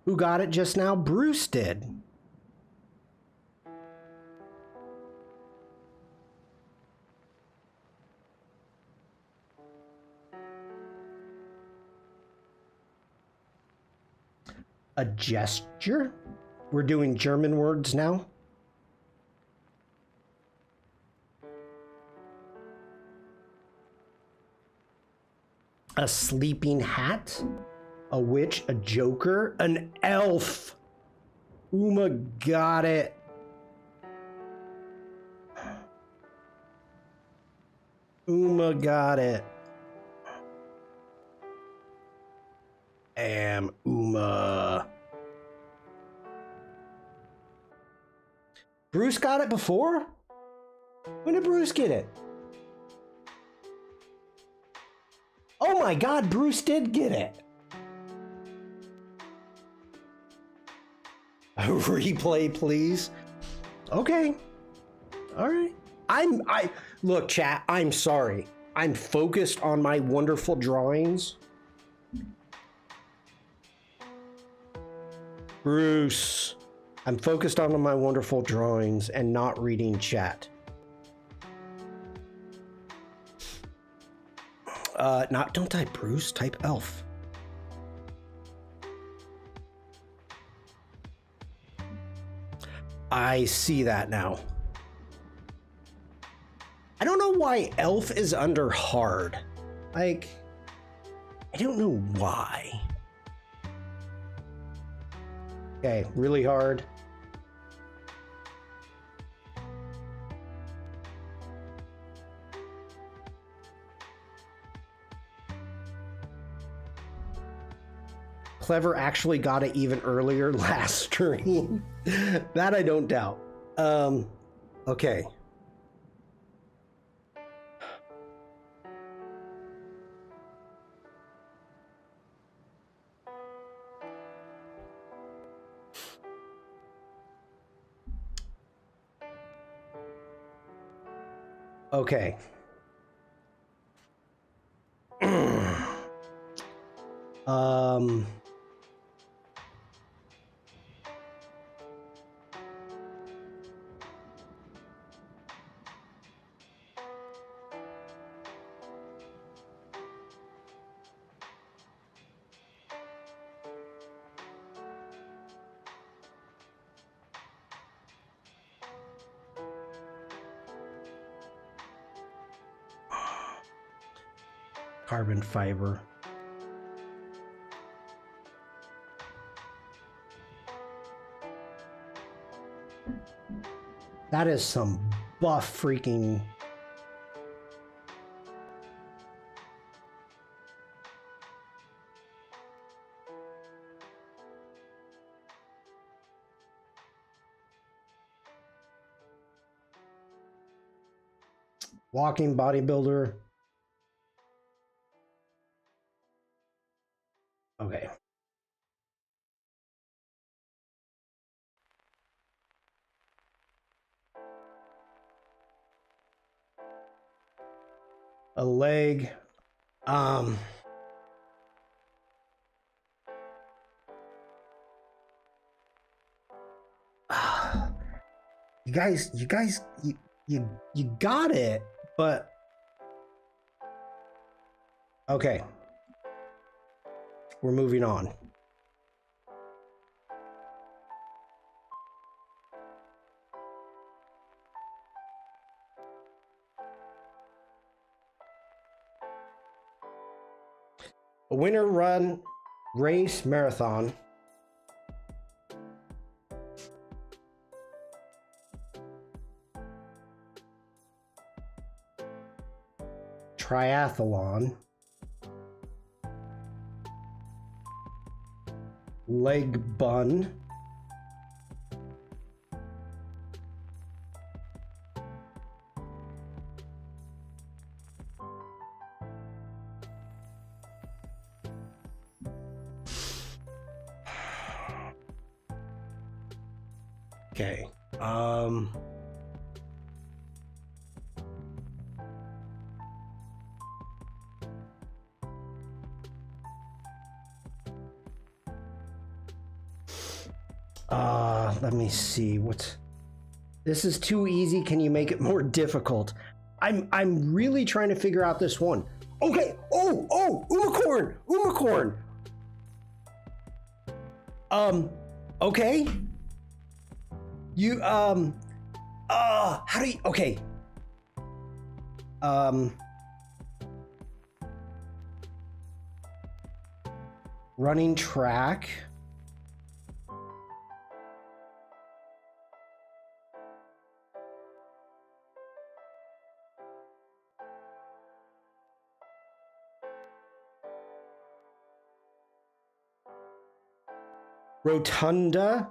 Who got it just now? Bruce did. A gesture? We're doing German words now. A sleeping hat, a witch, a joker, an elf. Uma got it. Uma got it. Am Uma. Bruce got it before? When did Bruce get it? Oh my God, Bruce did get it. A replay, please. Okay. All right. Look, chat, I'm sorry. I'm focused on my wonderful drawings. Bruce, I'm focused on my wonderful drawings and not reading chat. Don't type Bruce, type elf. I see that now. I don't know why elf is under hard. Like, I don't know why. Okay, really hard. Clever actually got it even earlier last stream. That I don't doubt. Okay. Okay. Carbon fiber. That is some buff freaking. Walking bodybuilder. Okay. A leg. You guys, you got it, but okay. We're moving on. A winter run, race, marathon. Triathlon. Leg bun. Okay. Let me see. This is too easy. Can you make it more difficult? I'm really trying to figure out this one. Okay. Oh, Umacorn. Okay. You how do you, okay. Running track. Rotunda.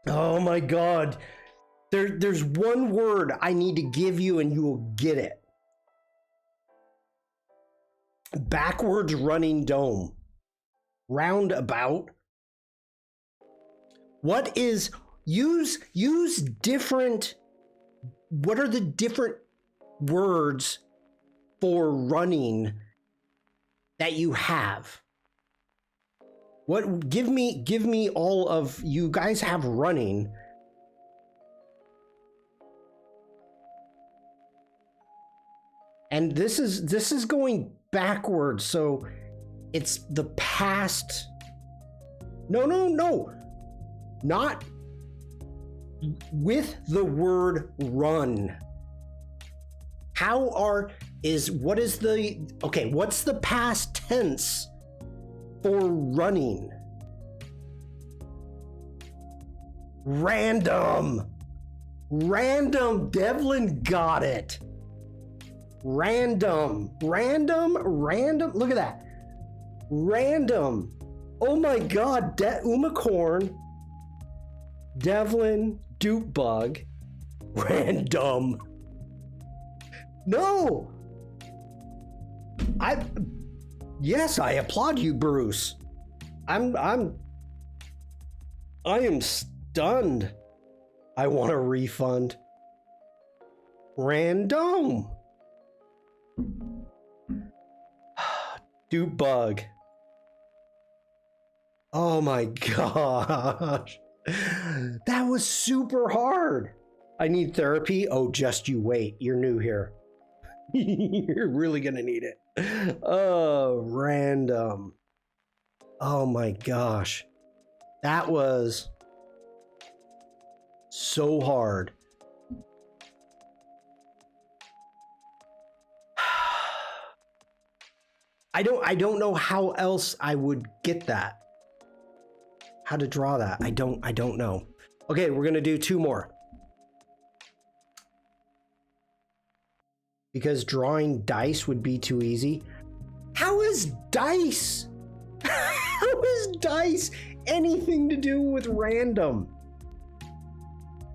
Oh my God. There's one word I need to give you and you will get it. Backwards running dome. Roundabout. What is, use different, what are the different words for running that you have? What, give me all of, you guys have running. And this is going backwards, so it's the past. No. Not with the word run. What's the past tense for running? Random. Devlin got it. Random. Look at that. Random. Oh my God. Umacorn. Devlin. Dupe bug. Random. No. Yes, I applaud you, Bruce. I am stunned. I want a refund. Random. Dupe bug. Oh my gosh. That was super hard. I need therapy. Oh, just you wait. You're new here. You're really gonna need it. Oh, random. Oh my gosh. That was so hard. I don't know how else I would get that. How to draw that. I don't know. Okay, we're gonna do 2 more. Because drawing dice would be too easy. How is dice? How is dice anything to do with random?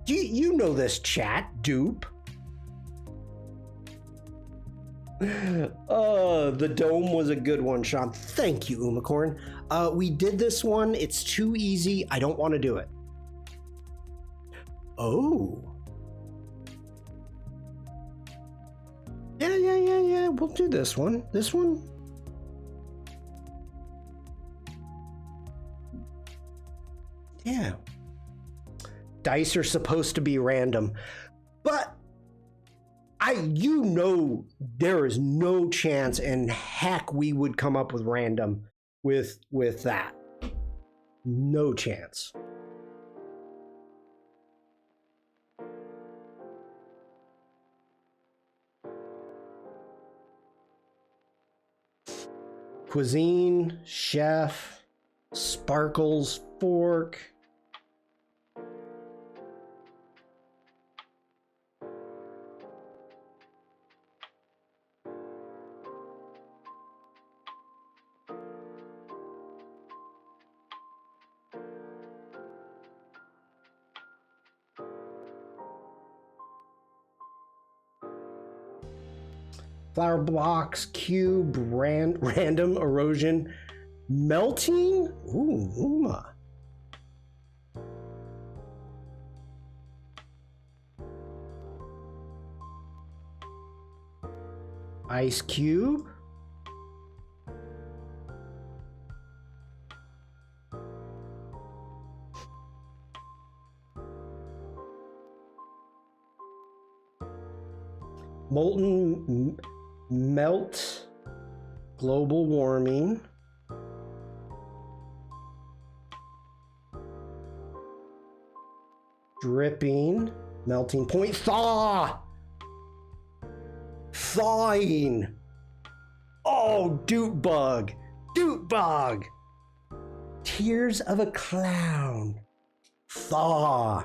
You know this, chat, dupe. The dome was a good one, Shawn. Thank you, Umacorn. We did this one. It's too easy. I don't want to do it. Oh. Yeah. We'll do this one. This one. Yeah. Dice are supposed to be random, but you know, there is no chance in heck we would come up with random with that. No chance. Cuisine, chef, sparkles, fork. Flower box, cube, random, erosion, melting. Ooh, Uma. Ice cube. Molten melt, global warming. Dripping, melting point, thaw. Thawing. Oh, doot bug. Tears of a clown. Thaw.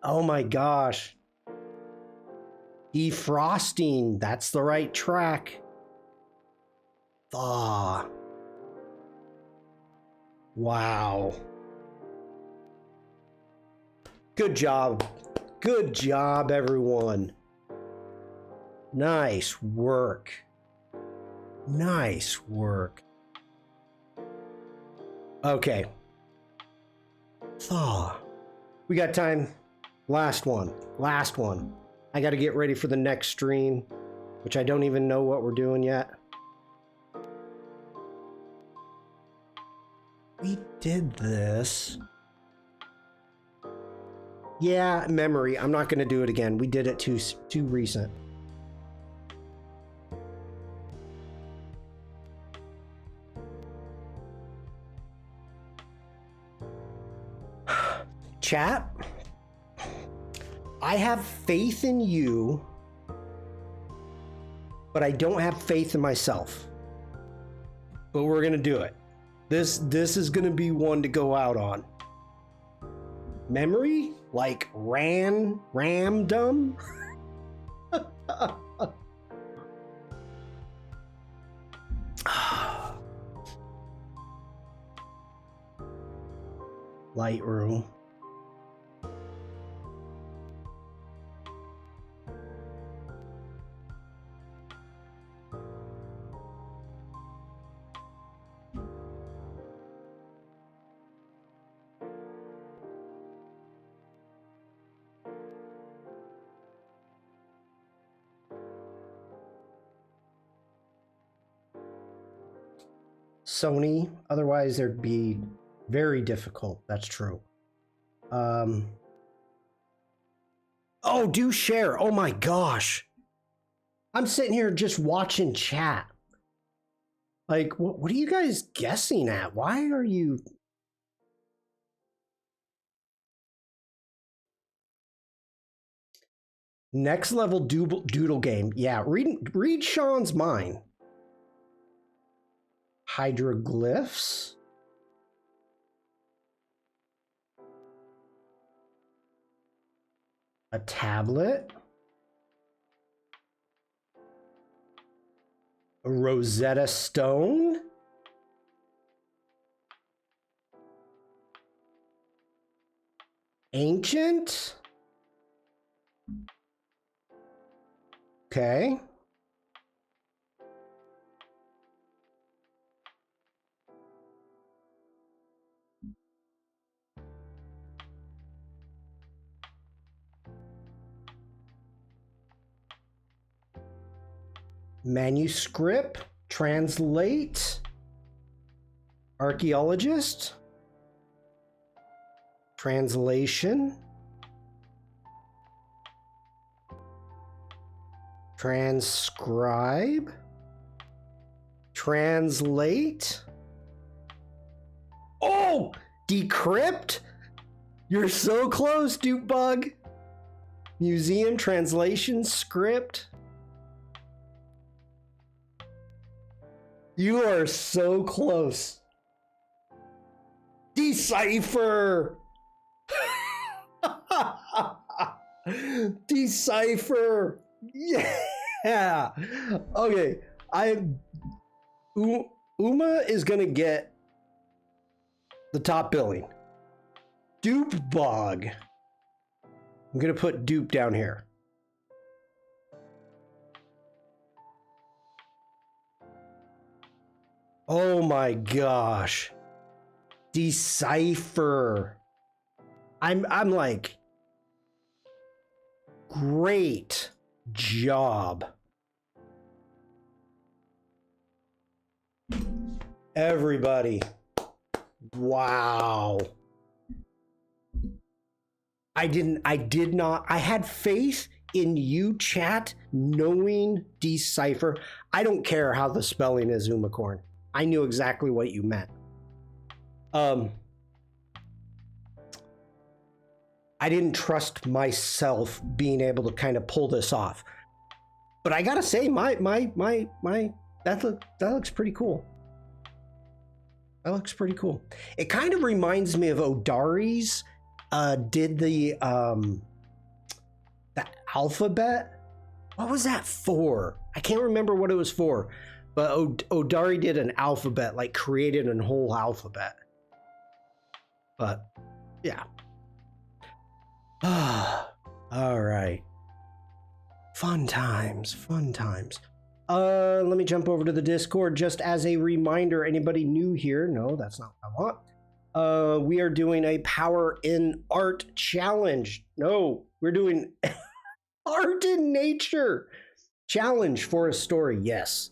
Oh my gosh. Defrosting, that's the right track. Thaw. Wow. Good job. Good job, everyone. Nice work. Nice work. Okay. Thaw. We got time. Last one. I got to get ready for the next stream, which I don't even know what we're doing yet. We did this. Yeah, memory. I'm not going to do it again. We did it too recent. Chat, I have faith in you, but I don't have faith in myself. But we're gonna do it. This is gonna be one to go out on. Memory? Like ramdom? Lightroom. Sony, otherwise there'd be very difficult. That's true. Oh, do share. Oh my gosh. I'm sitting here just watching chat. Like, what are you guys guessing at? Why are you... Next level doodle game. Yeah, read Shawn's mind. Hieroglyphs. A tablet. A Rosetta Stone. Ancient. Okay. Manuscript. Translate. Archaeologist. Translation. Transcribe. Translate. Oh! Decrypt? You're so close, Dupe Bug. Museum, translation, script. You are so close. Decipher. Decipher. Yeah. Okay. Uma is gonna get the top billing. Dupe Bug. I'm gonna put Dupe down here. Oh my gosh. Decipher. I'm like, great job. Everybody. Wow. I had faith in you, chat, knowing Decipher. I don't care how the spelling is, Umacorn. I knew exactly what you meant. I didn't trust myself being able to kind of pull this off. But I gotta say, that looks pretty cool. That looks pretty cool. It kind of reminds me of Odari's did the alphabet. What was that for? I can't remember what it was for, but Odari did an alphabet, like created a whole alphabet. But yeah. All right. Fun times, fun times. Let me jump over to the Discord just as a reminder. Anybody new here? No, that's not what I want. We are doing a Power in Art challenge. No, we're doing Art in Nature challenge for a story. Yes,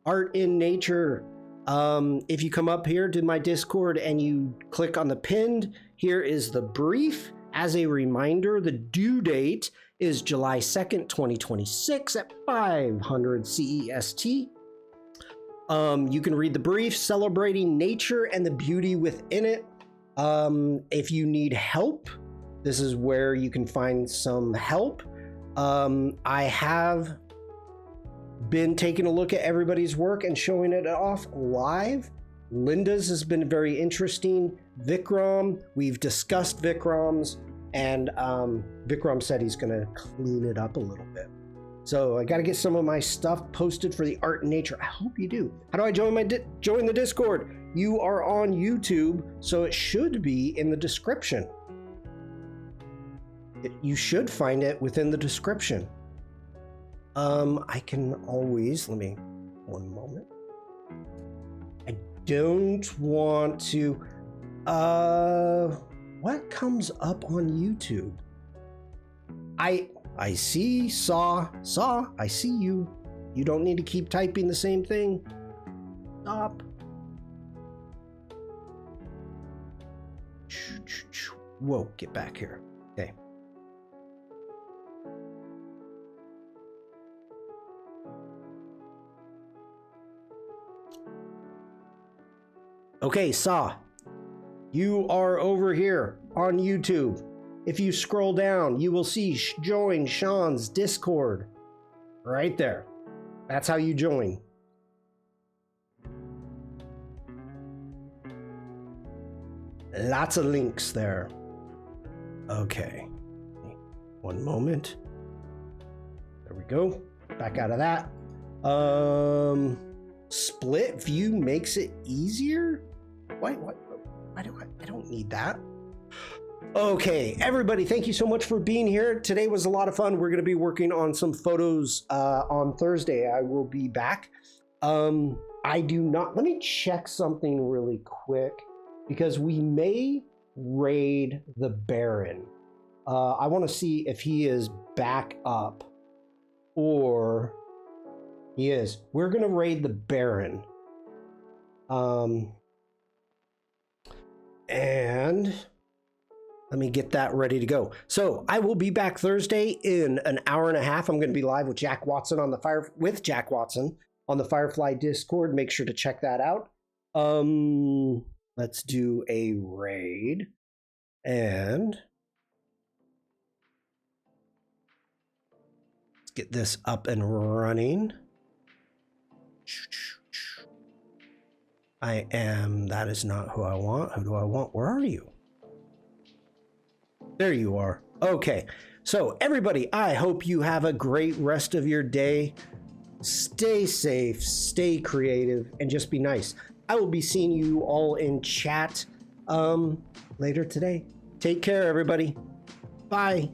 Art in Nature. If you come up here to my Discord and you click on the pinned, here is the brief. As a reminder, the due date is July 2nd, 2026 at 500 CEST. You can read the brief celebrating nature and the beauty within it. If you need help, this is where you can find some help. I have been taking a look at everybody's work and showing it off live. Linda's has been very interesting. Vikram, we've discussed Vikram's, and Vikram said he's gonna clean it up a little bit. So I gotta get some of my stuff posted for the Art in Nature. I hope you do. How do I join the Discord? You are on YouTube, so it should be in the description. You should find it within the description. I can always, one moment. I don't want to, what comes up on YouTube? I see, saw, I see you. You don't need to keep typing the same thing. Stop. Whoa, get back here. Okay. Okay, Saw, you are over here on YouTube. If you scroll down, you will see join Shawn's Discord right there. That's how you join. Lots of links there. Okay. One moment. There we go. Back out of that. Split view makes it easier? What? I don't need that. Okay, everybody, thank you so much for being here. Today was a lot of fun. We're going to be working on some photos on Thursday. I will be back. Let me check something really quick because we may raid the Baron. I want to see if he is back up or he is. We're going to raid the Baron. And let me get that ready to go. So I will be back Thursday in an hour and a half. I'm going to be live with Jack Watson on the Firefly Discord. Make sure to check that out. Let's do a raid and let's get this up and running. That is not who I want. Who do I want? Where are you? There you are. Okay. So everybody, I hope you have a great rest of your day. Stay safe, stay creative, and just be nice. I will be seeing you all in chat later today. Take care, everybody. Bye.